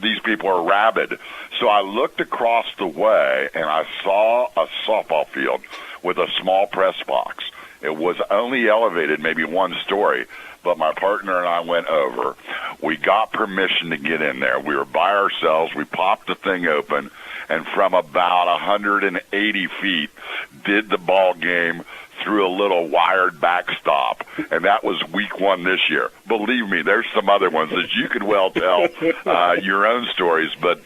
these people are rabid. So I looked across the way, and I saw a softball field with a small press box. It was only elevated maybe 1 story, but my partner and I went over. We got permission to get in there. We were by ourselves. We popped the thing open, and from about 180 feet, did the ball game through a little wired backstop, and that was week 1 this year. Believe me, there's some other ones that you could well tell your own stories, but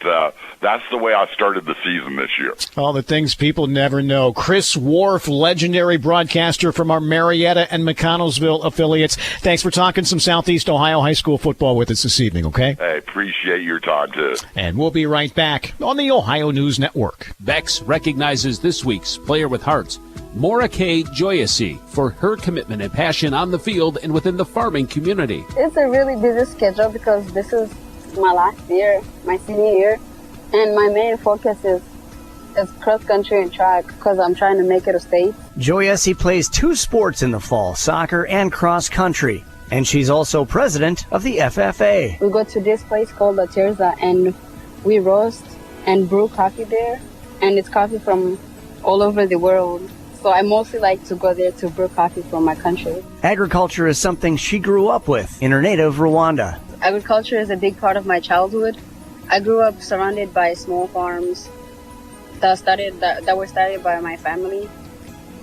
that's the way I started the season this year. All the things people never know. Chris Wharf, legendary broadcaster from our Marietta and McConnellsville affiliates. Thanks for talking some Southeast Ohio high school football with us this evening, okay? I appreciate your time, too. And we'll be right back on the Ohio News Network. Bex recognizes this week's Player with Heart, Maura K. Joyacey, for her commitment and passion on the field and within the farming community. It's a really busy schedule because this is my last year, my senior year, and my main focus is cross country and track because I'm trying to make it a state. Joyacey plays 2 sports in the fall, soccer and cross country, and she's also president of the FFA. We go to this place called La Terza, and we roast and brew coffee there, and it's coffee from all over the world. So I mostly like to go there to brew coffee from my country. Agriculture is something she grew up with in her native Rwanda. Agriculture is a big part of my childhood. I grew up surrounded by small farms that were started by my family.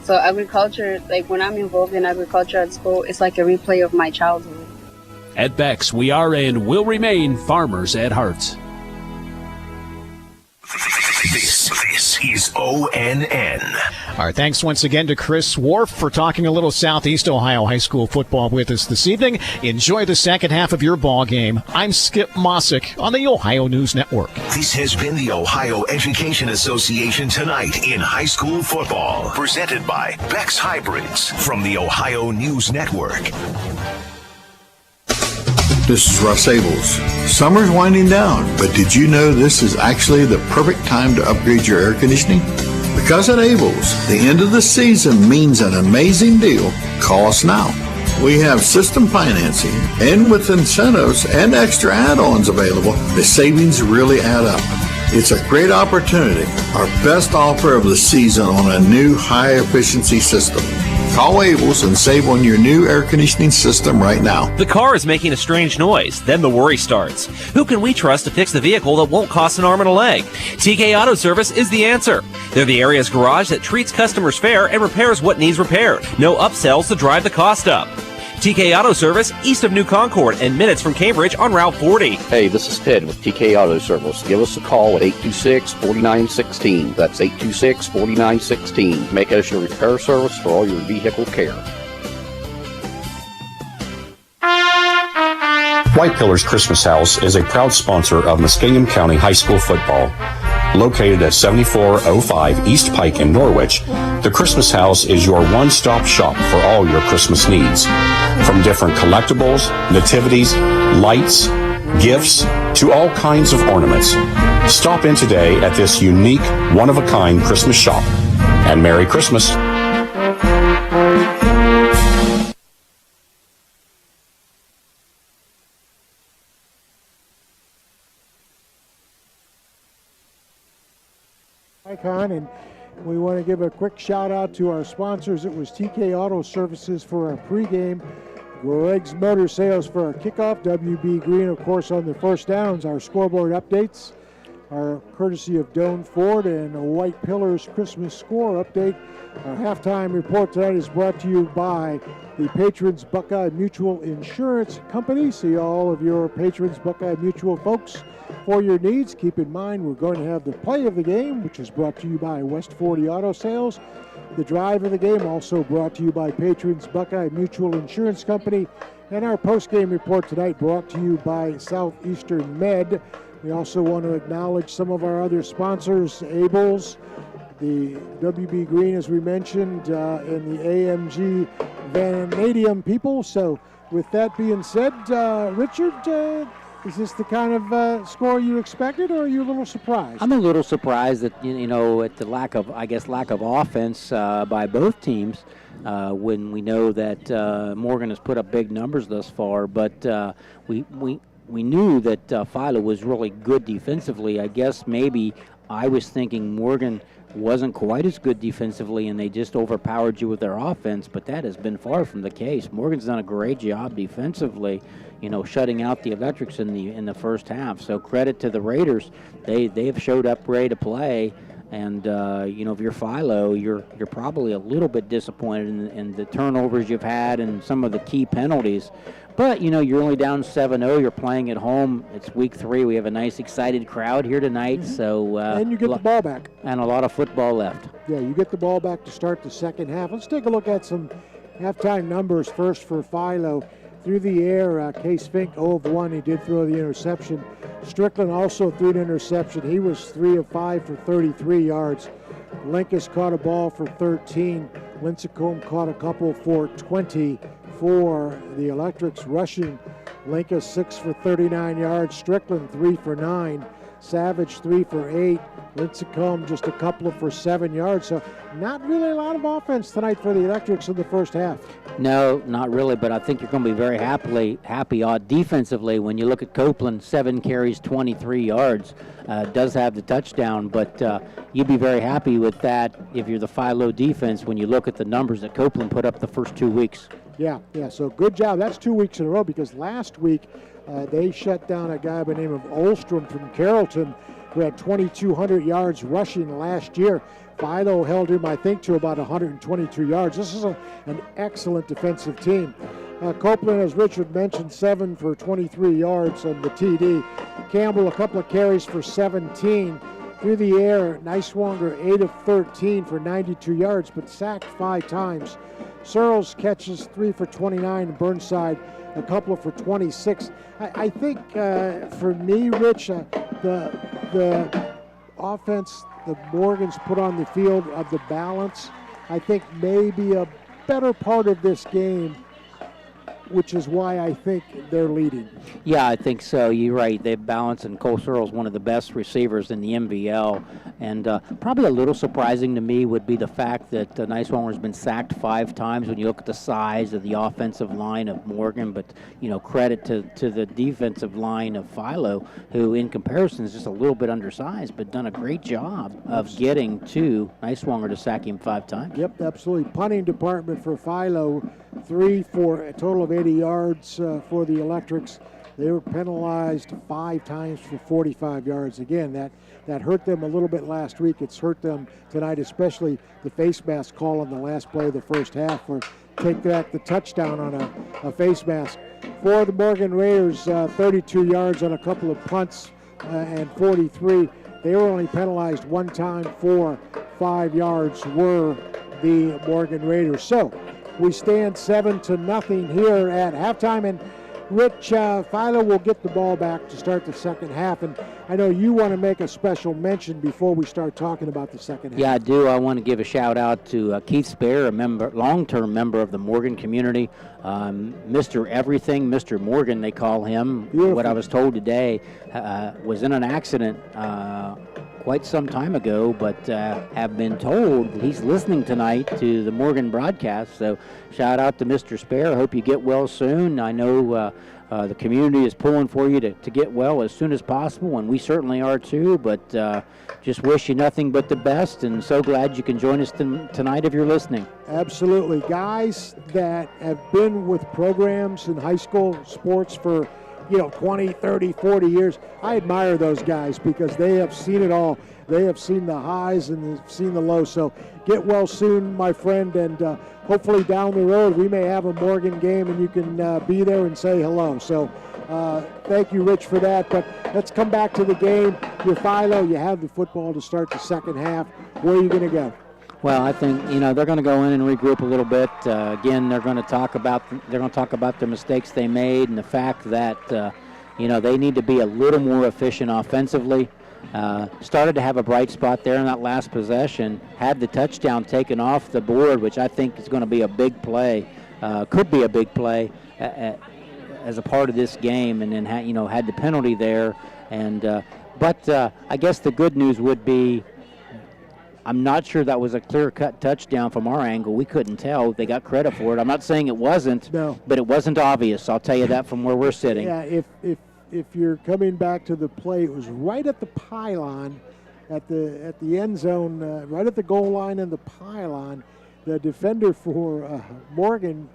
So agriculture, like when I'm involved in agriculture at school, it's like a replay of my childhood. At Bex, we are and will remain farmers at heart. This is ONN. All right, thanks once again to Chris Wharf for talking a little Southeast Ohio high school football with us this evening. Enjoy the second half of your ball game. I'm Skip Mossick on the Ohio News Network. This has been the Ohio Education Association Tonight in High School Football, presented by Bex Hybrids from the Ohio News Network. This is Russ Abels. Summer's winding down, but did you know this is actually the perfect time to upgrade your air conditioning? Because at Abels, the end of the season means an amazing deal. Call us now. We have system financing, and with incentives and extra add-ons available, the savings really add up. It's a great opportunity, our best offer of the season on a new high-efficiency system. Call Abels and save on your new air conditioning system right now. The car is making a strange noise. Then the worry starts. Who can we trust to fix the vehicle that won't cost an arm and a leg? TK Auto Service is the answer. They're the area's garage that treats customers fair and repairs what needs repaired. No upsells to drive the cost up. TK Auto Service, east of New Concord and minutes from Cambridge on Route 40. Hey, this is Ted with TK Auto Service. Give us a call at 826-4916. That's 826-4916. Make us your repair service for all your vehicle care. White Pillars Christmas House is a proud sponsor of Muskingum County High School football. Located at 7405 East Pike in Norwich, the Christmas House is your one-stop shop for all your Christmas needs. From different collectibles, nativities, lights, gifts, to all kinds of ornaments. Stop in today at this unique, one-of-a-kind Christmas shop. And Merry Christmas. Icon, and we want to give a quick shout out to our sponsors. It was TK Auto Services for our pregame, Greg's Motor Sales for our kickoff, WB Green, of course, on the first downs. Our scoreboard updates are courtesy of Doan Ford, and a White Pillars Christmas score update. Our halftime report tonight is brought to you by the Patrons Buckeye Mutual Insurance Company. See all of your Patrons Buckeye Mutual folks for your needs. Keep in mind, we're going to have the play of the game, which is brought to you by West 40 Auto Sales. The drive of the game, also brought to you by Patrons Buckeye Mutual Insurance Company. And our post-game report tonight brought to you by Southeastern Med. We also want to acknowledge some of our other sponsors, Abels, the WB Green, as we mentioned, and the AMG Vanadium people. So with that being said, Richard, is this the kind of score you expected, or are you a little surprised? I'm a little surprised that at the lack of offense by both teams. When we know that Morgan has put up big numbers thus far, but we knew that Philo was really good defensively. I guess maybe I was thinking Morgan wasn't quite as good defensively, and they just overpowered you with their offense, but that has been far from the case. Morgan's done a great job defensively, shutting out the Electrics in the first half. So credit to the Raiders. They have showed up ready to play. And, if you're Philo, you're probably a little bit disappointed in the turnovers you've had and some of the key penalties. But, you're only down 7-0. You're playing at home. It's week 3. We have a nice, excited crowd here tonight. Mm-hmm. So and you get the ball back. And a lot of football left. Yeah, you get the ball back to start the second half. Let's take a look at some halftime numbers first for Philo. Through the air, Case Fink 0 of 1. He did throw the interception. Strickland also threw an interception. He was 3 of 5 for 33 yards. Linkus caught a ball for 13. Lincecum caught a couple for 20 for the Electrics rushing. Linkus 6 for 39 yards. Strickland 3 for 9. Savage 3 for 8. Lincecum just a couple for 7 yards. So not really a lot of offense tonight for the Electrics in the first half. No, not really, but I think you're going to be very happy defensively when you look at Copeland, 7 carries, 23 yards. Does have the touchdown, but you'd be very happy with that if you're the Philo defense when you look at the numbers that Copeland put up the first 2 weeks. Yeah, so good job. That's 2 weeks in a row because last week they shut down a guy by the name of Olstrom from Carrollton who had 2,200 yards rushing last year. Philo held him, I think, to about 122 yards. This is an excellent defensive team. Copeland, as Richard mentioned, 7 for 23 yards on the TD. Campbell, a couple of carries for 17. Through the air, Niswonger, 8 of 13 for 92 yards, but sacked 5 times. Searles catches 3 for 29. Burnside, a couple for 26. I think for me, Rich, the offense the Morgans put on the field of the balance, I think maybe a better part of this game, which is why I think they're leading. Yeah, I think so. You're right. They balance, and Cole Searle's one of the best receivers in the MVL. And probably a little surprising to me would be the fact that Niswonger's been sacked 5 times when you look at the size of the offensive line of Morgan. But, credit to the defensive line of Philo, who in comparison is just a little bit undersized, but done a great job of getting to Niswonger to sack him 5 times. Yep, absolutely. Punting department for Philo, 3 for a total of 80 yards for the Electrics. They were penalized 5 times for 45 yards. Again, that hurt them a little bit last week. It's hurt them tonight, especially the face mask call on the last play of the first half, or take back the touchdown on a face mask. For the Morgan Raiders, 32 yards on a couple of punts and 43. They were only penalized 1 time for 5 yards were the Morgan Raiders. So we stand 7-0 here at halftime, and Rich, Philo will get the ball back to start the second half, and I know you want to make a special mention before we start talking about the second half. Yeah, I do. I want to give a shout out to Keith Spare, a long-term member of the Morgan community, Mr. Everything, Mr. Morgan they call him. Beautiful. What I was told today was in an accident quite some time ago, but have been told he's listening tonight to the Morgan broadcast. So shout out to Mr. Spare. I hope you get well soon. I know the community is pulling for you to get well as soon as possible, and we certainly are too, but just wish you nothing but the best, and so glad you can join us tonight if you're listening. Absolutely. Guys that have been with programs in high school sports for 20, 30, 40 years. I admire those guys because they have seen it all. They have seen the highs and they've seen the lows. So get well soon, my friend, and hopefully down the road we may have a Morgan game and you can be there and say hello. So thank you, Rich, for that. But let's come back to the game. You're Philo. You have the football to start the second half. Where are you going to go? Well, I think they're going to go in and regroup a little bit. Again, they're going to talk about the mistakes they made and the fact that they need to be a little more efficient offensively. Started to have a bright spot there in that last possession. Had the touchdown taken off the board, which I think is going to be a big play. Could be a big play as a part of this game, and then had the penalty there. And but I guess the good news would be, I'm not sure that was a clear-cut touchdown from our angle. We couldn't tell. They got credit for it. I'm not saying it wasn't, but it wasn't obvious. I'll tell you that from where we're sitting. Yeah, if you're coming back to the play, it was right at the pylon, at the end zone, right at the goal line and the pylon. The defender for Morgan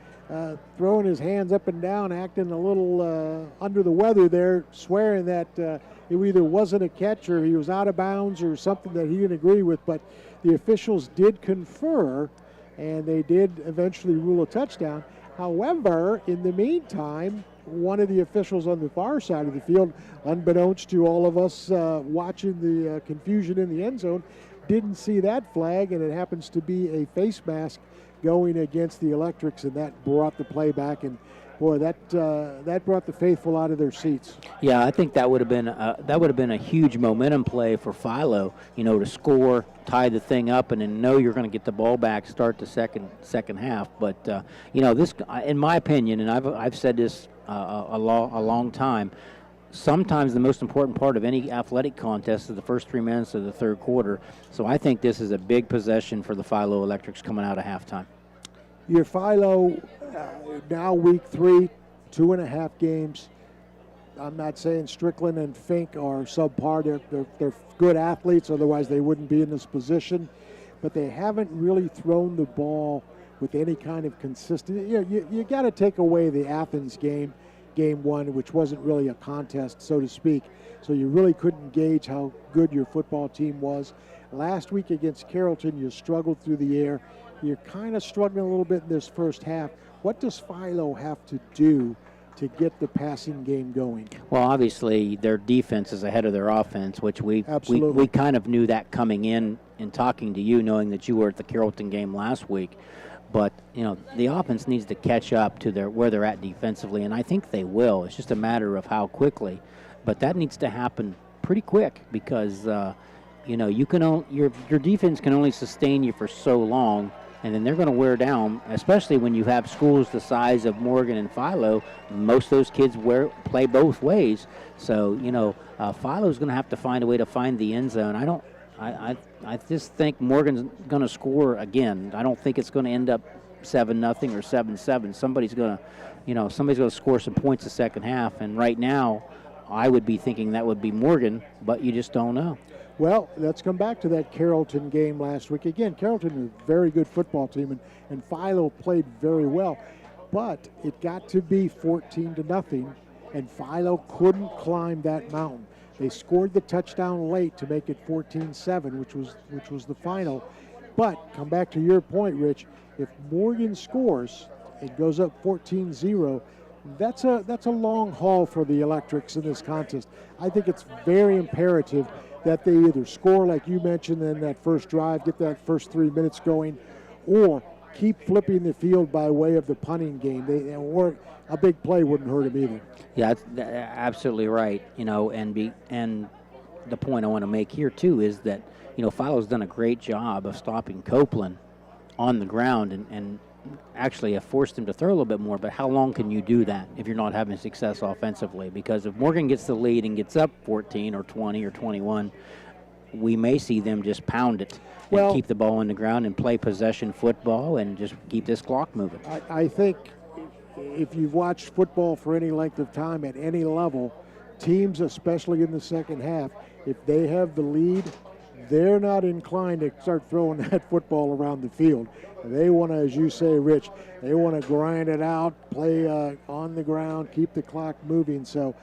throwing his hands up and down, acting a little under the weather there, swearing that it either wasn't a catch or he was out of bounds or something that he didn't agree with. But the officials did confer, and they did eventually rule a touchdown. However, in the meantime, one of the officials on the far side of the field, unbeknownst to all of us watching the confusion in the end zone, didn't see that flag, and it happens to be a face mask going against the Electrics, and that brought the play back. And boy, that brought the faithful out of their seats. Yeah, I think that would have been a huge momentum play for Philo, to score, tie the thing up, and then know you're going to get the ball back, start the second half. But this, in my opinion, and I've said this a long time, sometimes the most important part of any athletic contest is the first 3 minutes of the third quarter. So I think this is a big possession for the Philo Electrics coming out of halftime. Your Philo, now week 3, 2.5 games. I'm not saying Strickland and Fink are subpar. They're good athletes, otherwise they wouldn't be in this position. But they haven't really thrown the ball with any kind of consistency. You got to take away the Athens game 1, which wasn't really a contest, so to speak. So you really couldn't gauge how good your football team was. Last week against Carrollton, you struggled through the air. You're kind of struggling a little bit in this first half. What does Philo have to do to get the passing game going? Well, obviously their defense is ahead of their offense, which we kind of knew that coming in talking to you, knowing that you were at the Carrollton game last week. But, the offense needs to catch up to where they're at defensively, and I think they will. It's just a matter of how quickly. But that needs to happen pretty quick because, your defense can only sustain you for so long, and then they're going to wear down, especially when you have schools the size of Morgan and Philo. Most of those kids play both ways. So, Philo's going to have to find a way to find the end zone. I just think Morgan's going to score again. I don't think it's going to end up 7-0 or 7-7. Somebody's going to score some points the second half. And right now, I would be thinking that would be Morgan, but you just don't know. Well, let's come back to that Carrollton game last week. Again, Carrollton is a very good football team, and Philo played very well. But it got to be 14-0, and Philo couldn't climb that mountain. They scored the touchdown late to make it 14-7, which was the final. But come back to your point, Rich. If Morgan scores, it goes up 14-0. That's a long haul for the Electrics in this contest. I think it's very imperative that they either score, like you mentioned, in that first drive, get that first 3 minutes going, or keep flipping the field by way of the punting game. Or a big play wouldn't hurt them either. Yeah, that's absolutely right. And the point I want to make here too is that Philo's done a great job of stopping Copeland on the ground and actually have forced him to throw a little bit more. But how long can you do that if you're not having success offensively? Because if Morgan gets the lead and gets up 14 or 20 or 21, we may see them just pound it and keep the ball on the ground and play possession football and just keep this clock moving. I think if you've watched football for any length of time at any level, teams, especially in the second half, if they have the lead, they're not inclined to start throwing that football around the field. They want to, as you say, Rich, they want to grind it out, play on the ground, keep the clock moving. So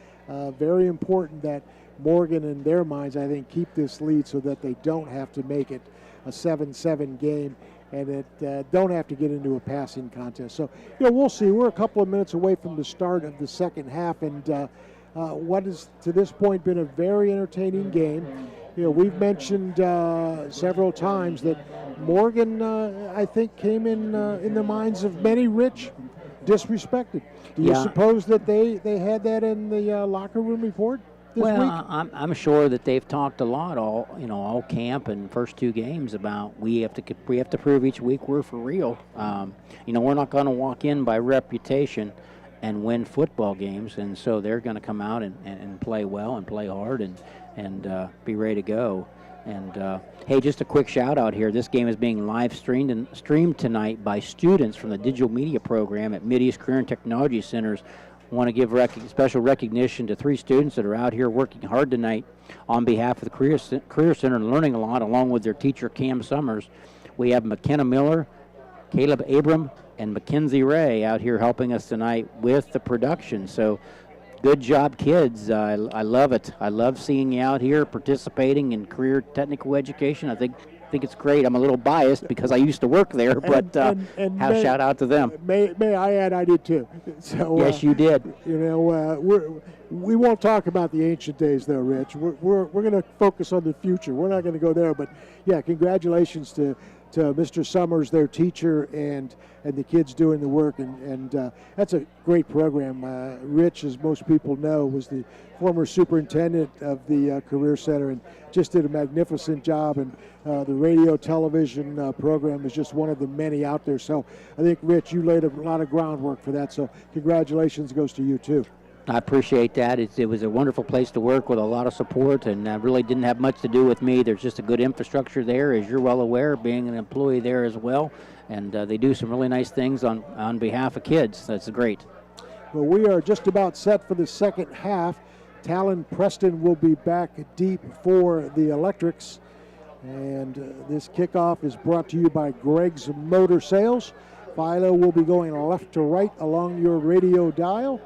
very important that Morgan, in their minds, I think, keep this lead so that they don't have to make it a 7-7 game and it don't have to get into a passing contest. So, we'll see. We're a couple of minutes away from the start of the second half, and what has, to this point, been a very entertaining game. We've mentioned several times that Morgan, I think, came in the minds of many, Rich, disrespected. Do you suppose that they had that in the locker room report this week? I'm sure that they've talked a lot all camp and first 2 games about we have to prove each week we're for real. We're not going to walk in by reputation. and win football games, and so they're going to come out and play well and play hard and be ready to go. And hey, just a quick shout out here. This game is being live streamed tonight by students from the digital media program at Mideast Career and Technology Centers. I want to give special recognition to 3 students that are out here working hard tonight on behalf of the Career Center and learning a lot, along with their teacher, Cam Summers. We have McKenna Miller, Caleb Abram, and Mackenzie Ray out here helping us tonight with the production. So good job, kids. I love it. I love seeing you out here participating in career technical education. I think it's great. I'm a little biased because I used to work there, but shout out to them. May I add, I did too. So, yes, you did. You know, we won't talk about the ancient days, though, Rich. We're going to focus on the future. We're not going to go there, but yeah, congratulations to Mr. Summers, their teacher, and the kids doing the work, and that's a great program. Rich, as most people know, was the former superintendent of the Career Center and just did a magnificent job, and the radio television program is just one of the many out there. So I think, Rich, you laid a lot of groundwork for that, so congratulations goes to you too. I appreciate that. It was a wonderful place to work with a lot of support, and really didn't have much to do with me. There's just a good infrastructure there, as you're well aware, being an employee there as well. And they do some really nice things on behalf of kids. That's great. Well, we are just about set for the second half. Talon Preston will be back deep for the Electrics. And this kickoff is brought to you by Greg's Motor Sales. Philo will be going left to right along your radio dial.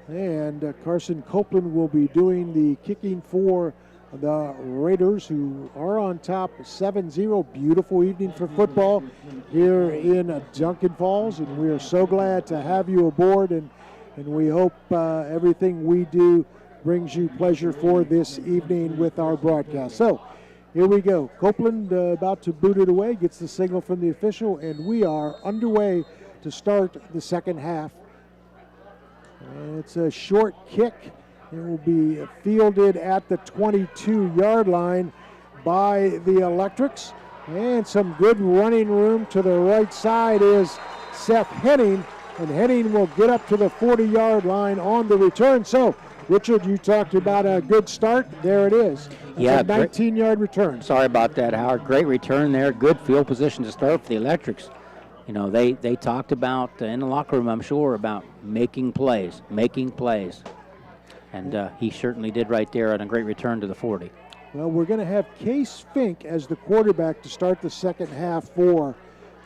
And Carson Copeland will be doing the kicking for the Raiders, who are on top 7-0. Beautiful evening for football here in Duncan Falls, and we are so glad to have you aboard, and we hope everything we do brings you pleasure for this evening with our broadcast. So here we go. Copeland about to boot it away, gets the signal from the official, and we are underway to start the second half. And it's a short kick. It will be fielded at the 22-yard line by the Electrics. And some good running room to the right side is Seth Henning. And Henning will get up to the 40-yard line on the return. So, Richard, you talked about a good start. There it is. Yeah, a 19-yard return. Sorry about that, Howard. Great return there. Good field position to start for the Electrics. You know, they talked about, in the locker room, I'm sure, about making plays. And he certainly did right there on a great return to the 40. Well, we're going to have Case Fink as the quarterback to start the second half for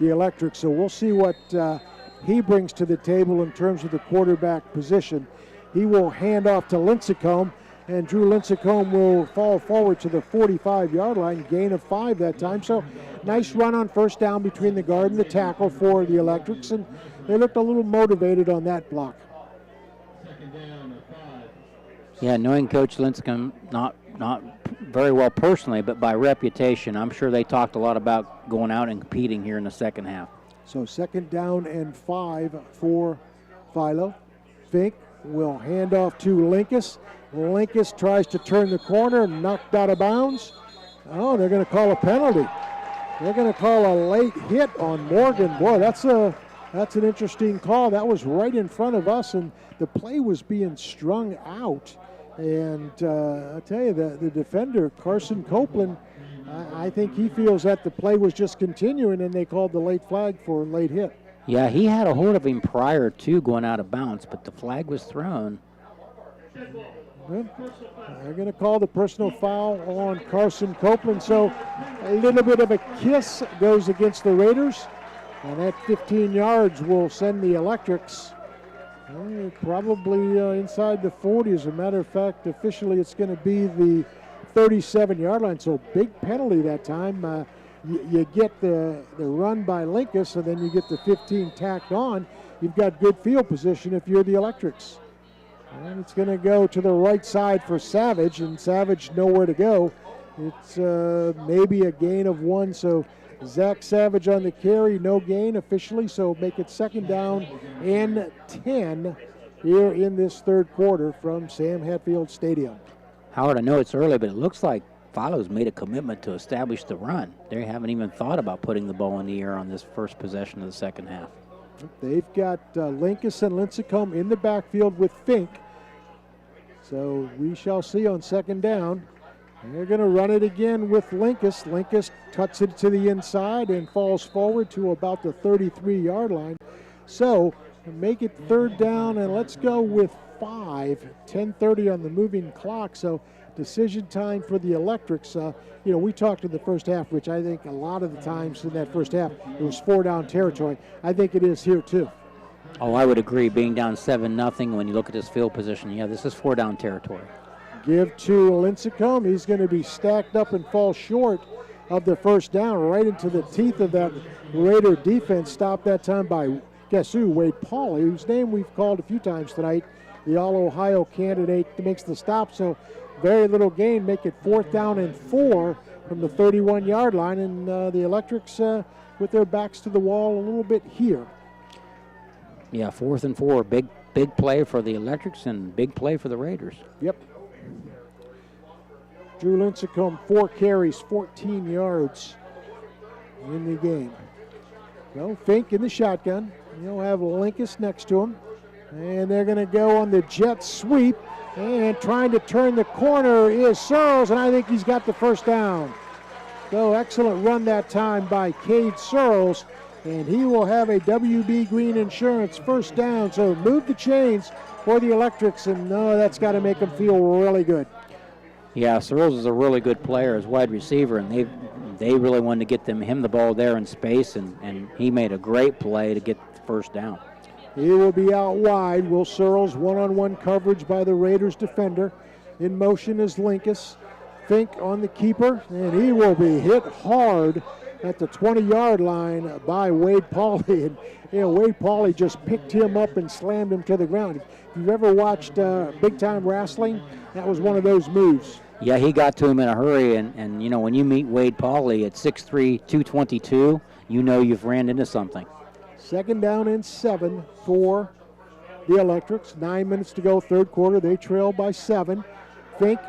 the Electrics. So we'll see what he brings to the table in terms of the quarterback position. He will hand off to Lincecum, and Drew Lincecum will fall forward to the 45-yard line, gain of 5 that time. So nice run on first down between the guard and the tackle for the Electrics, and they looked a little motivated on that block. Yeah, knowing Coach Lincecum, not very well personally, but by reputation, I'm sure they talked a lot about going out and competing here in the second half. So second down and 5 for Philo. Fink will hand off to Linkus. Linkus tries to turn the corner, knocked out of bounds. Oh, they're going to call a penalty. They're going to call a late hit on Morgan. Boy, that's an interesting call. That was right in front of us, and the play was being strung out. And I tell you, the defender, Carson Copeland, I think he feels that the play was just continuing, and they called the late flag for a late hit. Yeah, he had a hold of him prior to going out of bounds, but the flag was thrown. Well, they're going to call the personal foul on Carson Copeland. So a little bit of a kiss goes against the Raiders. And that 15 yards will send the Electrics probably inside the 40. As a matter of fact, officially it's going to be the 37-yard line. So big penalty that time. You get the run by Linkus, and then you get the 15 tacked on. You've got good field position if you're the Electrics. And it's going to go to the right side for Savage, and Savage nowhere to go. It's maybe a gain of 1, so Zach Savage on the carry, no gain officially, so make it second down and 10 here in this third quarter from Sam Hatfield Stadium. Howard, I know it's early, but it looks like Philo's made a commitment to establish the run. They haven't even thought about putting the ball in the air on this first possession of the second half. They've got Linkus and Lincecum in the backfield with Fink. So we shall see on second down. And they're going to run it again with Linkus. Linkus cuts it to the inside and falls forward to about the 33-yard line. So make it third down, and let's go with 5. 10:30 on the moving clock. So decision time for the Electrics. We talked in the first half, which I think a lot of the times in that first half, it was 4-down territory. I think it is here too. Oh, I would agree. Being down 7-0, when you look at this field position, yeah, this is 4-down territory. Give to Lincecum. He's going to be stacked up and fall short of the first down, right into the teeth of that Raider defense. Stopped that time by, guess who? Wade Pauley, whose name we've called a few times tonight. The All-Ohio candidate makes the stop, so very little gain. Make it 4th down and 4 from the 31-yard line, and the Electrics with their backs to the wall a little bit here. Yeah, 4th and 4. Big play for the Electrics and big play for the Raiders. Yep. Drew Lincecum, 4 carries, 14 yards in the game. So Fink in the shotgun. You'll have Linkus next to him. And they're going to go on the jet sweep. And trying to turn the corner is Searles, and I think he's got the first down. So excellent run that time by Cade Searles. And he will have a WB Green Insurance first down. So move the chains for the Electrics, and that's got to make them feel really good. Yeah, Searles is a really good player as wide receiver, and they really wanted to get him the ball there in space, and he made a great play to get the first down. He will be out wide. Will Searles, one-on-one coverage by the Raiders defender. In motion is Linkus. Fink on the keeper, and he will be hit hard at the 20-yard line by Wade Pauley. And Wade Pauley just picked him up and slammed him to the ground. If you've ever watched big-time wrestling, that was one of those moves. Yeah, he got to him in a hurry, and when you meet Wade Pauley at 6'3", 222, you've ran into something. 2nd down and 7 for the Electrics. 9 minutes to go, third quarter. They trail by 7. Fink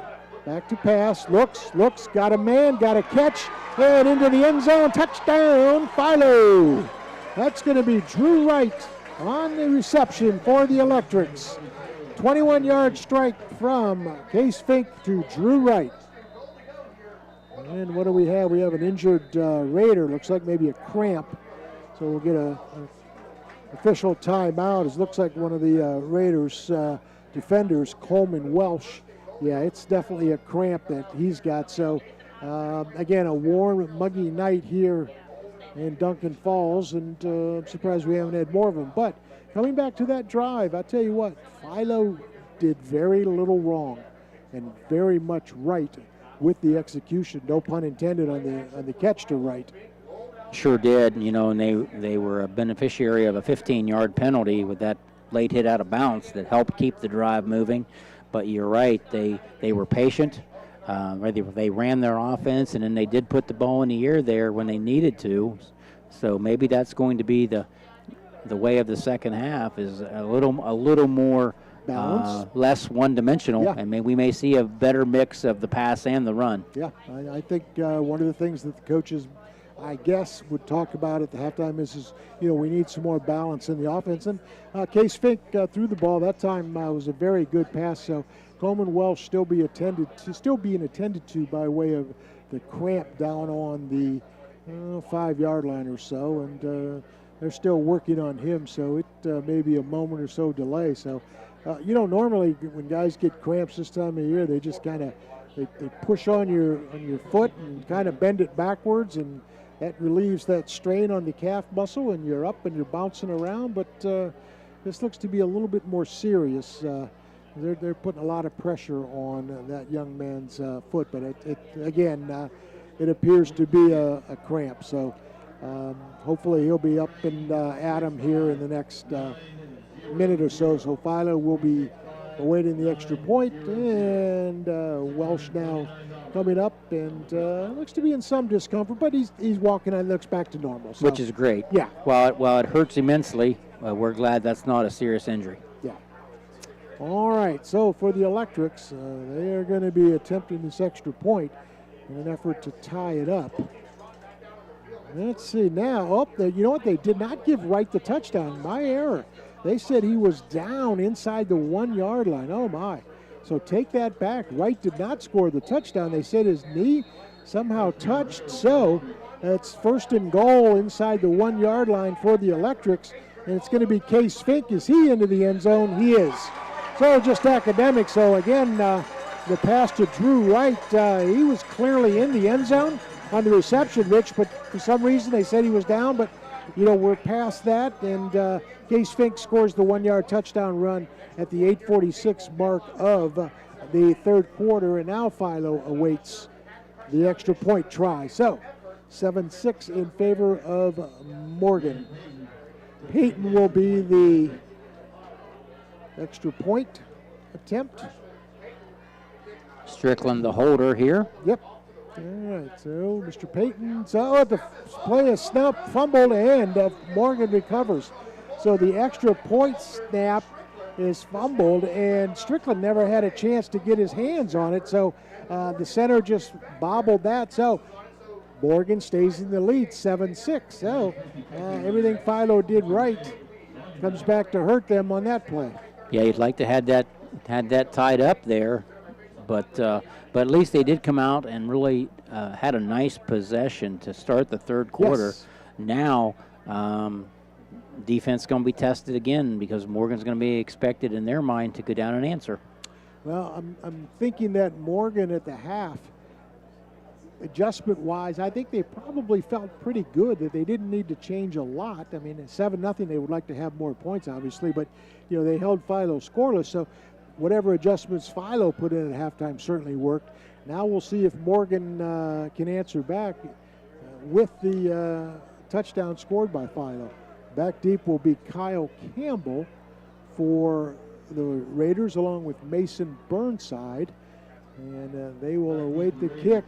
back to pass. Looks, got a man, got a catch, and into the end zone. Touchdown, Philo. That's going to be Drew Wright on the reception for the Electrics. 21-yard strike from Case Fink to Drew Wright. And what do we have? We have an injured Raider. Looks like maybe a cramp. So we'll get a official timeout. It looks like one of the Raiders defenders, Coleman Welsh. Yeah, it's definitely a cramp that he's got. So, again, a warm, muggy night here in Duncan Falls, and I'm surprised we haven't had more of them. But coming back to that drive, I tell you what, Philo did very little wrong and very much right with the execution. No pun intended on the catch to Wright. Sure did, and they were a beneficiary of a 15-yard penalty with that late hit out of bounds that helped keep the drive moving. But you're right, they were patient. They ran their offense, and then they did put the ball in the air there when they needed to. So maybe that's going to be the way of the second half, is a little more less one-dimensional, yeah. And we may see a better mix of the pass and the run. Yeah, I think one of the things that the coaches, I guess, would talk about at the halftime is we need some more balance in the offense. And Case Fink threw the ball that time. Was a very good pass. So Coleman Welsh still being attended to by way of the cramp down on the 5-yard line or so, and they're still working on him. So it may be a moment or so delay. So normally when guys get cramps this time of year, they just kind of they push on your foot and kind of bend it backwards, and that relieves that strain on the calf muscle, and you're up and you're bouncing around. But this looks to be a little bit more serious. They're putting a lot of pressure on that young man's foot, but it appears to be a cramp. So hopefully he'll be up and at him here in the next minute or so. So Philo will be awaiting the extra point, and Welsh now coming up, and looks to be in some discomfort, but he's walking and looks back to normal. So. Which is great. Yeah. While it hurts immensely, we're glad that's not a serious injury. Yeah. All right, so for the Electrics, they are going to be attempting this extra point in an effort to tie it up. Let's see now. Oh, you know what? They did not give Wright the touchdown. My error. They said he was down inside the 1 yard line. Oh, my. So take that back. Wright did not score the touchdown. They said his knee somehow touched. So it's first and goal inside the 1 yard line for the Electrics. And it's going to be Case Fink. Is he into the end zone? He is. So just academic. So again, the pass to Drew Wright, he was clearly in the end zone on the reception, Rich, but for some reason they said he was down, but we're past that, and Case Fink scores the 1 yard touchdown run at the 8:46 mark of the third quarter, and now Philo awaits the extra point try. So 7-6 in favor of Morgan. Peyton will be the extra point attempt. Strickland the holder here. Yep. All right, so Mr. Payton, the play is snap, fumbled, and Morgan recovers. So the extra point snap is fumbled, and Strickland never had a chance to get his hands on it, so the center just bobbled that. So Morgan stays in the lead, 7-6. So everything Philo did right comes back to hurt them on that play. Yeah, you'd like to had that tied up there. But at least they did come out and really had a nice possession to start the third quarter. Yes. Now, defense going to be tested again because Morgan's going to be expected in their mind to go down and answer. Well, I'm thinking that Morgan at the half, adjustment-wise, I think they probably felt pretty good that they didn't need to change a lot. I mean, at 7-0, they would like to have more points, obviously, but they held Philo scoreless. So whatever adjustments Philo put in at halftime certainly worked. Now we'll see if Morgan can answer back with the touchdown scored by Philo. Back deep will be Kyle Campbell for the Raiders along with Mason Burnside. And they will await the kick.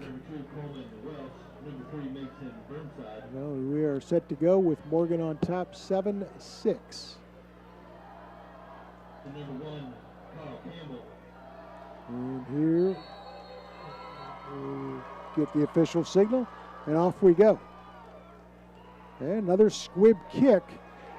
Well, we are set to go with Morgan on top, 7-6. And here, we'll get the official signal, and off we go. And another squib kick,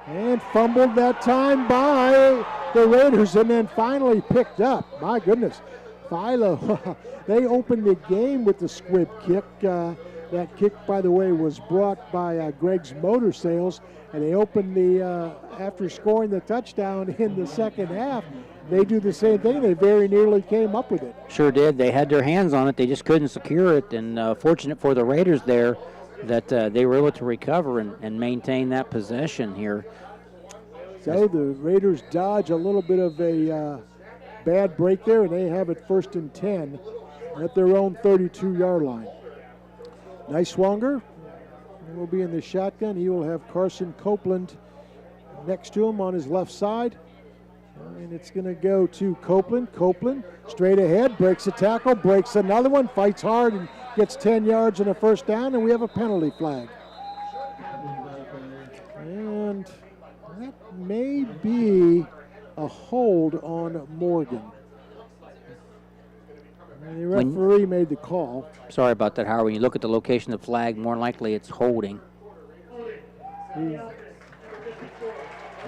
and fumbled that time by the Raiders, and then finally picked up. My goodness, Philo, they opened the game with the squib kick. That kick, by the way, was brought by Greg's Motor Sales, and they opened after scoring the touchdown in the second half. They do the same thing. They very nearly came up with it. Sure did. They had their hands on it. They just couldn't secure it. And fortunate for the Raiders there that they were able to recover and maintain that possession here. So the Raiders dodge a little bit of a bad break there, and they have it 1st and 10 at their own 32-yard line. Niswanger will be in the shotgun. He will have Carson Copeland next to him on his left side. And it's going to go to Copeland. Copeland straight ahead, breaks a tackle, breaks another one, fights hard, and gets 10 yards and a first down, and we have a penalty flag. And that may be a hold on Morgan. And the referee made the call. Sorry about that, Howard. When you look at the location of the flag, more likely it's holding.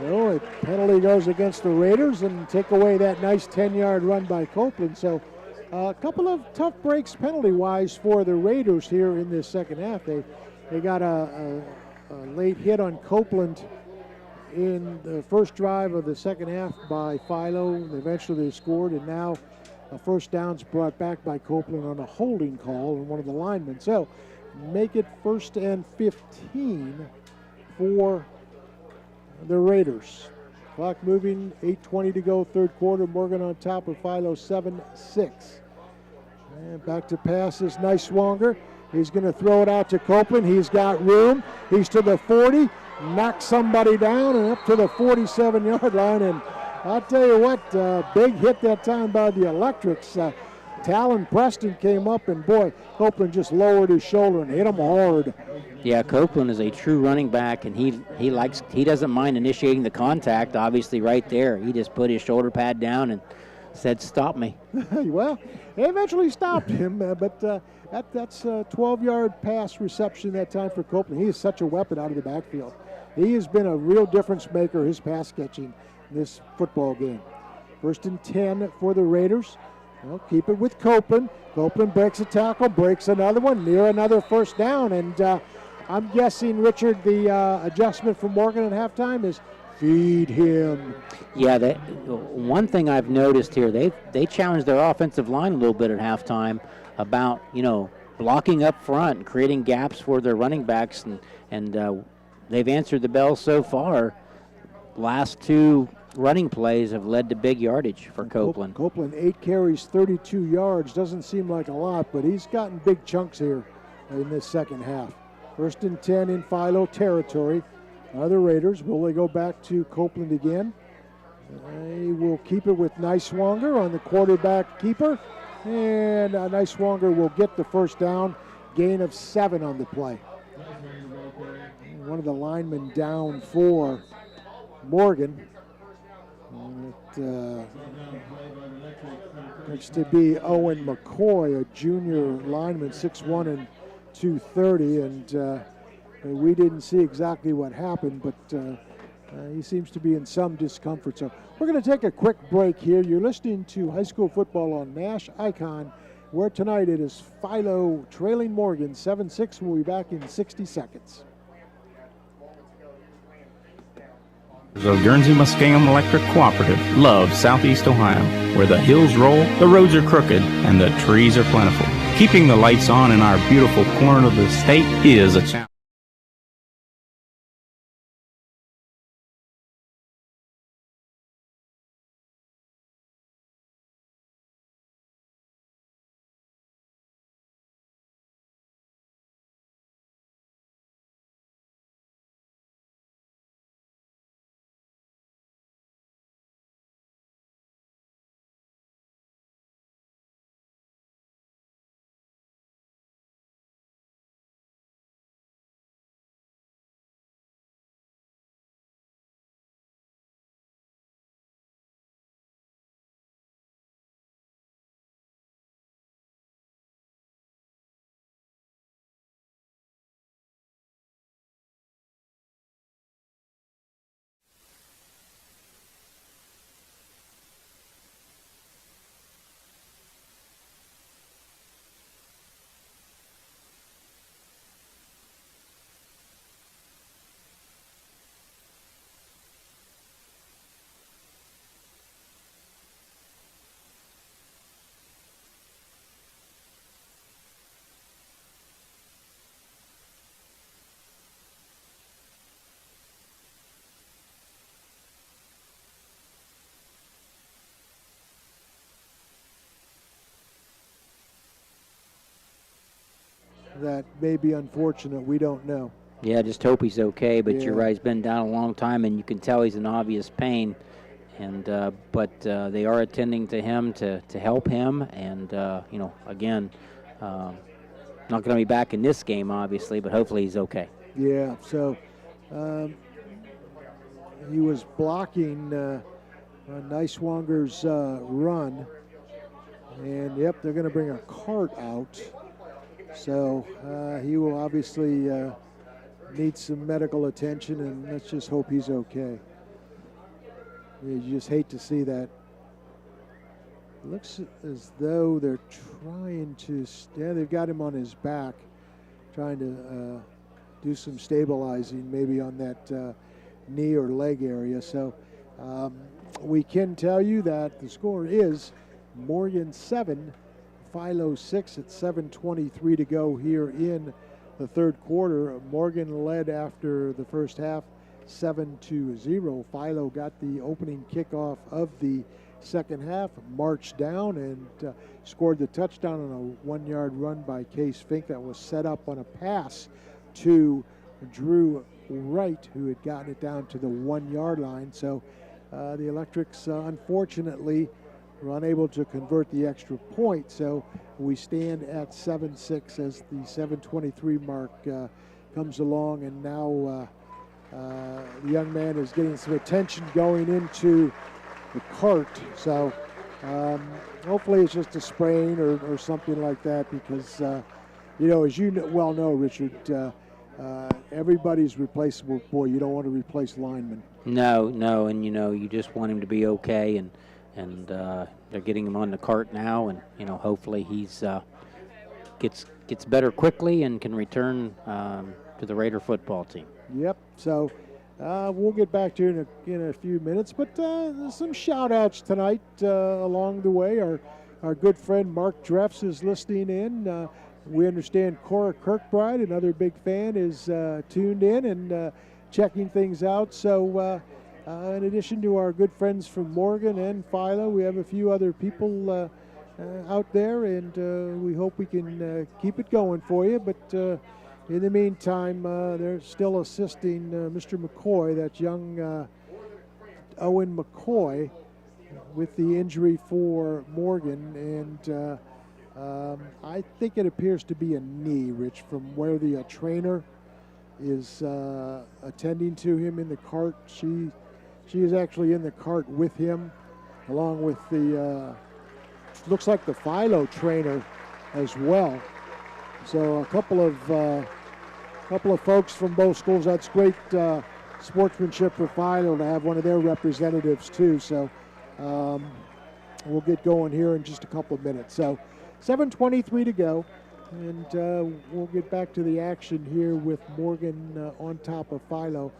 Well, a penalty goes against the Raiders and take away that nice 10-yard run by Copeland. So a couple of tough breaks penalty-wise for the Raiders here in this second half. They got a late hit on Copeland in the first drive of the second half by Philo. Eventually they scored, and now a first down's brought back by Copeland on a holding call on one of the linemen. So make it 1st and 15 for the Raiders. Clock moving, 8:20 to go, third quarter. Morgan on top of Philo, 7-6. And back to pass is Niswanger. He's going to throw it out to Copeland. He's got room. He's to the 40, knocks somebody down and up to the 47-yard line. And I'll tell you what, big hit that time by the Electrics. Talon Preston came up, and boy, Copeland just lowered his shoulder and hit him hard. Yeah, Copeland is a true running back, and he doesn't mind initiating the contact, obviously, right there. He just put his shoulder pad down and said, "Stop me." Well, they eventually stopped him, but that's a 12-yard pass reception that time for Copeland. He is such a weapon out of the backfield. He has been a real difference maker, his pass catching in this football game. 1st and 10 for the Raiders. Well, keep it with Copeland. Copeland breaks a tackle, breaks another one, near another first down. And I'm guessing, Richard, the adjustment from Morgan at halftime is feed him. Yeah, one thing I've noticed here, they challenged their offensive line a little bit at halftime about, blocking up front and creating gaps for their running backs, and they've answered the bell so far. Last 2 running plays have led to big yardage for Copeland. Copeland, 8 carries, 32 yards. Doesn't seem like a lot, but he's gotten big chunks here in this second half. 1st and 10 in Philo territory. Are the Raiders? Will they go back to Copeland again? They will keep it with Niswanger on the quarterback keeper. And Niswanger will get the first down. Gain of 7 on the play. One of the linemen down for Morgan. It looks to be Owen McCoy, a junior lineman, 6'1" and 230. And we didn't see exactly what happened, but he seems to be in some discomfort. So we're going to take a quick break here. You're listening to high school football on Nash Icon, where tonight it is Philo trailing Morgan 7-6. We'll be back in 60 seconds. The Guernsey Muskingum Electric Cooperative loves Southeast Ohio, where the hills roll, the roads are crooked, and the trees are plentiful. Keeping the lights on in our beautiful corner of the state is a challenge. That may be unfortunate. We don't know. Yeah, just hope he's okay. But Yeah. you're right; he's been down a long time, and you can tell he's in obvious pain. And but they are attending to him to help him. And again, not going to be back in this game, obviously, but hopefully he's okay. Yeah. So he was blocking Niswanger's run, and yep, they're going to bring a cart out. So he will obviously need some medical attention, and let's just hope he's okay. You just hate to see that. It looks as though they're trying to, they've got him on his back, trying to do some stabilizing maybe on that knee or leg area. So we can tell you that the score is Morgan 7, Philo 6 at 7:23 to go here in the third quarter. Morgan led after the first half 7-0. Philo got the opening kickoff of the second half, marched down and scored the touchdown on a 1-yard run by Case Fink that was set up on a pass to Drew Wright, who had gotten it down to the 1-yard line. So the Electrics unfortunately were unable to convert the extra point, so we stand at 7-6 as the 7:23 mark comes along, and now the young man is getting some attention going into the cart. So Hopefully it's just a sprain or something like that because, as you well know, Richard, everybody's replaceable. Boy, you don't want to replace linemen. No, and you just want him to be okay, and they're getting him on the cart now, and hopefully he's gets better quickly and can return to the Raider football team. Yep. So we'll get back to you in a few minutes, but some shout-outs tonight along the way. Our good friend Mark Dreffs is listening in. We understand Cora Kirkbride, another big fan, is tuned in and checking things out. So in addition to our good friends from Morgan and Philo, we have a few other people out there, and we hope we can keep it going for you. But in the meantime, they're still assisting Mr. McCoy, that young Owen McCoy, with the injury for Morgan. And I think it appears to be a knee, Rich, from where the trainer is attending to him in the cart. She is actually in the cart with him, along with the looks like the Philo trainer as well. So a couple of folks from both schools. That's great sportsmanship for Philo to have one of their representatives too. So we'll get going here in just a couple of minutes. So 7:23 to go, and we'll get back to the action here with Morgan on top of Philo,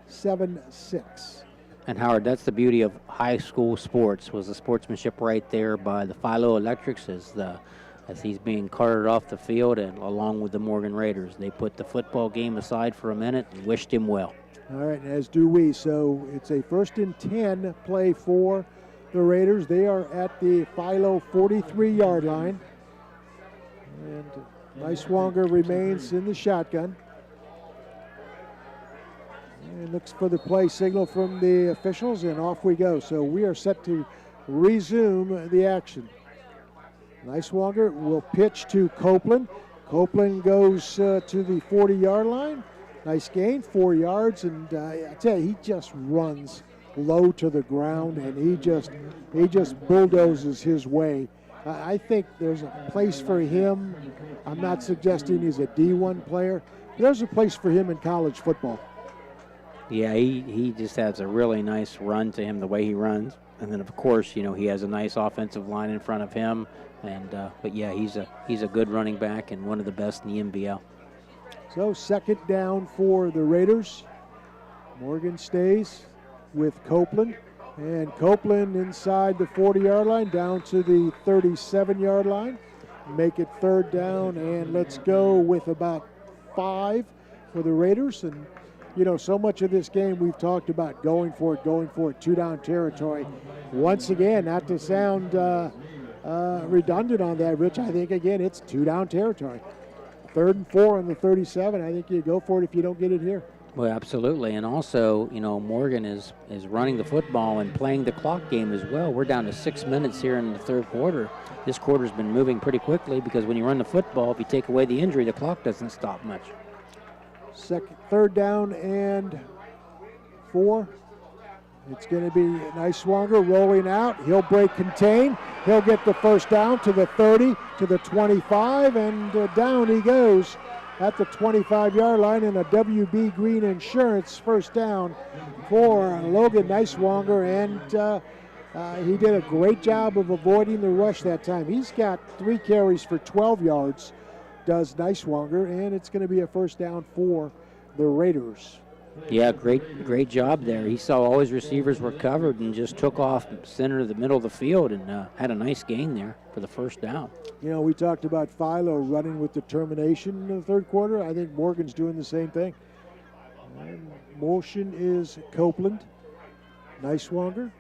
7-6. And Howard, that's the beauty of high school sports, was the sportsmanship right there by the Philo Electrics as he's being carted off the field, and along with the Morgan Raiders. They put the football game aside for a minute and wished him well. All right, as do we. So it's a 1st and 10 play for the Raiders. They are at the Philo 43-yard line. And Niswonger remains in the shotgun. And looks for the play signal from the officials, and off we go. So we are set to resume the action. Niswonger will pitch to Copeland. Copeland goes to the 40-yard line. Nice gain, 4 yards, and I tell you, he just runs low to the ground, and he just bulldozes his way. I think there's a place for him. I'm not suggesting he's a D1 player. There's a place for him in college football. Yeah, he just has a really nice run to him, the way he runs. And then, of course, he has a nice offensive line in front of him. And but yeah, he's a good running back and one of the best in the NBL. So 2nd down for the Raiders. Morgan stays with Copeland. And Copeland inside the 40-yard line down to the 37-yard line. Make it 3rd down, and let's go with about 5 for the Raiders. And, so much of this game we've talked about going for it, 2-down territory. Once again, not to sound redundant on that, Rich, I think, again, it's 2-down territory. 3rd and 4 on the 37. I think you go for it if you don't get it here. Well, absolutely. And also, Morgan is running the football and playing the clock game as well. We're down to 6 minutes here in the 3rd quarter. This quarter's been moving pretty quickly because when you run the football, if you take away the injury, the clock doesn't stop much. 3rd down and 4. It's going to be Niswonger rolling out. He'll break contain. He'll get the 1st down to the 30, to the 25, and down he goes at the 25-yard line, and a WB Green Insurance 1st down for Logan Niswonger. And he did a great job of avoiding the rush that time. He's got 3 carries for 12 yards, does Niswonger, and it's going to be a 1st down for the Raiders. Yeah, great job there. He saw all his receivers were covered and just took off center to the middle of the field and had a nice gain there for the 1st down. We talked about Philo running with determination in the 3rd quarter. I think Morgan's doing the same thing. And motion is Copeland. Niswonger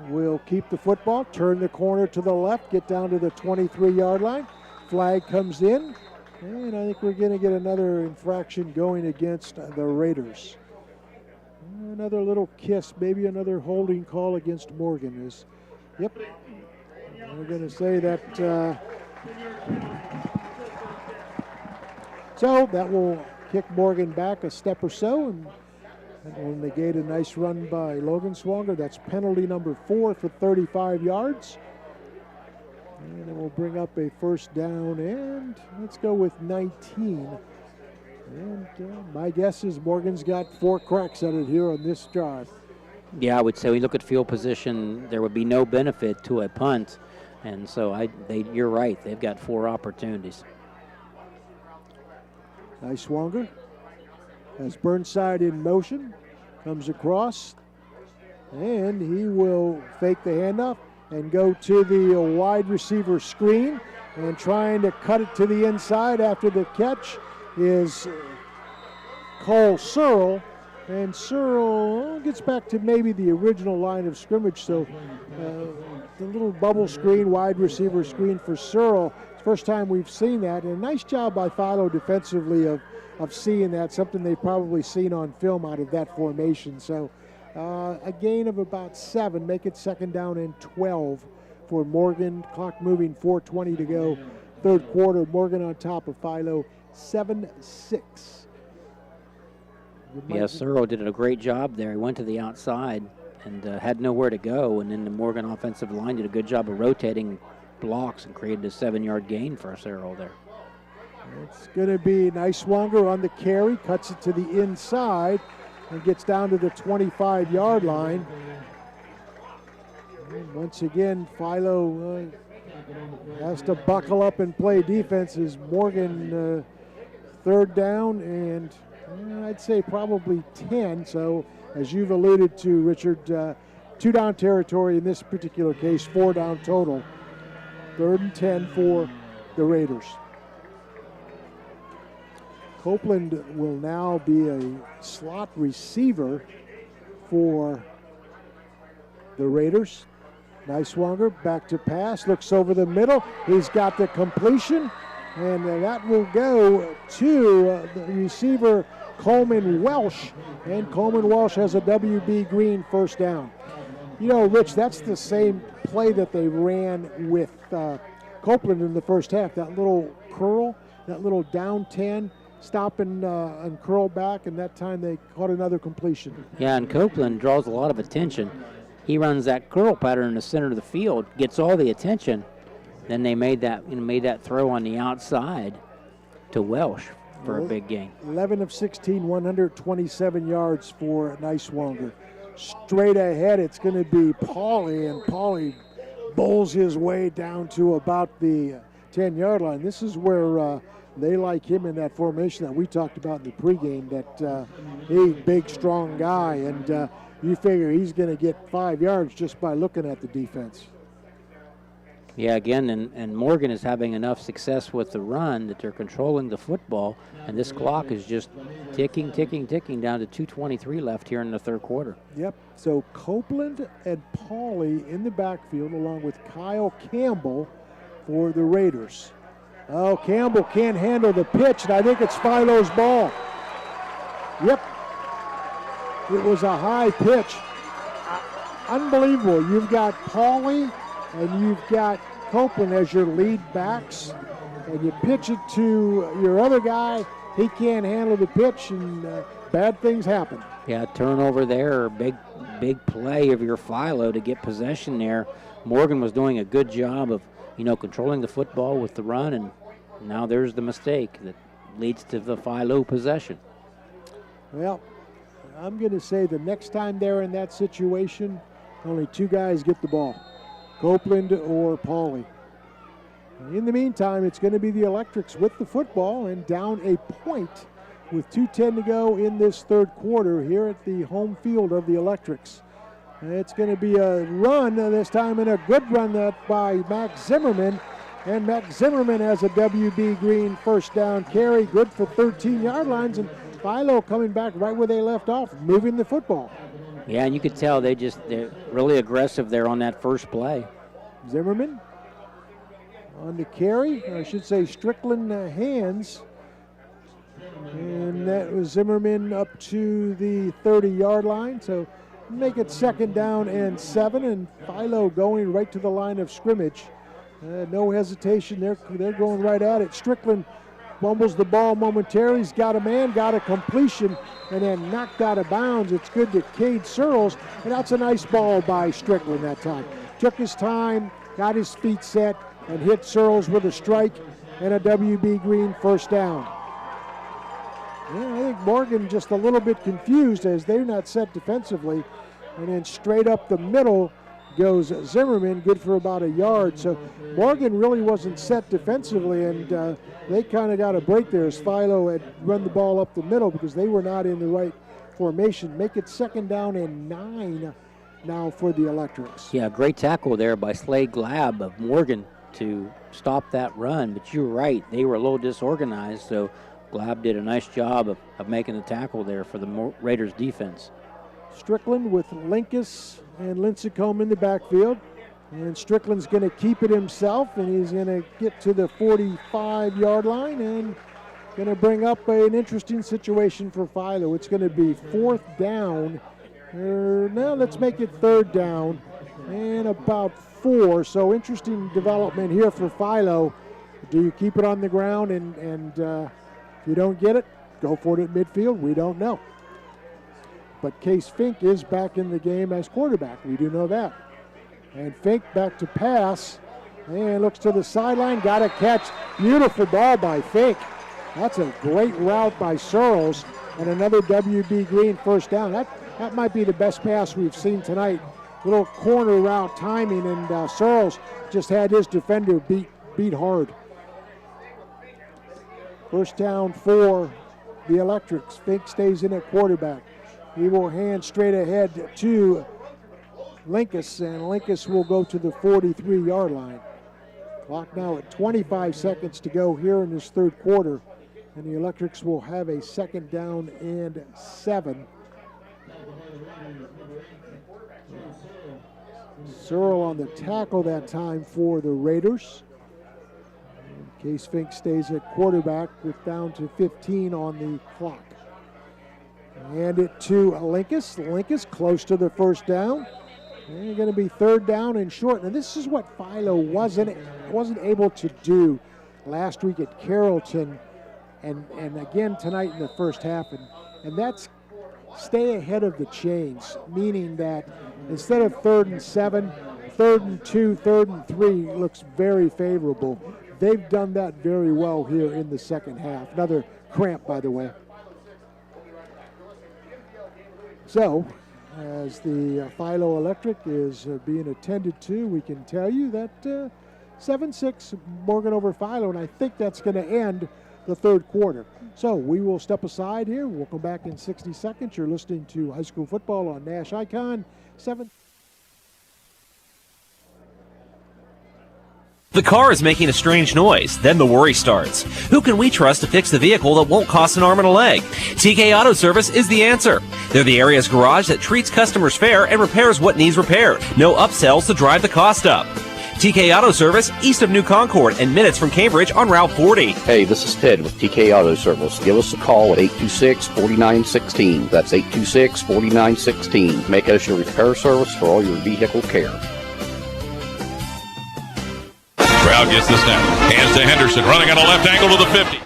will keep the football, turn the corner to the left, get down to the 23-yard line. Flag comes in, and I think we're going to get another infraction going against the Raiders. Another little kiss, maybe another holding call against Morgan. Yep. We're going to say that. So that will kick Morgan back a step or so, and will negate a nice run by Logan Swanger. That's penalty number 4 for 35 yards. And it will bring up a first down, and let's go with 19. And my guess is Morgan's got 4 cracks at it here on this drive. Yeah, I would say we look at field position, there would be no benefit to a punt. And so you're right, they've got 4 opportunities. Niswonger has Burnside in motion, comes across, and he will fake the handoff and go to the wide receiver screen, and trying to cut it to the inside after the catch is Cole Searle, and Searle gets back to maybe the original line of scrimmage, so the little bubble screen, wide receiver screen for Searle. First time we've seen that, and a nice job by Philo defensively of seeing that, something they've probably seen on film out of that formation. So a gain of about 7, make it second down and 12 for Morgan. Clock moving, 4:20 to go, third quarter. Morgan on top of Philo, 7-6. Yeah, Searle did a great job there. He went to the outside and had nowhere to go, and then the Morgan offensive line did a good job of rotating blocks and created a 7-yard gain for Searle there. It's going to be Niswonger on the carry, cuts it to the inside and gets down to the 25-yard line. And once again, Philo has to buckle up and play defense as Morgan third down and I'd say probably 10. So as you've alluded to, Richard, 2-down territory in this particular case, 4-down total. 3rd and 10 for the Raiders. Copeland will now be a slot receiver for the Raiders. Niswonger back to pass, looks over the middle. He's got the completion, and that will go to the receiver Coleman Welsh, and Coleman Welsh has a WB Green first down. You know, Rich, that's the same play that they ran with Copeland in the first half. That little curl, that little down 10, stop and curl back, and that time they caught another completion. Yeah, and Copeland draws a lot of attention. He runs that curl pattern in the center of the field, gets all the attention. Then they made that throw on the outside to Welsh for a big gain. 11 of 16, 127 yards for Niswonger. Straight ahead, it's going to be Pauly, and Pauly bowls his way down to about the 10-yard line. This is where they like him in that formation that we talked about in the pregame, that he's a big, strong guy, and you figure he's going to get 5 yards just by looking at the defense. Yeah, again, and Morgan is having enough success with the run that they're controlling the football, and this clock is just ticking down to 2:23 left here in the third quarter. Yep, so Copeland and Pauly in the backfield along with Kyle Campbell for the Raiders. Oh, Campbell can't handle the pitch, and I think it's Philo's ball. Yep, it was a high pitch. Unbelievable. You've got Pauly and you've got Copeland as your lead backs, and you pitch it to your other guy. He can't handle the pitch, and bad things happen. Yeah, turnover there, big play of your Philo to get possession there. Morgan was doing a good job of, controlling the football with the run, and now there's the mistake that leads to the Philo possession. Well, I'm going to say the next time they're in that situation, only 2 guys get the ball, Copeland or Pauly. In the meantime, it's going to be the Electrics with the football and down a point with 2:10 to go in this third quarter here at the home field of the Electrics. It's going to be a run this time, and a good run by Max Zimmerman. And Max Zimmerman has a WB Green first down carry, good for 13-yard lines, and Philo coming back right where they left off, moving the football. Yeah, and you could tell they're really aggressive there on that first play. Zimmerman on the carry, or I should say Strickland hands. And that was Zimmerman up to the 30-yard line. So make it second down and 7, and Philo going right to the line of scrimmage. No hesitation. They're going right at it. Strickland fumbles the ball momentarily. He's got a man, got a completion, and then knocked out of bounds. It's good to Cade Searles, and that's a nice ball by Strickland that time. Took his time, got his feet set, and hit Searles with a strike and a WB Green first down. Yeah, I think Morgan just a little bit confused as they're not set defensively. And then straight up the middle goes Zimmerman, good for about a yard. So Morgan really wasn't set defensively, and they kind of got a break there as Philo had run the ball up the middle because they were not in the right formation. Make it 2nd down and 9 now for the Electrics. Yeah, great tackle there by Slade Glab of Morgan to stop that run. But you're right, they were a little disorganized, so Glab did a nice job of making the tackle there for the Raiders defense. Strickland with Linkus and Lincecum in the backfield. And Strickland's going to keep it himself, and he's going to get to the 45-yard line and going to bring up an interesting situation for Philo. It's going to be 4th down. Now let's make it 3rd down and about 4. So interesting development here for Philo. Do you keep it on the ground and if you don't get it, go for it at midfield? We don't know. But Case Fink is back in the game as quarterback. We do know that. And Fink back to pass and looks to the sideline. Got a catch. Beautiful ball by Fink. That's a great route by Searles. And another WB Green first down. That might be the best pass we've seen tonight. Little corner route timing, and Searles just had his defender beat hard. First down for the Electrics. Fink stays in at quarterback. He will hand straight ahead to Linkus, and Linkus will go to the 43-yard line. Clock now at 25 seconds to go here in this 3rd quarter, and the Electrics will have a 2nd down and 7. Searle on the tackle that time for the Raiders. Case Fink stays at quarterback with down to 15 on the clock. Hand it to Linkus. Linkus close to the first down. And going to be 3rd down and short. And this is what Philo wasn't able to do last week at Carrollton and again tonight in the first half. And that's stay ahead of the chains, meaning that instead of 3rd and 7, 3rd and 2, 3rd and 3 looks very favorable. They've done that very well here in the second half. Another cramp, by the way. So, as the Philo Electric is being attended to, we can tell you that 7-6 Morgan over Philo, and I think that's going to end the 3rd quarter. So we will step aside here. We'll come back in 60 seconds. You're listening to High School Football on Nash Icon 7. The car is making a strange noise, then the worry starts. Who can we trust to fix the vehicle that won't cost an arm and a leg? TK Auto Service is the answer. They're the area's garage that treats customers fair and repairs what needs repaired. No upsells to drive the cost up. TK Auto Service, east of New Concord and minutes from Cambridge on Route 40. Hey, this is Ted with TK Auto Service. Give us a call at 826-4916. That's 826-4916. Make us your repair service for all your vehicle care. Crowd gets the snap. Hands to Henderson, running on a left angle to the 50.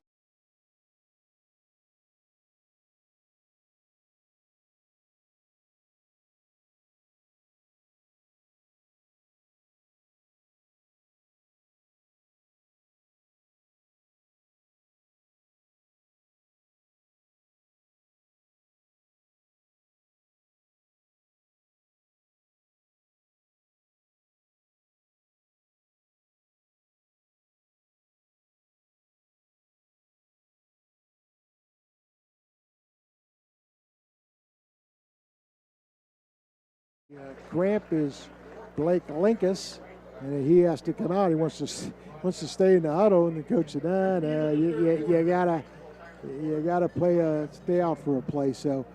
Cramp is Blake Linkus, and he has to come out. He wants to stay in the auto, and the coach said, "No, you gotta stay out for a play." So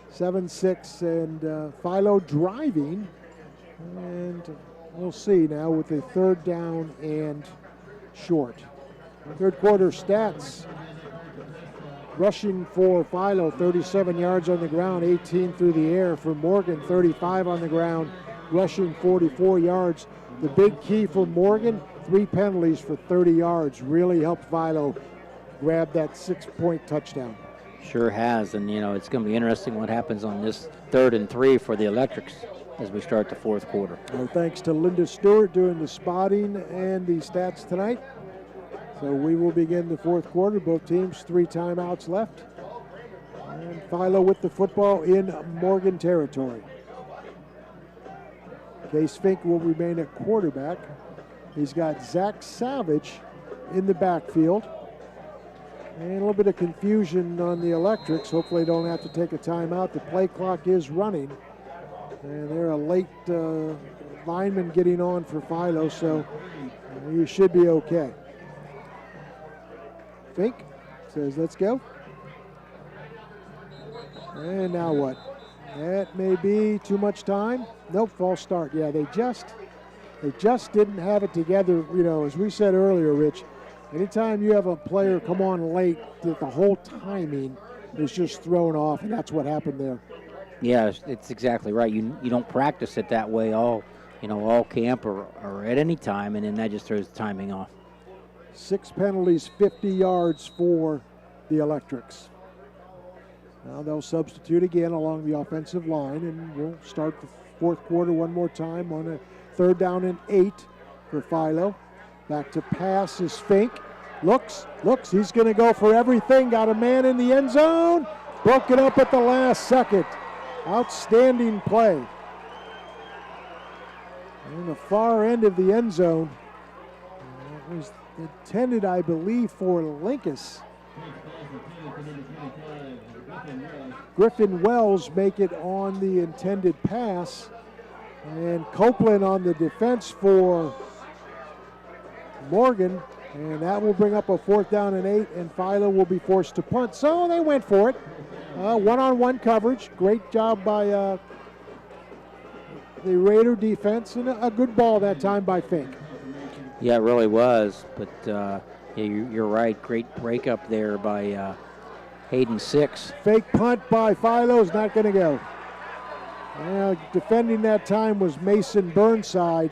7-6, and Philo driving, and we'll see now with a 3rd down and short. 3rd quarter stats. Rushing for Philo, 37 yards on the ground, 18 through the air. For Morgan, 35 on the ground, rushing 44 yards. The big key for Morgan, 3 penalties for 30 yards. Really helped Philo grab that 6-point touchdown. Sure has, and it's going to be interesting what happens on this 3rd and 3 for the Electrics. as we start the fourth quarter. Well, thanks to Linda Stewart doing the spotting and the stats tonight. So we will begin the fourth quarter. Both teams 3 timeouts left. And Philo with the football in Morgan territory. Case Fink will remain at quarterback. He's got Zach Savage in the backfield. And a little bit of confusion on the Electrics. Hopefully they don't have to take a timeout. The play clock is running. And they're a late lineman getting on for Philo, so you should be okay. Fink says, let's go. And now what? That may be too much time. Nope, false start. Yeah, they just didn't have it together. You know, as we said earlier, Rich, anytime you have a player come on late, the whole timing is just thrown off, and that's what happened there. Yeah, it's exactly right. You don't practice it that way all camp or at any time, and then that just throws the timing off. 6 penalties, 50 yards for the Electrics. Now they'll substitute again along the offensive line, and we'll start the fourth quarter one more time on a 3rd down and 8 for Philo. Back to pass is Fink. Looks, he's going to go for everything. Got a man in the end zone. Broke it up at the last second. Outstanding play. In the far end of the end zone. It was intended, I believe, for Linkus. Griffin Wells make it on the intended pass. And Copeland on the defense for Morgan. And that will bring up a 4th down and 8, and Philo will be forced to punt. So they went for it. One-on-one coverage. Great job by the Raider defense, and a good ball that time by Fink. Yeah, it really was. But you're right. Great breakup there by Hayden Six. Fake punt by Philo is not going to go. Defending that time was Mason Burnside.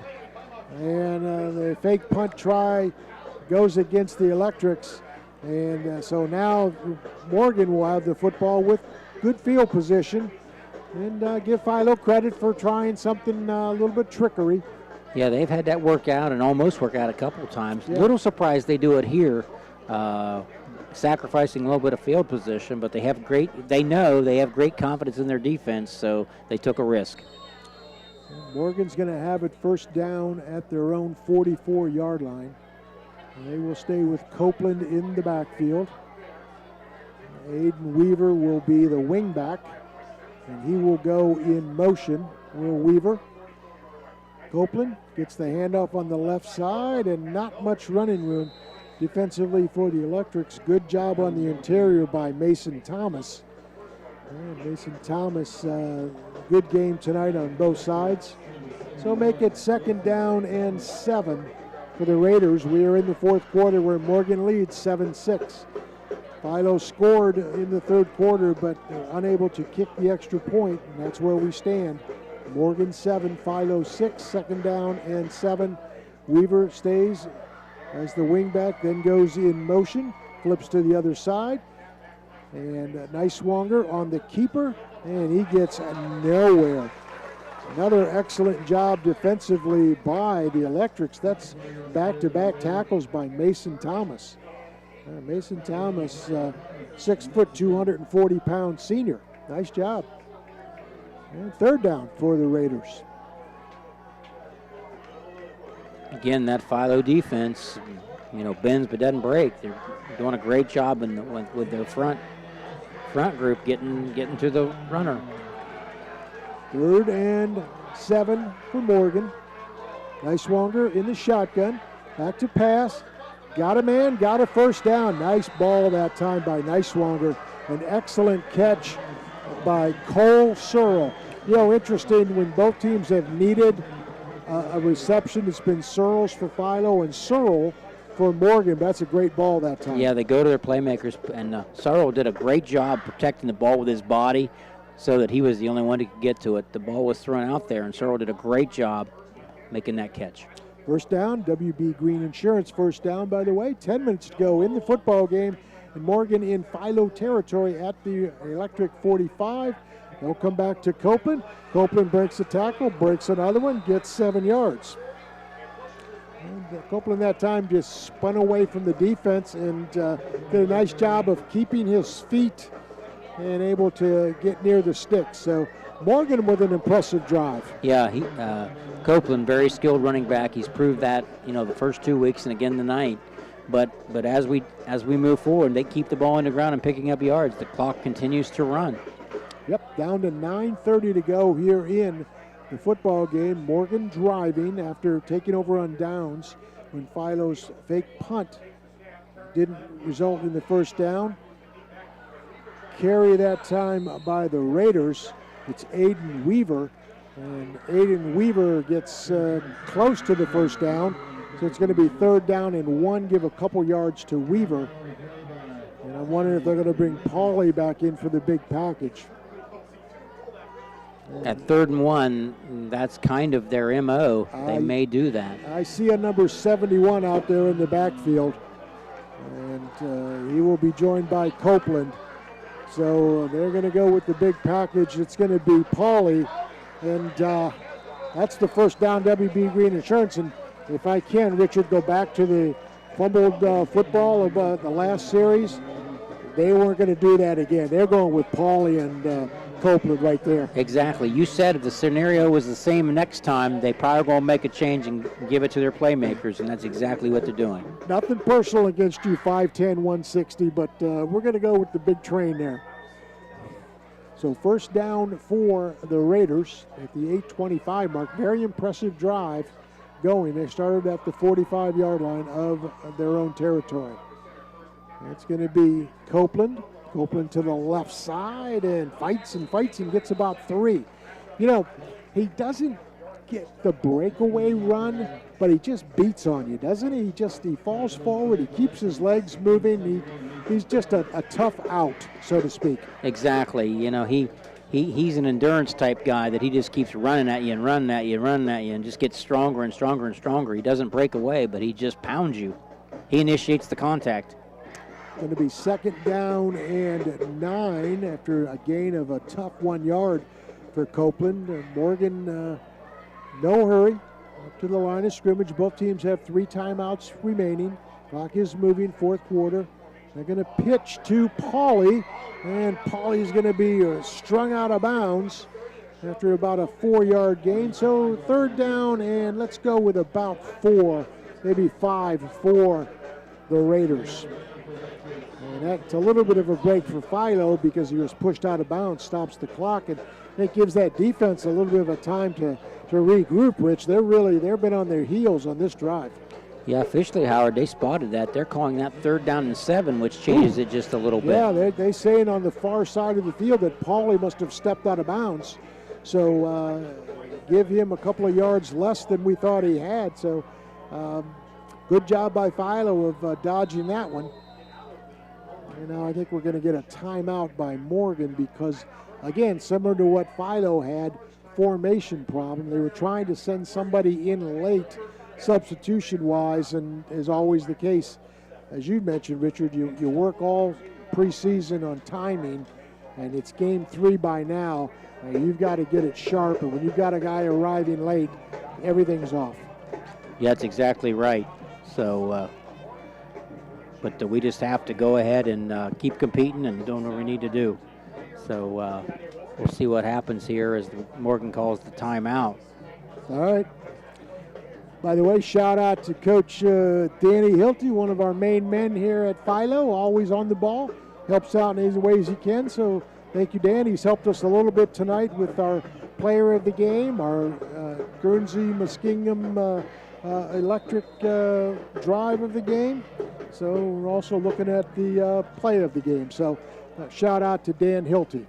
And the fake punt try goes against the Electrics. And so now Morgan will have the football with good field position. And give Philo credit for trying something a little bit trickery. Yeah, they've had that work out and almost work out a couple of times. Yeah. Little surprised they do it here, sacrificing a little bit of field position, but they know they have great confidence in their defense, so they took a risk. Morgan's going to have it 1st down at their own 44-yard line. And they will stay with Copeland in the backfield. Aiden Weaver will be the wingback, and he will go in motion. Will Weaver. Copeland gets the handoff on the left side, and not much running room defensively for the Electrics. Good job on the interior by Mason Thomas. Mason Thomas, good game tonight on both sides. So make it 2nd down and 7 for the Raiders. We are in the fourth quarter where Morgan leads 7-6. Philo scored in the 3rd quarter, but unable to kick the extra point, and that's where we stand. Morgan 7, Philo 6, 2nd down and 7. Weaver stays as the wingback, then goes in motion, flips to the other side. And Niswanger on the keeper, and he gets nowhere. Another excellent job defensively by the Electrics. That's back-to-back tackles by Mason Thomas. Mason Thomas, 6 foot, 240-pound senior. Nice job. And 3rd down for the Raiders. Again, that Philo defense, bends but doesn't break. They're doing a great job with their front group getting to the runner. 3rd and 7 for Morgan. Niswanger in the shotgun. Back to pass. Got a man, got a 1st down. Nice ball that time by Niswanger. An excellent catch by Cole Searle. Interesting, when both teams have needed a reception, it's been Searles for Philo and Searle for Morgan. That's a great ball that time. Yeah, they go to their playmakers, and Searle did a great job protecting the ball with his body so that he was the only one who could get to it. The ball was thrown out there, and Searle did a great job making that catch. 1st down, WB Green Insurance 1st down, by the way. 10 minutes to go in the football game. And Morgan in Philo territory at the Electric 45. They'll come back to Copeland. Copeland breaks a tackle, breaks another one, gets 7 yards. And Copeland that time just spun away from the defense and did a nice job of keeping his feet and able to get near the sticks. So Morgan with an impressive drive. Yeah, Copeland, very skilled running back. He's proved that, the first 2 weeks and again tonight. But as we move forward, they keep the ball on the ground and picking up yards. The clock continues to run. Yep, down to 9:30 to go here in the football game. Morgan driving after taking over on downs when Philo's fake punt didn't result in the first down. Carry that time by the Raiders. It's Aiden Weaver, and Aiden Weaver gets close to the first down, so it's going to be 3rd down and 1, give a couple yards to Weaver. And I'm wondering if they're going to bring Pauly back in for the big package. At 3rd and 1, that's kind of their MO. They may do that. I see a number 71 out there in the backfield, and he will be joined by Copeland. So they're going to go with the big package. It's going to be Pauly, and that's the first down, WB Green Insurance. And if I can, Richard, go back to the fumbled football of the last series. They weren't going to do that again. They're going with Pauly and Copeland right there. Exactly. You said if the scenario was the same next time, they probably going to make a change and give it to their playmakers, and that's exactly what they're doing. Nothing personal against you, 5'10", 160, but we're going to go with the big train there. So first down for the Raiders at the 8:25 mark. Very impressive drive going. They started at the 45-yard line of their own territory. It's going to be Copeland. Copeland to the left side and fights and gets about 3. He doesn't get the breakaway run, but he just beats on you, doesn't he? He falls forward. He keeps his legs moving. He's just a tough out, so to speak. Exactly. He's an endurance type guy that he just keeps running at you and running at you and running at you and just gets stronger and stronger and stronger. He doesn't break away, but he just pounds you. He initiates the contact. Going to be 2nd down and 9 after a gain of a tough 1 yard for Copeland. Morgan, no hurry, up to the line of scrimmage. Both teams have 3 timeouts remaining. Clock is moving, 4th quarter. They're going to pitch to Pauly, and Pauly's going to be strung out of bounds after about a 4-yard gain. So 3rd down, and let's go with about 4, maybe 5 for the Raiders. And that's a little bit of a break for Philo because he was pushed out of bounds, stops the clock, and it gives that defense a little bit of a time to regroup, Rich. They've been on their heels on this drive. Yeah, officially, Howard, they spotted that. They're calling that 3rd down and 7, which changes it just a little bit. Yeah, they're saying on the far side of the field that Pauly must have stepped out of bounds. So give him a couple of yards less than we thought he had. So good job by Philo of dodging that one. And now I think we're going to get a timeout by Morgan because, again, similar to what Philo had, formation problem. They were trying to send somebody in late substitution-wise, and as always the case, as you mentioned, Richard, you work all preseason on timing, and it's game 3 by now. You've got to get it sharp, and when you've got a guy arriving late, everything's off. Yeah, that's exactly right. So, but we just have to go ahead and keep competing and doing what we need to do. So we'll see what happens here as Morgan calls the timeout. All right. By the way, shout out to Coach Danny Hilty, one of our main men here at Philo, always on the ball, helps out in any ways he can. So thank you, Dan. He's helped us a little bit tonight with our player of the game, our Guernsey Muskingum electric drive of the game. So we're also looking at the play of the game. So shout out to Dan Hilty.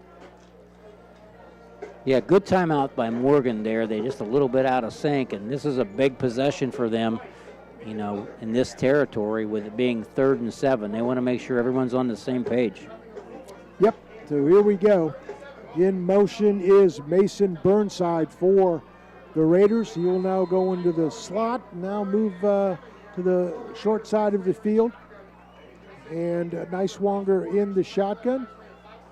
Yeah, good timeout by Morgan there. They're just a little bit out of sync, and this is a big possession for them, in this territory with it being 3rd and 7. They want to make sure everyone's on the same page. Yep, so here we go. In motion is Mason Burnside for the Raiders. He will now go into the slot, now move to the short side of the field. And Niswanger in the shotgun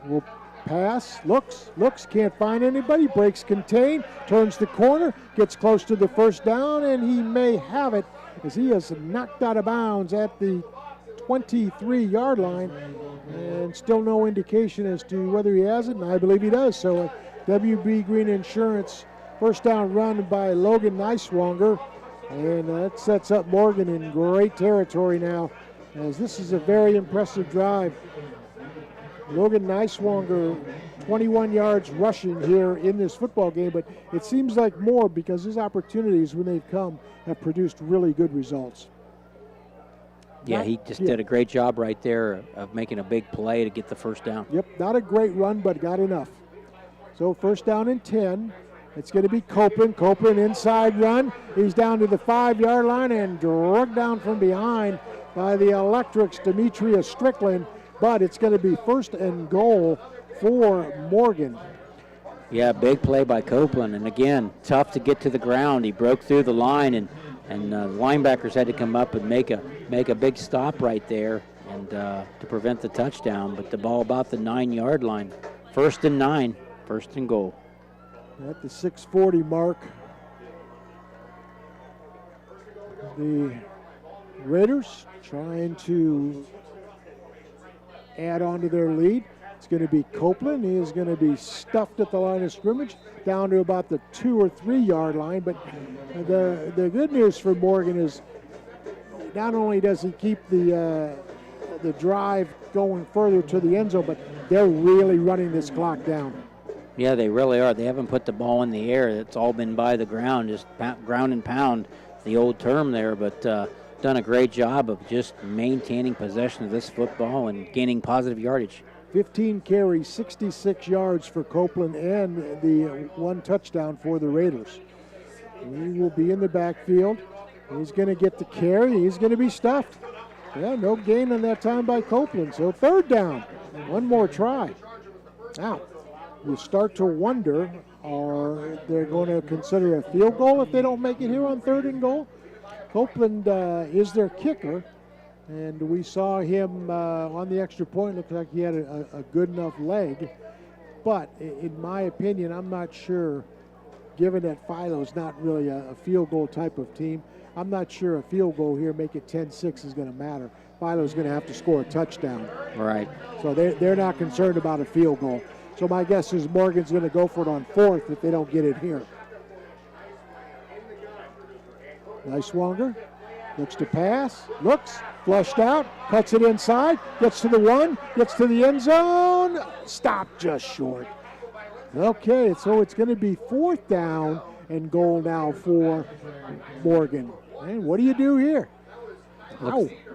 will Pass, looks, can't find anybody, breaks contain, turns the corner, gets close to the first down, and he may have it as he is knocked out of bounds at the 23-yard line, and still no indication as to whether he has it, and I believe he does. So WB Green Insurance first down run by Logan Niswonger, and that sets up Morgan in great territory now, as this is a very impressive drive. Logan Niswonger, 21 yards rushing here in this football game, but it seems like more because his opportunities when they've come have produced really good results. Yeah, he just did a great job right there of making a big play to get the first down. Yep, not a great run, but got enough. So first down and 10. It's going to be Copeland. Copeland inside run. He's down to the 5-yard line and dragged down from behind by the Electrics, Demetrius Strickland. But it's going to be first and goal for Morgan. Yeah, big play by Copeland. And again, tough to get to the ground. He broke through the line, and linebackers had to come up and make a big stop right there and to prevent the touchdown. But the ball about the 9-yard line. First and 9, first and goal. At the 6:40 mark, the Raiders trying to add on to their lead. It's going to be Copeland. He is going to be stuffed at the line of scrimmage down to about the 2 or 3 yard line. But the good news for Morgan is not only does he keep the drive going further to the end zone, but they're really running this clock down. Yeah, they really are. They haven't put the ball in the air. It's all been by the ground, just ground and pound, the old term there, but done a great job of just maintaining possession of this football and gaining positive yardage. 15 carries, 66 yards for Copeland, and the 1 touchdown for the Raiders. He will be in the backfield. He's going to get the carry. He's going to be stuffed. Yeah, no gain on that time by Copeland. So third down. One more try. Now, you start to wonder, are they going to consider a field goal if they don't make it here on third and goal? Copeland is their kicker, and we saw him on the extra point. Looked like he had a good enough leg. But in my opinion, I'm not sure, given that Philo's not really a field goal type of team, I'm not sure a field goal here, make it 10-6, is going to matter. Philo's going to have to score a touchdown. Right. So they're not concerned about a field goal. So my guess is Morgan's going to go for it on fourth if they don't get it here. Niswonger looks to pass, looks, flushed out, cuts it inside, gets to the 1, gets to the end zone, stopped just short. Okay, so it's going to be fourth down and goal now for Morgan. And what do you do here?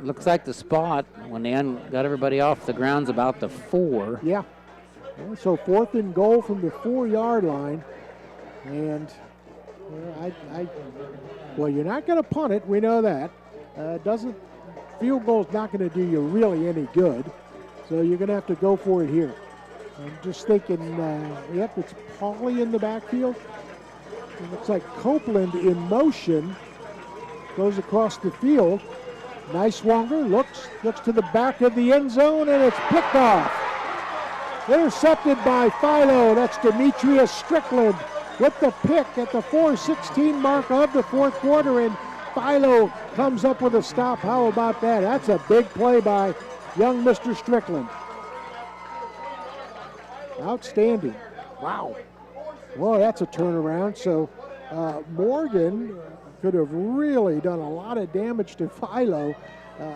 Looks like the spot when they got everybody off the ground's about the 4. Yeah. So fourth and goal from the 4-yard line. And well, you're not going to punt it. We know that. Field goal's not going to do you really any good. So you're going to have to go for it here. I'm just thinking, yep, it's Pauly in the backfield. It looks like Copeland in motion. Goes across the field. Niswonger looks to the back of the end zone, and it's picked off. Intercepted by Philo. That's Demetrius Strickland with the pick at the 4:16 mark of the fourth quarter, and Philo comes up with a stop. How about that? That's a big play by young Mr. Strickland. Outstanding. Wow. Well, that's a turnaround. So Morgan could have really done a lot of damage to Philo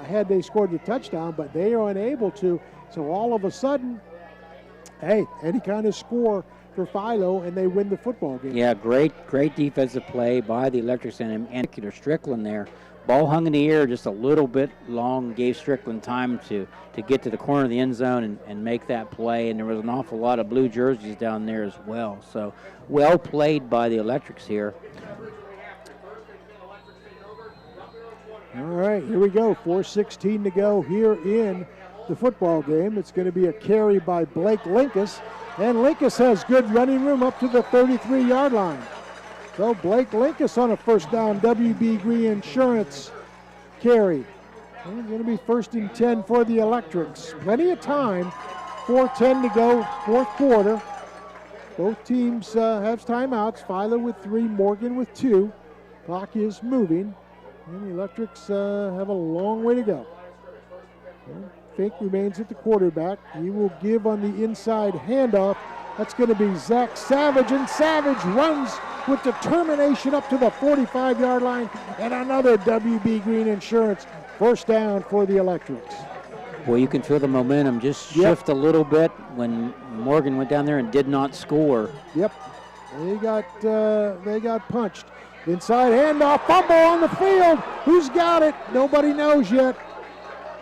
had they scored the touchdown, but they are unable to. So all of a sudden, hey, any kind of score for Philo, and they win the football game. Yeah, great defensive play by the Electrics and Strickland there. Ball hung in the air just a little bit long, gave Strickland time to get to the corner of the end zone and make that play, and there was an awful lot of blue jerseys down there as well. So well played by the Electrics here. All right, here we go. 4:16 to go here in the football game. It's going to be a carry by Blake Linkus, and Linkus has good running room up to the 33-yard line. So Blake Linkus on a first down WB Green Insurance carry. And it's going to be 1st and 10 for the Electrics. Plenty of time 4:10 to go, fourth quarter. Both teams have timeouts. Philo with 3, Morgan with 2. Clock is moving, and the Electrics have a long way to go. Fink remains at the quarterback. He will give on the inside handoff. That's going to be Zach Savage, and Savage runs with determination up to the 45-yard line, and another WB Green Insurance first down for the Electrics. Well, you can feel the momentum just shift a little bit when Morgan went down there and did not score. Yep, they got punched. Inside handoff, fumble on the field. Who's got it? Nobody knows yet.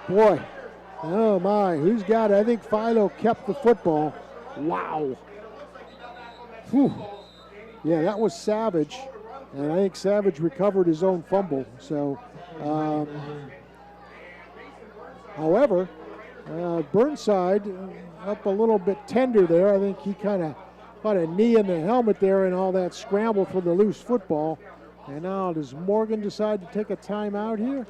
Boy, oh my, who's got it? I think Philo kept the football. Wow. Whew. Yeah, that was Savage, and I think Savage recovered his own fumble. So, however, Burnside up a little bit tender there. I think he kind of got a knee in the helmet there and all that scramble for the loose football. And now does Morgan decide to take a timeout here?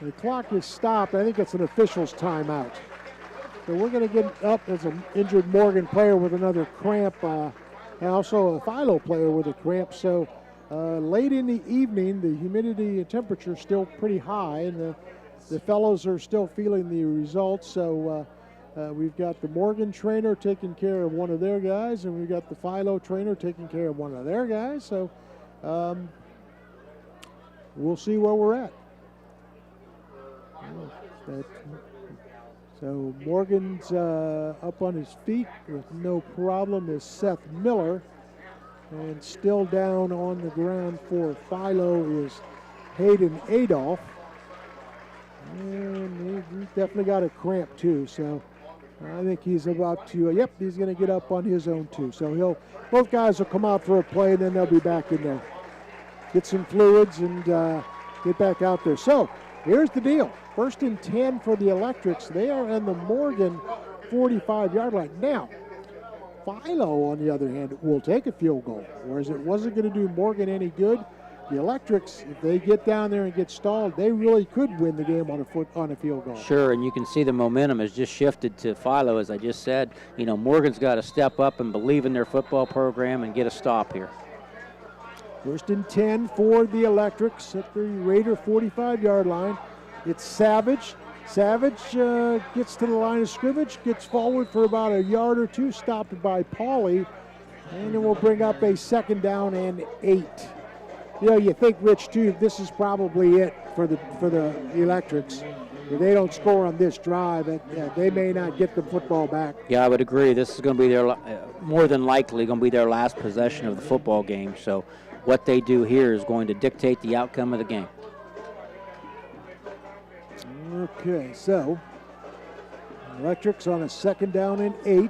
The clock is stopped. I think it's an official's timeout. So we're going to get up as an injured Morgan player with another cramp. And also a Philo player with a cramp. So late in the evening, the humidity and temperature is still pretty high, and the fellows are still feeling the results. So we've got the Morgan trainer taking care of one of their guys, and we've got the Philo trainer taking care of one of their guys. So we'll see where we're at. So Morgan's up on his feet with no problem is Seth Miller. And still down on the ground for Philo is Hayden Adolph. And he's definitely got a cramp too. So I think he's about to, he's going to get up on his own too. So both guys will come out for a play, and then they'll be back in there. Get some fluids and get back out there. So here's the deal. 1st and 10 for the Electrics. They are on the Morgan 45-yard line. Now, Philo, on the other hand, will take a field goal, whereas it wasn't going to do Morgan any good. The Electrics, if they get down there and get stalled, they really could win the game on a field goal. Sure, and you can see the momentum has just shifted to Philo, as I just said. You know, Morgan's got to step up and believe in their football program and get a stop here. 1st and 10 for the Electrics at the Raider 45-yard line. It's Savage. Savage gets to the line of scrimmage, gets forward for about a yard or two, stopped by Pauly, and then we'll bring up a 2nd down and 8. You know, you think, Rich, too, this is probably it for the Electrics. If they don't score on this drive, they may not get the football back. Yeah, I would agree. This is going to be their, more than likely, going to be their last possession of the football game. So what they do here is going to dictate the outcome of the game. Okay, so Electrics on a 2nd down and 8.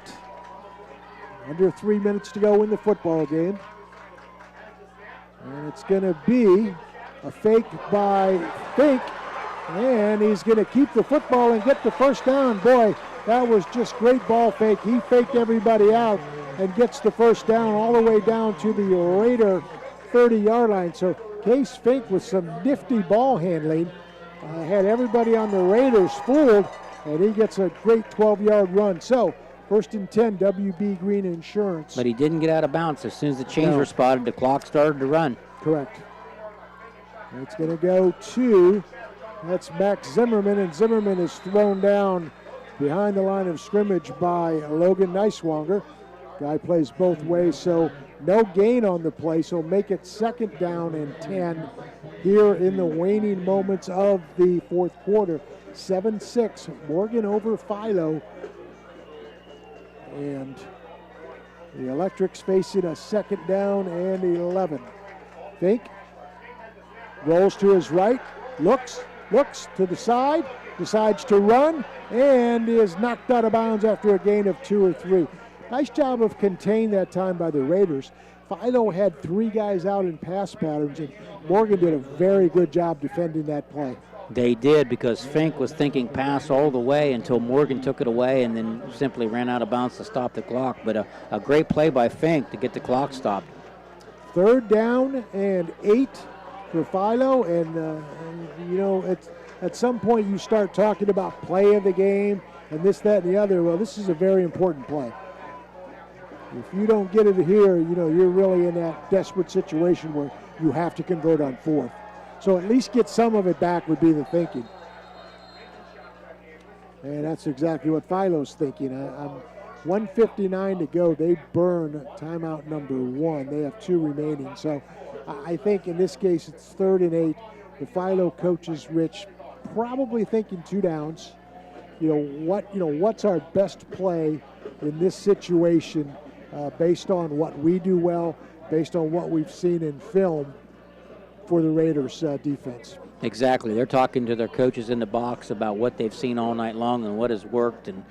Under 3 minutes to go in the football game. And it's going to be a fake by Fink. And he's going to keep the football and get the first down. Boy, that was just great ball fake. He faked everybody out and gets the first down all the way down to the Raider 30-yard line. So Case Fink with some nifty ball handling. Had everybody on the Raiders fooled, and he gets a great 12-yard run. So 1st and 10, WB Green Insurance. But he didn't get out of bounds. As soon as the chains were spotted, the clock started to run. Correct. It's going to go to, that's Max Zimmerman, and Zimmerman is thrown down behind the line of scrimmage by Logan Neiswanger. Guy plays both ways, so no gain on the play, so make it 2nd down and 10 here in the waning moments of the fourth quarter. 7-6, Morgan over Philo. And the Electrics facing a 2nd down and 11. Fink rolls to his right, looks to the side, decides to run, and is knocked out of bounds after a gain of 2 or 3. Nice job of contained that time by the Raiders. Philo had 3 guys out in pass patterns, and Morgan did a very good job defending that play. They did, because Fink was thinking pass all the way until Morgan took it away and then simply ran out of bounds to stop the clock. But a great play by Fink to get the clock stopped. 3rd down and 8 for Philo, and you know, at some point you start talking about play of the game and this, that, and the other. Well, this is a very important play. If you don't get it here, you're really in that desperate situation where you have to convert on fourth. So at least get some of it back would be the thinking. And that's exactly what Philo's thinking. 1:59 to go. They burn timeout number 1. They have 2 remaining. So I think in this case it's 3rd and 8. The Philo coaches, Rich, probably thinking 2 downs. What's our best play in this situation based on what we do well, based on what we've seen in film for the Raiders defense. Exactly. They're talking to their coaches in the box about what they've seen all night long and what has worked, and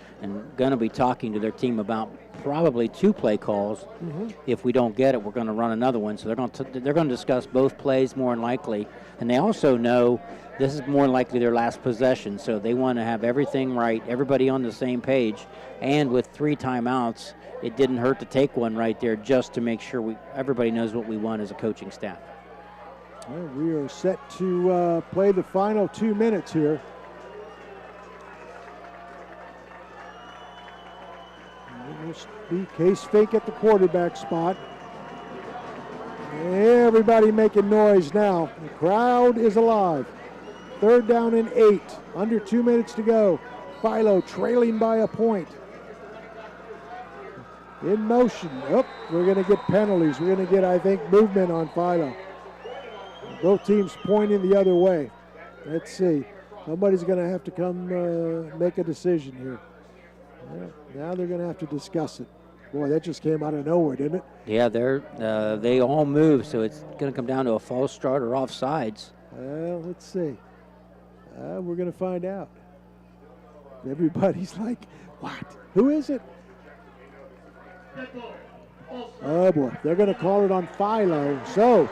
going to be talking to their team about probably 2 play calls. If we don't get it, we're going to run another one. So they're going to discuss both plays more than likely, and they also know this is more than likely their last possession, so they want to have everything right, everybody on the same page, and with 3 timeouts, it didn't hurt to take one right there just to make sure everybody knows what we want as a coaching staff. Well, we are set to play the final 2 minutes here. It will be Case Fink at the quarterback spot. Everybody making noise now. The crowd is alive. 3rd down and 8. Under 2 minutes to go. Philo trailing by a point. In motion. Oh, we're going to get penalties. We're going to get, I think, movement on Philo. Both teams pointing the other way. Let's see. Somebody's going to have to come make a decision here. Well, now they're going to have to discuss it. Boy, that just came out of nowhere, didn't it? Yeah, they all move, so it's going to come down to a false start or offsides. Well, let's see. We're going to find out. Everybody's like, what? Who is it? Oh, boy. They're going to call it on Philo. So,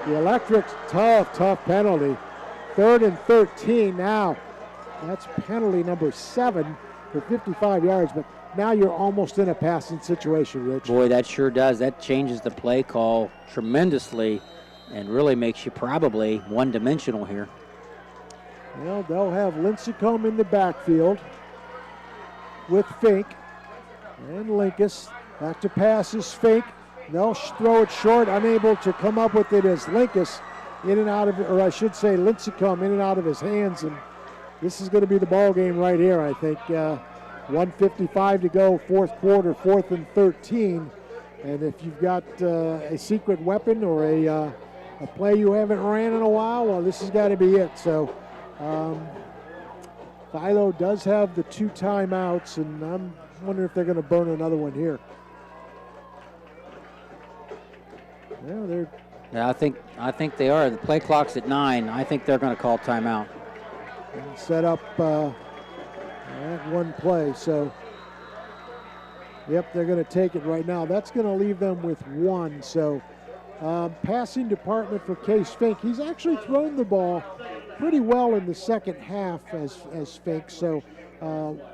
the Electrics, tough penalty. 3rd and 13 now. That's penalty number 7 for 55 yards, but now you're almost in a passing situation, Rich. Boy, that sure does. That changes the play call tremendously and really makes you probably one-dimensional here. Well, they'll have Lincecum in the backfield with Fink and Linkus. Back to pass is Fink. They'll throw it short, unable to come up with it as Linkus in and out of, or I should say Lincecum in and out of his hands. And this is going to be the ball game right here, I think. 1:55 to go, 4th quarter, 4th and 13. And if you've got a secret weapon or a play you haven't ran in a while, well, this has got to be it. So Philo does have the 2 timeouts, and I'm wondering if they're going to burn another one here. Well, yeah, I think they are. The play clock's at 9. I think they're going to call timeout. And set up that one play. So, yep, they're going to take it right now. That's going to leave them with 1. So, passing department for Case Fink. He's actually thrown the ball pretty well in the second half as Fink. So,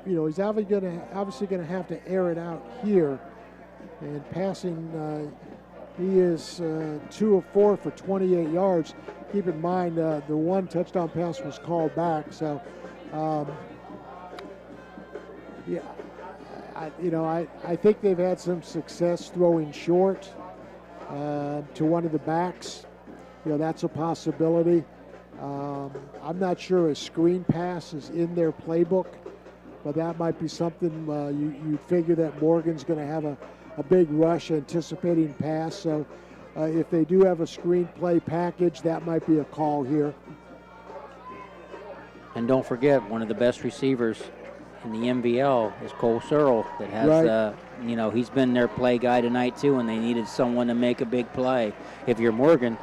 he's obviously going to have to air it out here. And passing, he is 2 of 4 for 28 yards. Keep in mind, the 1 touchdown pass was called back. So, I think they've had some success throwing short to one of the backs. That's a possibility. I'm not sure a screen pass is in their playbook, but that might be something you figure that Morgan's going to have a big rush anticipating pass. So if they do have a screen play package, that might be a call here. And don't forget, one of the best receivers in the MVL is Cole Searle that has, he's been their play guy tonight too, and they needed someone to make a big play. If you're Morgan,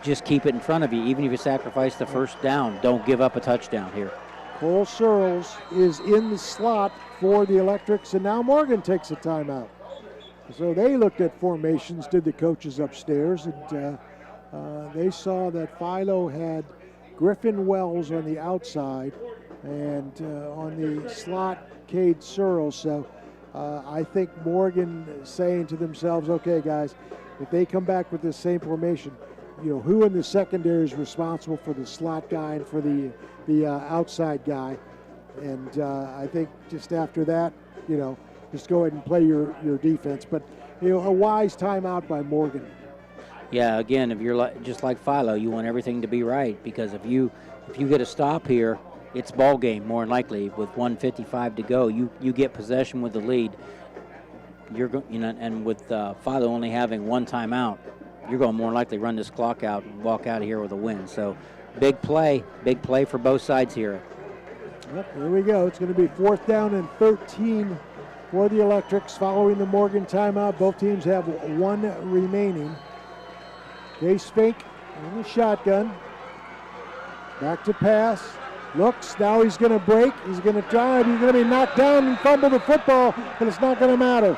just keep it in front of you. Even if you sacrifice the first down, don't give up a touchdown here. Cole Searles is in the slot for the Electrics, and now Morgan takes a timeout. So they looked at formations, did the coaches upstairs, and they saw that Philo had Griffin Wells on the outside and on the slot, Cade Searles. So I think Morgan is saying to themselves, okay, guys, if they come back with this same formation, who in the secondary is responsible for the slot guy and for the outside guy? And I think just after that, just go ahead and play your defense. But, a wise timeout by Morgan. Yeah, again, if you're just like Philo, you want everything to be right, because if you get a stop here, it's ball game more than likely. With 1:55 to go, you get possession with the lead. And with Philo only having one timeout, you're going to more than likely run this clock out and walk out of here with a win. So, big play for both sides here. Yep, here we go. It's going to be 4th down and 13 for the Electrics following the Morgan timeout. Both teams have one remaining. Case Fink in the shotgun. Back to pass. Looks. Now he's going to break. He's going to drive. He's going to be knocked down and fumble the football, but it's not going to matter.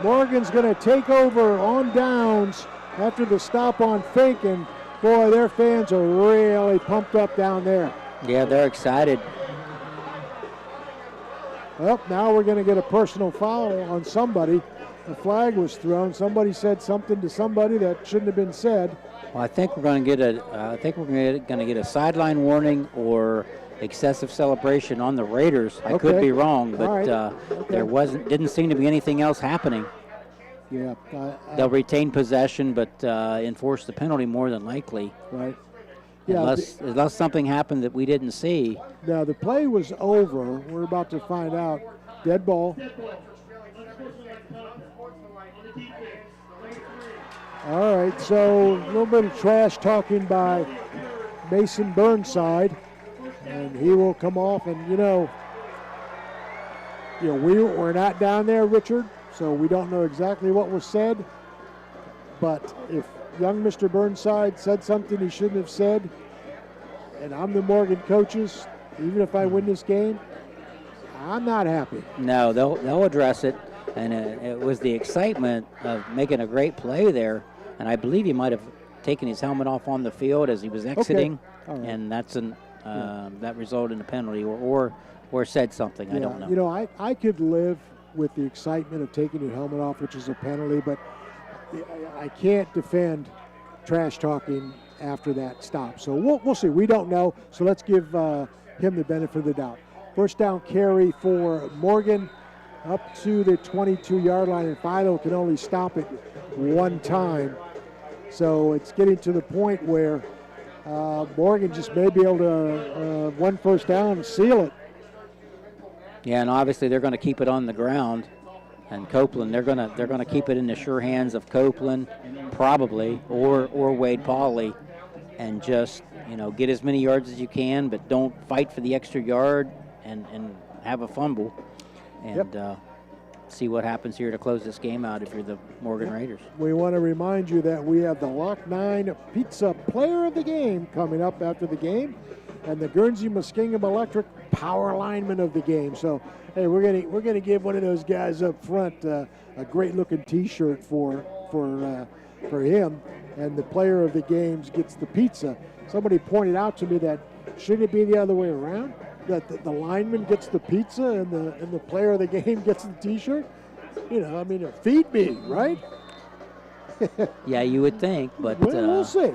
Morgan's going to take over on downs after the stop on Fink, and boy, their fans are really pumped up down there. Yeah, they're excited. Well, now we're going to get a personal foul on somebody. A flag was thrown. Somebody said something to somebody that shouldn't have been said. Well, I think we're going to get a sideline warning or excessive celebration on the Raiders. I could be wrong, but there didn't seem to be anything else happening. Yeah, they'll retain possession, but enforce the penalty more than likely. Right. Yeah, unless something happened that we didn't see. Now the play was over. We're about to find out. Dead ball. All right, so a little bit of trash talking by Mason Burnside, and he will come off. And we're not down there, Richard, so we don't know exactly what was said. But if young Mr. Burnside said something he shouldn't have said, and I'm the Morgan coaches, even if I win this game, I'm not happy. No, they'll address it, and it was the excitement of making a great play there, and I believe he might have taken his helmet off on the field as he was exiting, and that's that resulted in a penalty or said something. Yeah, I don't know. I could live with the excitement of taking your helmet off, which is a penalty, but I can't defend trash talking after that stop. So we'll see. We don't know. So let's give him the benefit of the doubt. First down carry for Morgan up to the 22-yard line, and Philo can only stop it one time. So it's getting to the point where Morgan just may be able to one first down and seal it. Yeah, and obviously they're going to keep it on the ground. And Copeland, they're gonna keep it in the sure hands of Copeland, probably, or Wade Pauley, and just get as many yards as you can, but don't fight for the extra yard and have a fumble, and see what happens here to close this game out if you're the Morgan Raiders. We want to remind you that we have the Lock 9 Pizza Player of the Game coming up after the game, and the Guernsey Muskingum Electric Power Lineman of the game. So, hey, we're gonna give one of those guys up front a great looking T-shirt for him, and the Player of the Games gets the pizza. Somebody pointed out to me that shouldn't it be the other way around? That the lineman gets the pizza and the Player of the Game gets the T-shirt. Feed me, right? Yeah, you would think, but we'll see.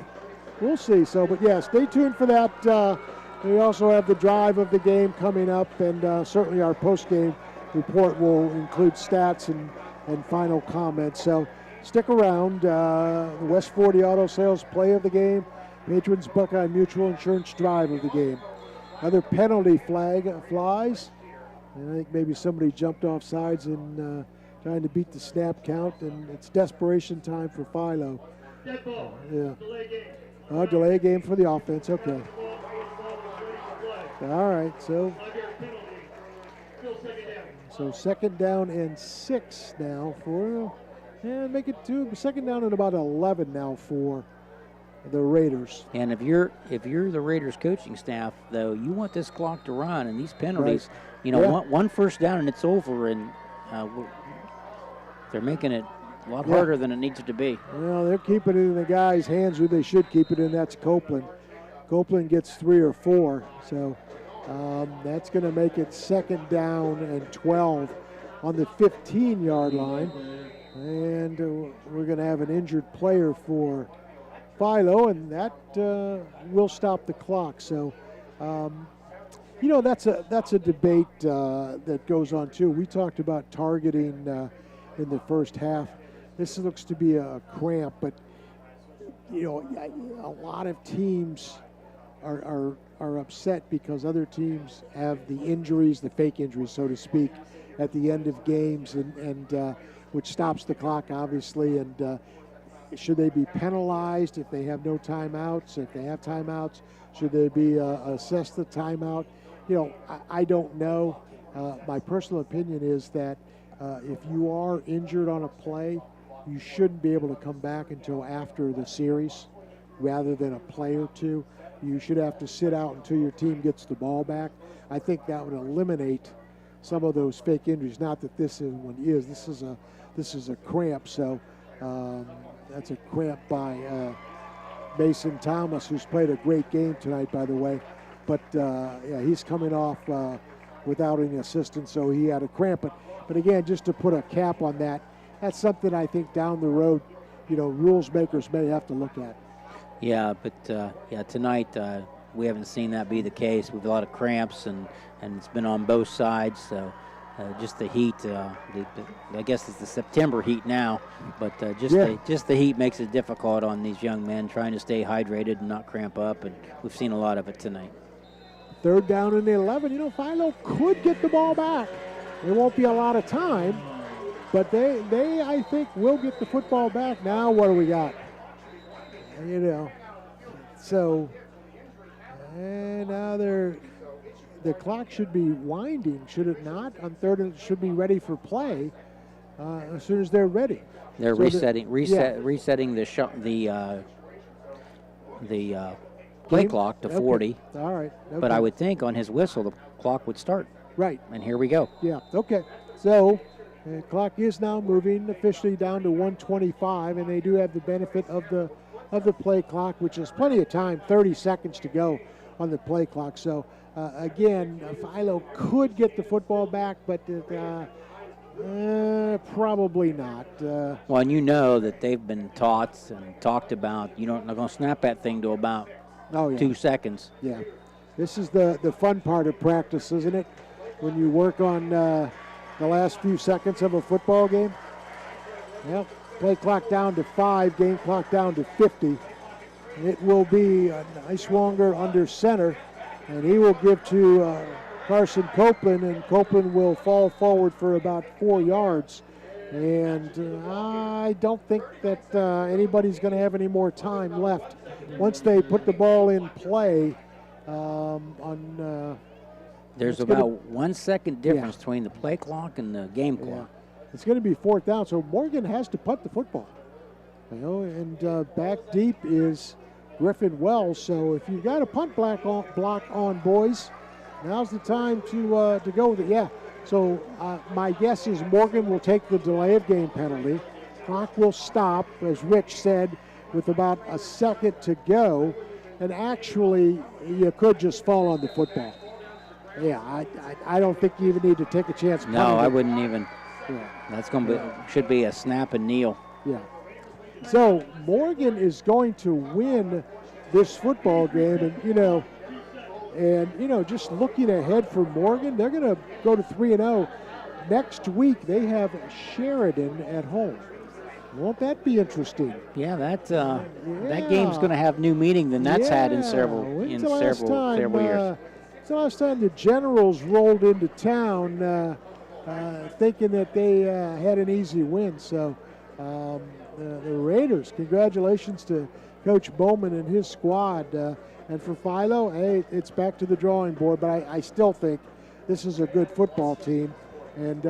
We'll see. So, but yeah, stay tuned for that. We also have the drive of the game coming up, and certainly our post-game report will include stats and final comments. So stick around. The West 40 Auto Sales Play of the game, Patrons Buckeye Mutual Insurance Drive of the game. Another penalty flag flies, and I think maybe somebody jumped off sides and trying to beat the snap count, and it's desperation time for Philo. Yeah. Delay game for the offense. Okay. All right, so second down and 6 now make it to second down and about 11 now for the Raiders. And if you're the Raiders coaching staff, though, you want this clock to run, and these penalties, one first down and it's over, and they're making it a lot harder than it needs to be. Well, they're keeping it in the guy's hands who they should keep it in. That's Copeland. Copeland gets 3 or 4, so that's going to make it second down and 12 on the 15-yard line. And we're going to have an injured player for Philo, and that will stop the clock. So That's a debate that goes on too. We talked about targeting in the first half. This looks to be a cramp, but a lot of teams are upset because other teams have the injuries, the fake injuries, so to speak, at the end of games, and which stops the clock, obviously. And should they be penalized if they have no timeouts? If they have timeouts, should they be assessed the timeout? I don't know. My personal opinion is that if you are injured on a play, you shouldn't be able to come back until after the series rather than a play or two. You should have to sit out until your team gets the ball back. I think that would eliminate some of those fake injuries. Not that this is one is. This is a cramp. So that's a cramp by Mason Thomas, who's played a great game tonight, by the way. But he's coming off without any assistance, so he had a cramp. But again, just to put a cap on that, that's something I think down the road, rules makers may have to look at. Yeah, but tonight we haven't seen that be the case. We've a lot of cramps, and it's been on both sides. So just the heat, I guess it's the September heat now, but just the heat makes it difficult on these young men trying to stay hydrated and not cramp up, and we've seen a lot of it tonight. 3rd down and 11. Philo could get the ball back. There won't be a lot of time, but they I think, will get the football back. Now what do we got? So and now the clock should be winding, should it not? On 3rd, it should be ready for play as soon as they're ready. They're so resetting the play clock to 40. All right. Okay. But I would think on his whistle the clock would start. Right. And here we go. Yeah. Okay. So the clock is now moving officially down to 1:25, and they do have the benefit of the play clock, which is plenty of time, 30 seconds to go on the play clock. So again, Philo could get the football back, but probably not. Well, and that they've been taught and talked about, they're going to snap that thing to about 2 seconds. Yeah. This is the fun part of practice, isn't it? When you work on the last few seconds of a football game. Yep. Play clock down to 5, game clock down to 50. It will be a nice Wonger under center, and he will give to Carson Copeland, and Copeland will fall forward for about 4 yards. And I don't think that anybody's going to have any more time left. Once they put the ball in play there's about 1 second difference between the play clock and the game clock. It's going to be 4th down, so Morgan has to punt the football. And back deep is Griffin Wells. So if you got a punt block on, boys, now's the time to go with it. Yeah. So my guess is Morgan will take the delay of game penalty. Clock will stop, as Rich said, with about a second to go. And actually, you could just fall on the football. Yeah, I don't think you even need to take a chance. No, I wouldn't even. Yeah. That's going to should be a snap and kneel. Yeah. So Morgan is going to win this football game, and just looking ahead for Morgan, they're going to go to 3-0. Next week they have Sheridan at home. Won't that be interesting? Yeah, that game's going to have new meaning than that's had in several years. It's the last time the Generals rolled into town thinking that they had an easy win. So the Raiders, congratulations to Coach Bowman and his squad. And for Philo, hey, it's back to the drawing board. But I still think this is a good football team, and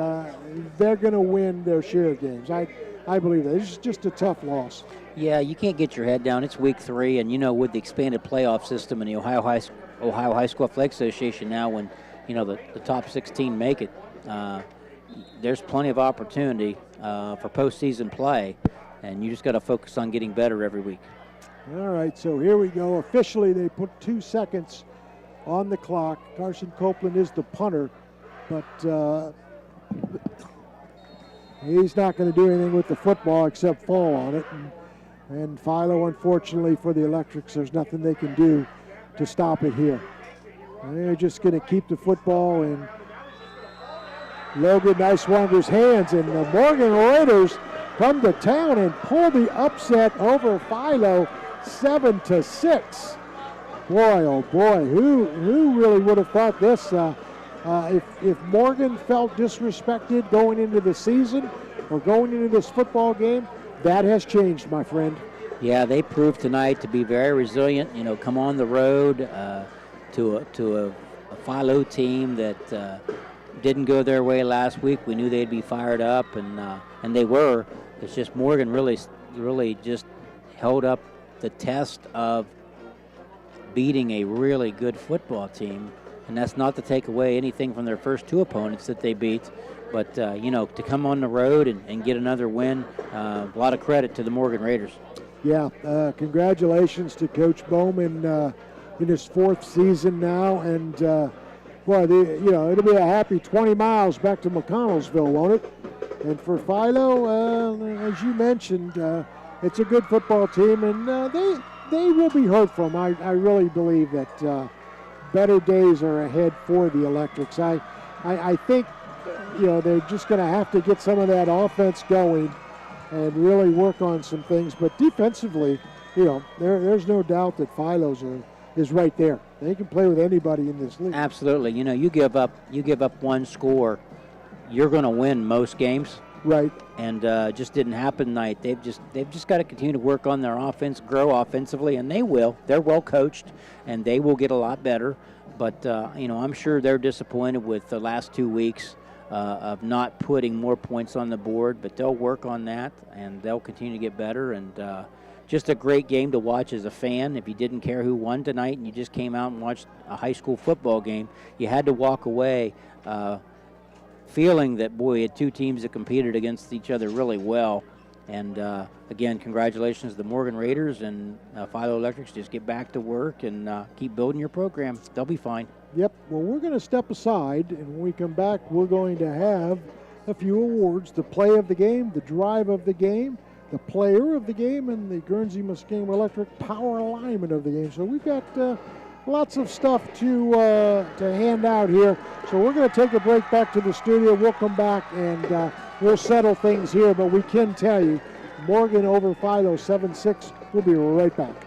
they're going to win their share of games. I believe that. It's just a tough loss. Yeah, you can't get your head down. It's week 3, and with the expanded playoff system in the Ohio High School Athletic Association now, when the top 16 make it, there's plenty of opportunity for postseason play, and you just got to focus on getting better every week. All right, so here we go. Officially, they put 2 seconds on the clock. Carson Copeland is the punter, but he's not going to do anything with the football except fall on it. And Philo, unfortunately for the Electrics, there's nothing they can do to stop it here. They're just going to keep the football in Logan Nicewanger's hands, and the Morgan Raiders come to town and pull the upset over Philo 7-6. Boy, oh boy, who really would have thought this? If Morgan felt disrespected going into the season or going into this football game, that has changed, my friend. Yeah, they proved tonight to be very resilient. Come on the road to a Philo team that didn't go their way last week. We knew they'd be fired up, and they were. It's just Morgan really just held up the test of beating a really good football team, and that's not to take away anything from their first two opponents that they beat. But, to come on the road and get another win, a lot of credit to the Morgan Raiders. Yeah, congratulations to Coach Bowman in his fourth season now. And, it'll be a happy 20 miles back to McConnellsville, won't it? And for Philo, as you mentioned, it's a good football team, and they will be heard from. I really believe that better days are ahead for the Electrics. I think, they're just going to have to get some of that offense going and really work on some things. But defensively, there's no doubt that Philo's is right there. They can play with anybody in this league. Absolutely. You give up one score, you're going to win most games. Right. And just didn't happen tonight. They've just got to continue to work on their offense, grow offensively, and they will. They're well coached, and they will get a lot better. But I'm sure they're disappointed with the last 2 weeks of not putting more points on the board. But they'll work on that, and they'll continue to get better. And just a great game to watch as a fan. If you didn't care who won tonight and you just came out and watched a high school football game, you had to walk away feeling that, boy, we had two teams that competed against each other really well. And, again, congratulations to the Morgan Raiders and Philo Electrics. Just get back to work and keep building your program. They'll be fine. Yep. Well, we're going to step aside, and when we come back, we're going to have a few awards: the play of the game, the drive of the game, the player of the game, and the Guernsey Muskingum Electric power alignment of the game. So we've got lots of stuff to hand out here. So we're going to take a break back to the studio. We'll come back and we'll settle things here. But we can tell you, Morgan over Philo 7-6. We'll be right back.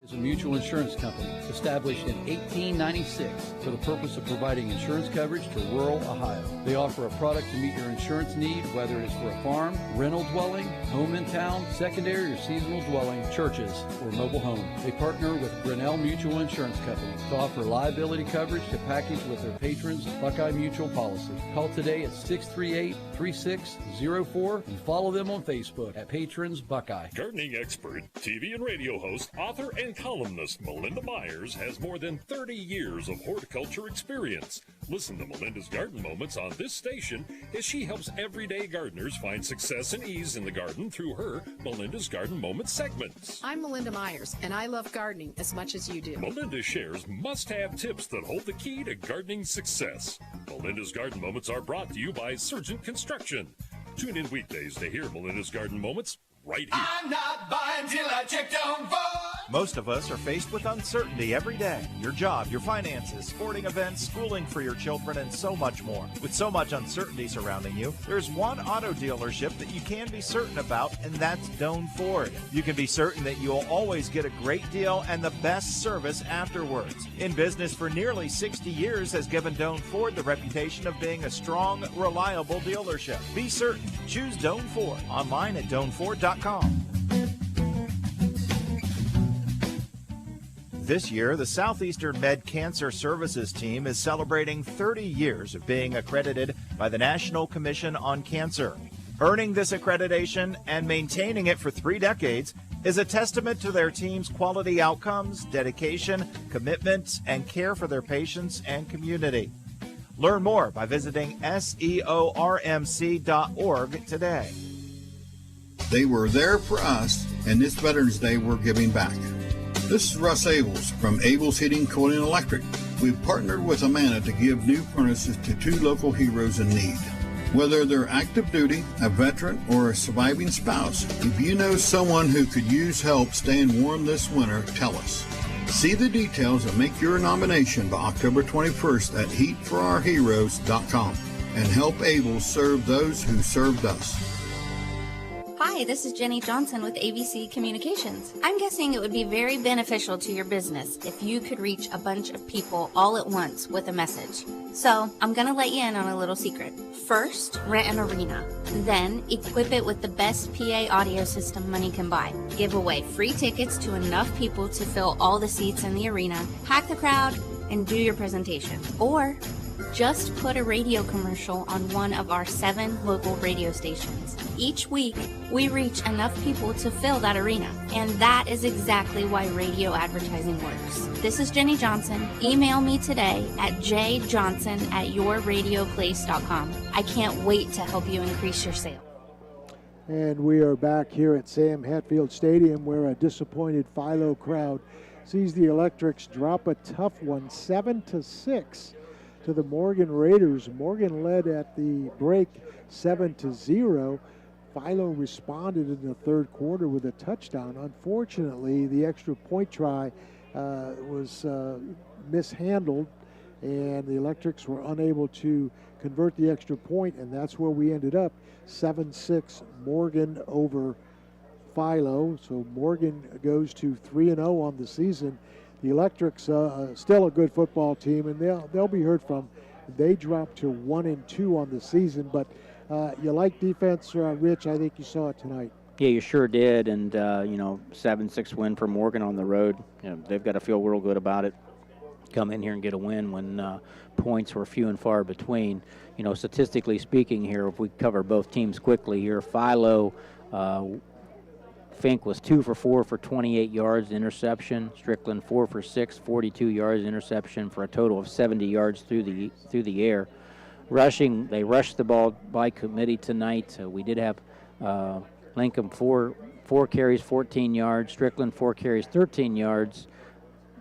is a mutual insurance company established in 1896 for the purpose of providing insurance coverage to rural Ohio. They offer a product to meet your insurance need, whether it is for a farm, rental dwelling, home in town, secondary or seasonal dwelling, churches, or mobile home. They partner with Grinnell Mutual Insurance Company to offer liability coverage to package with their patrons' Buckeye Mutual policy. Call today at 638-3604 and follow them on Facebook at Patrons Buckeye. Gardening expert, TV and radio host, author, and columnist Melinda Myers has more than 30 years of horticulture experience. Listen to Melinda's Garden Moments on this station as she helps everyday gardeners find success and ease in the garden through her Melinda's Garden Moments segments. I'm Melinda Myers, and I love gardening as much as you do. Melinda shares must-have tips that hold the key to gardening success. Melinda's Garden Moments are brought to you by Surgent Construction. Tune in weekdays to hear Melinda's Garden Moments right here. I'm not buying till I check on Ford. Most of us are faced with uncertainty every day. Your job, your finances, sporting events, schooling for your children, and so much more. With so much uncertainty surrounding you, there's one auto dealership that you can be certain about, and that's Doan Ford. You can be certain that you'll always get a great deal and the best service afterwards. In business for nearly 60 years has given Doan Ford the reputation of being a strong, reliable dealership. Be certain. Choose Doan Ford. Online at DoanFord.com. This year, the Southeastern Med Cancer Services team is celebrating 30 years of being accredited by the National Commission on Cancer. Earning this accreditation and maintaining it for 3 decades is a testament to their team's quality outcomes, dedication, commitment, and care for their patients and community. Learn more by visiting seormc.org today. They were there for us, and this Veterans Day we're giving back. This is Russ Abels from Abels Heating, Cooling, and Electric. We've partnered with Amana to give new furnaces to 2 local heroes in need. Whether they're active duty, a veteran, or a surviving spouse, if you know someone who could use help staying warm this winter, tell us. See the details and make your nomination by October 21st at heatforourheroes.com and help Able serve those who served us. Hi, this is Jenny Johnson with AVC Communications. I'm guessing it would be very beneficial to your business if you could reach a bunch of people all at once with a message. So, I'm going to let you in on a little secret. First, rent an arena. Then, equip it with the best PA audio system money can buy. Give away free tickets to enough people to fill all the seats in the arena, pack the crowd, and do your presentation. Or, just put a radio commercial on one of our 7 local radio stations. Each week, we reach enough people to fill that arena, and that is exactly why radio advertising works. This is Jenny Johnson. Email me today at jjohnson@yourradioplace.com. I can't wait to help you increase your sale. And we are back here at Sam Hatfield Stadium, where a disappointed Philo crowd sees the Electrics drop a tough one, 7-6. To the Morgan Raiders. Morgan led at the break 7-0. Philo responded in the third quarter with a touchdown. Unfortunately, the extra point try was mishandled, and the Electrics were unable to convert the extra point, and that's where we ended up, 7-6 Morgan over Philo. So Morgan goes to 3-0 on the season. The Electrics still a good football team, and they'll be heard from. They dropped to 1-2 on the season, but you like defense, Rich. I think you saw it tonight. Yeah, you sure did, and 7-6 win for Morgan on the road. They've got to feel real good about it. Come in here and get a win when points were few and far between. Statistically speaking here, if we cover both teams quickly here, Philo. Fink was 2 for 4 for 28 yards, interception. Strickland 4 for 6, 42 yards, interception for a total of 70 yards through the air. Rushing, they rushed the ball by committee tonight. We did have Lincoln 4 carries, 14 yards. Strickland 4 carries, 13 yards.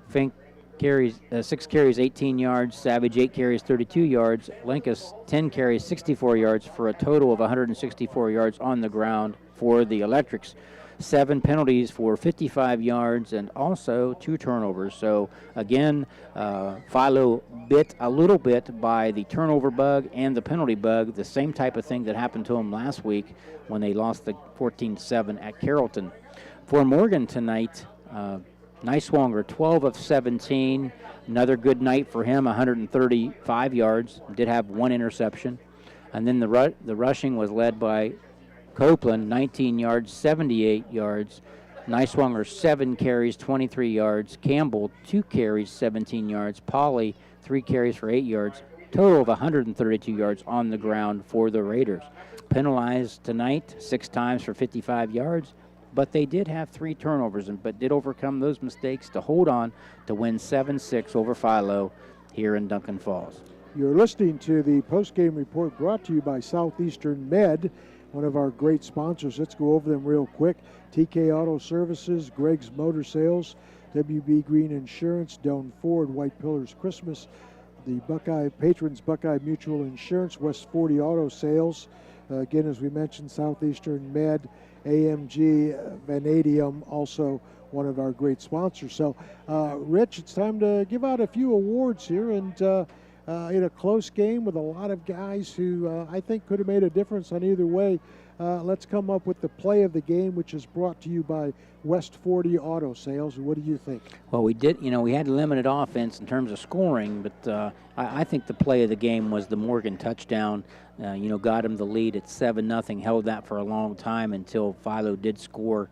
Fink carries 6 carries, 18 yards. Savage 8 carries, 32 yards. Linkus 10 carries, 64 yards for a total of 164 yards on the ground for the Electrics. 7 penalties for 55 yards and also 2 turnovers. So, again, Philo bit a little bit by the turnover bug and the penalty bug, the same type of thing that happened to them last week when they lost the 14-7 at Carrollton. For Morgan tonight, Niswonger, 12 of 17. Another good night for him, 135 yards. Did have 1 interception. And then the rushing was led by Copeland, 19 yards, 78 yards. Niswonger, 7 carries, 23 yards. Campbell, 2 carries, 17 yards. Pauly, 3 carries for 8 yards. Total of 132 yards on the ground for the Raiders. Penalized tonight 6 times for 55 yards, but they did have 3 turnovers, but did overcome those mistakes to hold on to win 7-6 over Philo here in Duncan Falls. You're listening to the postgame report brought to you by Southeastern Med, one of our great sponsors. Let's go over them real quick. TK Auto Services, Greg's Motor Sales, WB Green Insurance, Doan Ford, White Pillars Christmas, the Buckeye Patrons, Buckeye Mutual Insurance, West 40 Auto Sales. Again, as we mentioned, Southeastern Med, AMG, Vanadium, also one of our great sponsors. So, Rich, it's time to give out a few awards here, and in a close game with a lot of guys who I think could have made a difference on either way. Let's come up with the play of the game, which is brought to you by West 40 Auto Sales. What do you think? Well, we did, we had limited offense in terms of scoring, but I think the play of the game was the Morgan touchdown. Got him the lead at 7-0, held that for a long time until Philo did score.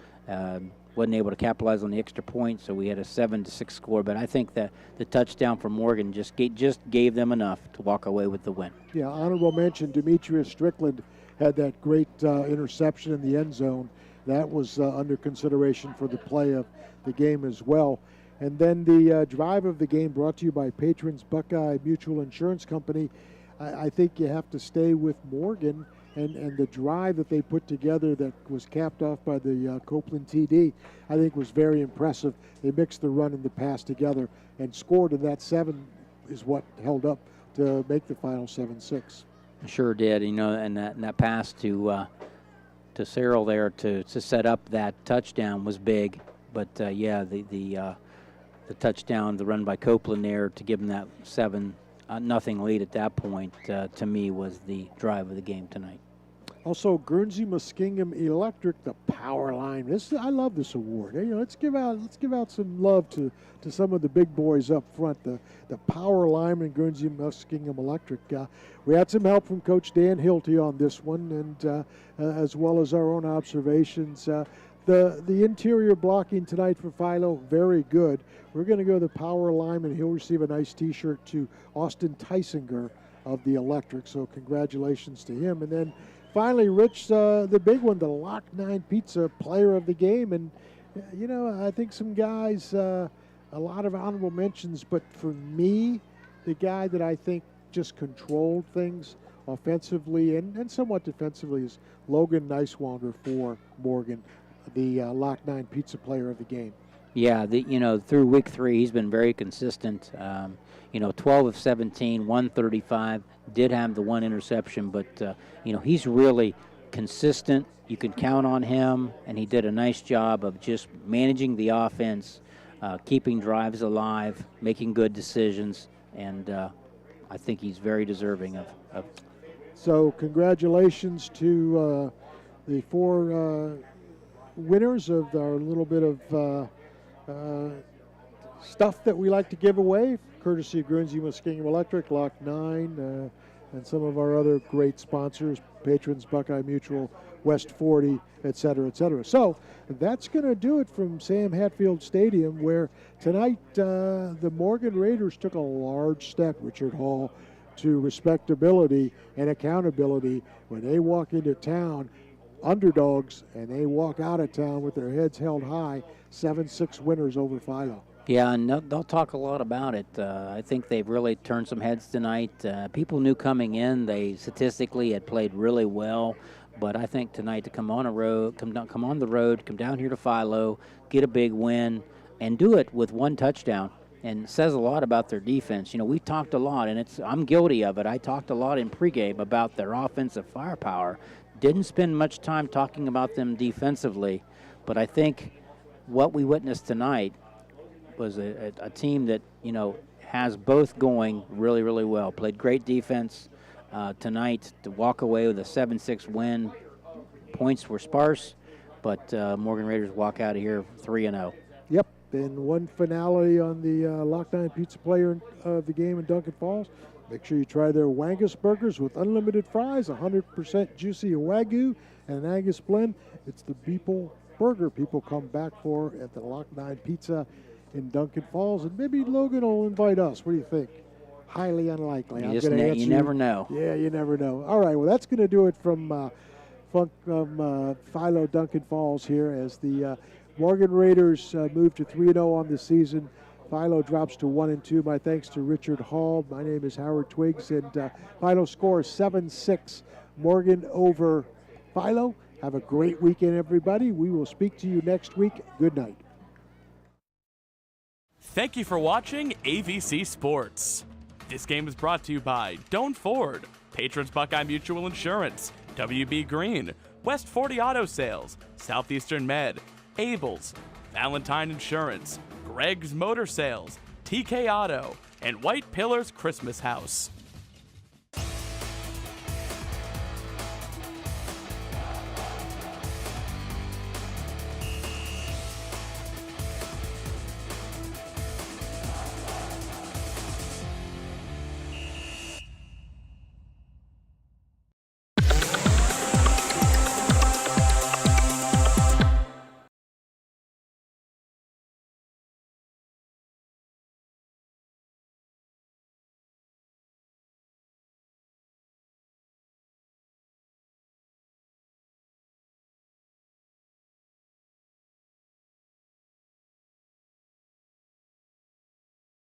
Wasn't able to capitalize on the extra point, so we had a 7-6 score. But I think that the touchdown for Morgan just gave them enough to walk away with the win. Yeah, honorable mention, Demetrius Strickland had that great interception in the end zone. That was under consideration for the play of the game as well. And then the drive of the game brought to you by Patrons Buckeye Mutual Insurance Company. I think you have to stay with Morgan and the drive that they put together that was capped off by the Copeland TD, I think was very impressive. They mixed the run and the pass together and scored, and that 7 is what held up to make the final 7-6. Sure did, and that pass to Cyril there to set up that touchdown was big. But the touchdown, the run by Copeland there to give him that 7-0 lead at that point, to me, was the drive of the game tonight. Also, Guernsey Muskingum Electric, the power line. I love this award. Let's give out some love to some of the big boys up front. The power lineman, Guernsey Muskingum Electric. We had some help from Coach Dan Hilty on this one, and as well as our own observations. The interior blocking tonight for Philo, very good. We're going to go to the power lineman. He'll receive a nice T-shirt to Austin Tysinger of the Electric. So congratulations to him. And then finally, Rich, the big one, the Lock 9 Pizza Player of the Game. And, I think some guys, a lot of honorable mentions, but for me, the guy that I think just controlled things offensively and somewhat defensively is Logan Neiswanger for Morgan, the Lock 9 Pizza Player of the Game. Yeah, through week 3, he's been very consistent. 12 of 17, 135, did have the one interception, but, he's really consistent. You can count on him, and he did a nice job of just managing the offense, keeping drives alive, making good decisions, and I think he's very deserving of. So congratulations to the 4 winners of our little bit of stuff that we like to give away, courtesy of Guernsey Muskingum Electric, Lock 9, and some of our other great sponsors, Patrons, Buckeye Mutual, West 40, et cetera, et cetera. So that's going to do it from Sam Hatfield Stadium, where tonight the Morgan Raiders took a large step, Richard Hall, to respectability and accountability when they walk into town underdogs, and they walk out of town with their heads held high, 7-6 winners over Philo. Yeah, and they'll talk a lot about it. I think they've really turned some heads tonight. People knew coming in they statistically had played really well, but I think tonight to come on the road, come down here to Philo, get a big win, and do it with 1 touchdown, and says a lot about their defense. We talked a lot, and I'm guilty of it. I talked a lot in pregame about their offensive firepower. Didn't spend much time talking about them defensively, but I think what we witnessed tonight was a team that, has both going really, really well. Played great defense tonight to walk away with a 7-6 win. Points were sparse, but Morgan Raiders walk out of here 3-0. Yep, and one finale on the Lock 9 Pizza Player of the Game in Duncan Falls. Make sure you try their Wangus burgers with unlimited fries, 100% juicy Wagyu, and an Angus blend. It's the people burger people come back for at the Lock 9 Pizza in Duncan Falls. And maybe Logan will invite us. What do you think? Highly unlikely. You never know. Yeah, you never know. All right, well, that's going to do it from Philo Duncan Falls here as the Morgan Raiders move to 3-0 on the season. Philo drops to 1-2. My thanks to Richard Hall. My name is Howard Twiggs, and Philo scores 7-6. Morgan over Philo. Have a great weekend, everybody. We will speak to you next week. Good night. Thank you for watching AVC Sports. This game is brought to you by Doan Ford, Patrons Buckeye Mutual Insurance, WB Green, West 40 Auto Sales, Southeastern Med, Abels, Valentine Insurance, Greg's Motor Sales, TK Auto, and White Pillars Christmas House.